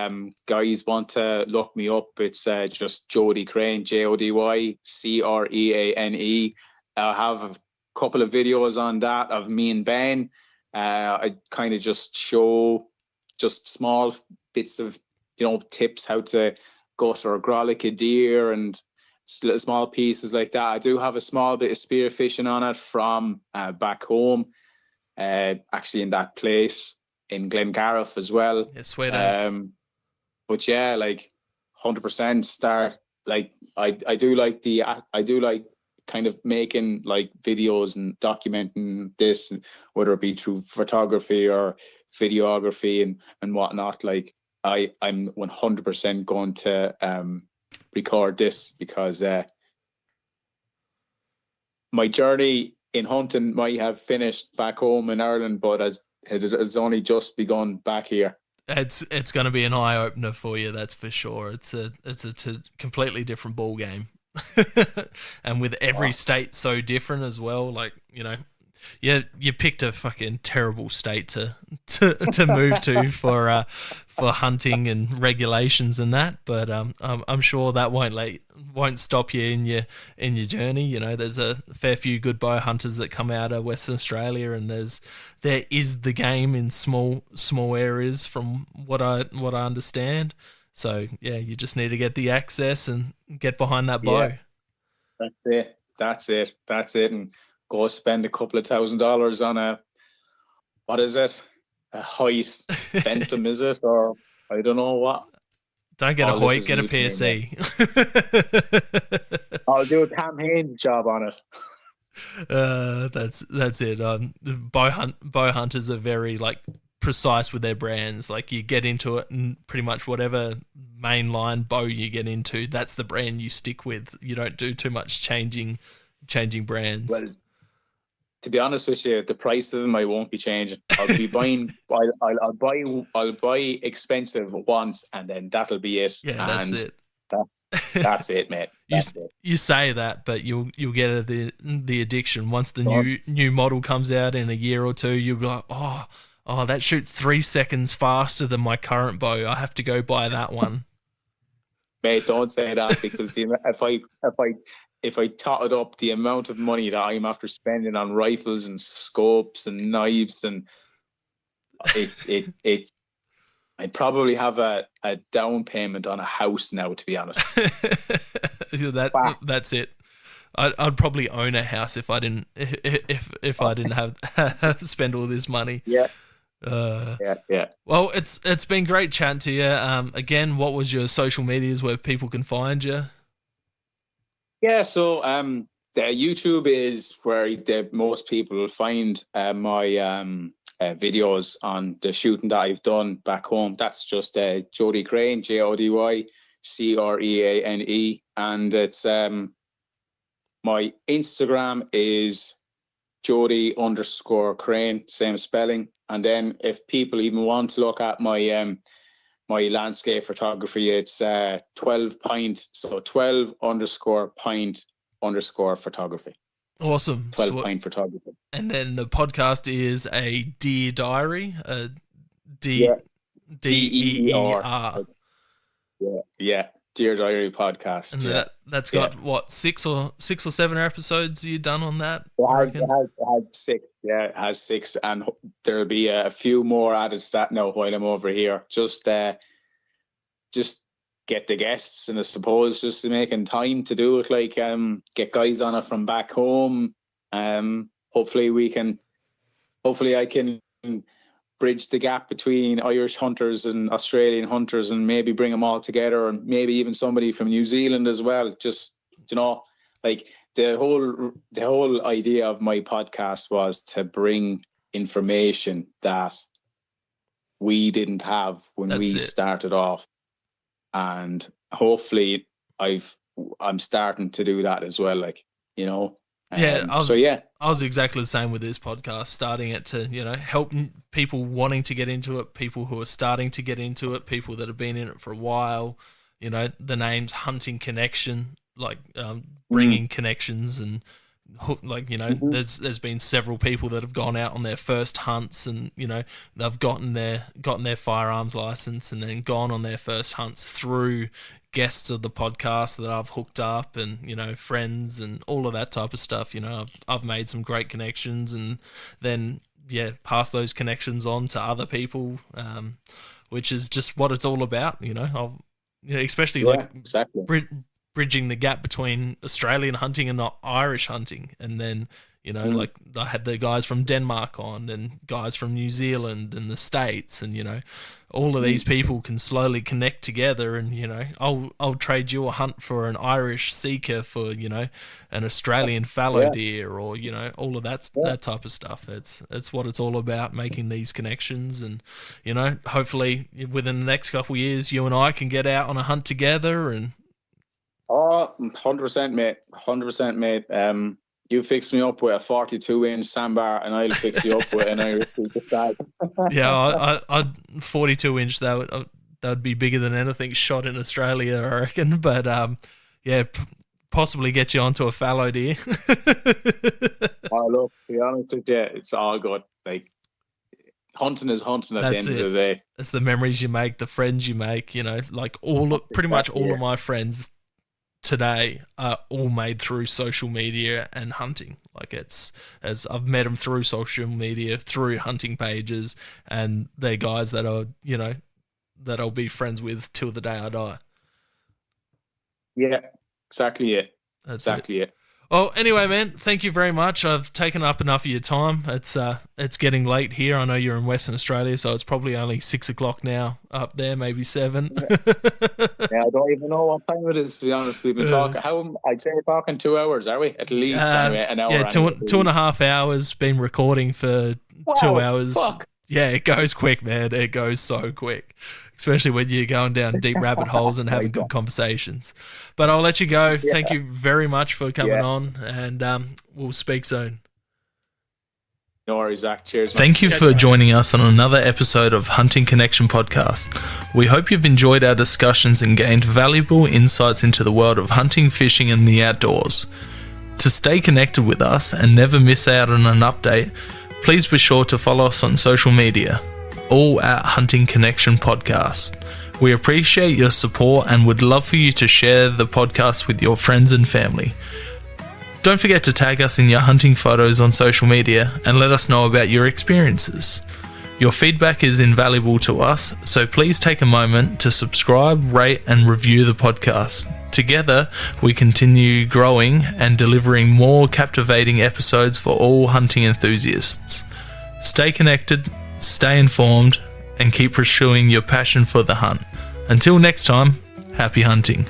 guys want to look me up. It's just Jody Creane, JodyCreane. I have a couple of videos on that of me and Ben. I kind of just show just small bits of, tips how to gut or grolic a deer and little small pieces like that. I do have a small bit of spearfishing on it from back home, actually in that place in Glengarriff as well. Yeah, sweet ass. But yeah, like 100% start. Like I do like kind of making like videos and documenting this, whether it be through photography or videography and whatnot. Like I'm 100% going to record this, because my journey in hunting might have finished back home in Ireland, but has only just begun back here. It's going to be an eye opener for you, that's for sure. It's a completely different ball game. And with every state so different as well, like, yeah, you picked a fucking terrible state to move to for hunting and regulations and that, but I'm sure that won't stop you in your journey. There's a fair few good bow hunters that come out of Western Australia, and there is the game in small areas from what I understand. So yeah, you just need to get the access and get behind that bow. Yeah, that's it, and go spend a couple of $1,000 on what is it? A Hoyt Phantom, is it? Or I don't know what. Don't get a Hoyt, get a PSE. I'll do a Cam Haines job on it. That's it. Bow hunters are very precise with their brands. Like, you get into it and pretty much whatever mainline bow you get into, that's the brand you stick with. You don't do too much changing brands. Well, to be honest with you, the price of them I won't be changing. I'll be buying. I'll buy expensive once, and then that'll be it. Yeah, that's it. That's it, mate. You say that, but you'll get the addiction once the new model comes out in a year or two. You'll be like, oh, that shoots 3 seconds faster than my current bow. I have to go buy that one. Mate, don't say that, because if I totted up the amount of money that I'm after spending on rifles and scopes and knives, and it's I'd probably have a down payment on a house now, to be honest. That's it. I'd probably own a house if I didn't I didn't have spend all this money. Yeah. Yeah. Well, it's been great chatting to you. Again, what was your social medias where people can find you? Yeah, so the YouTube is where most people will find my videos on the shooting that I've done back home. That's just Jody Creane, JodyCreane, and it's my Instagram is Jody_Creane, same spelling. And then if people even want to look at my my landscape photography, it's 12 point, so 12_point_photography. Awesome. 12 point photography. And then the podcast is a Deer Diary, DEER. Yeah, Deer Diary podcast. And that's got what, six or seven episodes you done on that? It has 6. Yeah, it has 6, and there'll be a few more added to that now while I'm over here. Just just get the guests, and I suppose just making time to do it, like get guys on it from back home. Hopefully I can bridge the gap between Irish hunters and Australian hunters, and maybe bring them all together, and maybe even somebody from New Zealand as well. Just, like the whole idea of my podcast was to bring information that we didn't have when we started off, and hopefully I'm starting to do that as well, like, I was exactly the same with this podcast, starting it to, help people wanting to get into it, people who are starting to get into it, people that have been in it for a while. The name's Hunting Connection, like bringing connections, and there's been several people that have gone out on their first hunts, and they've gotten their firearms license and then gone on their first hunts through guests of the podcast that I've hooked up, and friends and all of that type of stuff. I've made some great connections, and then pass those connections on to other people, which is just what it's all about. Especially exactly. Bridging the gap between Australian hunting and not Irish hunting. And then, like I had the guys from Denmark on, and guys from New Zealand and the States, and, all of these people can slowly connect together, and, I'll trade you a hunt for an Irish seeker for, an Australian fallow deer, or, all of that type of stuff. It's what it's all about, making these connections. And, hopefully within the next couple of years, you and I can get out on a hunt together. And 100%, mate. 100%, mate. You fix me up with a 42-inch sandbar, and I'll fix you up with an Irish stag. Yeah, I'd 42-inch. That would be bigger than anything shot in Australia, I reckon. But possibly get you onto a fallow deer. Look, to be honest with you, it's all good. Like, hunting is hunting at the end of the day. It's the memories you make, the friends you make. Like pretty much all of my friends today are all made through social media and hunting. Like, as I've met them through social media, through hunting pages, and they're guys that are, that I'll be friends with till the day I die. Yeah, exactly it. Exactly it. Well, anyway, man, thank you very much. I've taken up enough of your time. It's getting late here. I know you're in Western Australia, so it's probably only 6 o'clock now up there, maybe 7. Yeah, I don't even know what time it is, to be honest. We've been talking, I'd say we're talking 2 hours, are we? At least anyway, an hour. Yeah, 2.5 hours, been recording for 2 hours. Fuck. Yeah, it goes quick, man. It goes so quick, especially when you're going down deep rabbit holes and having good conversations. But I'll let you go. Yeah. Thank you very much for coming on, and we'll speak soon. No worries, Zach. Cheers, man. Thank you for joining us on another episode of Hunting Connection Podcast. We hope you've enjoyed our discussions and gained valuable insights into the world of hunting, fishing, and the outdoors. To stay connected with us and never miss out on an update, please be sure to follow us on social media, all at Hunting Connection Podcast. We appreciate your support and would love for you to share the podcast with your friends and family. Don't forget to tag us in your hunting photos on social media and let us know about your experiences. Your feedback is invaluable to us, so please take a moment to subscribe, rate, and review the podcast. Together, we continue growing and delivering more captivating episodes for all hunting enthusiasts. Stay connected, stay informed, and keep pursuing your passion for the hunt. Until next time, happy hunting.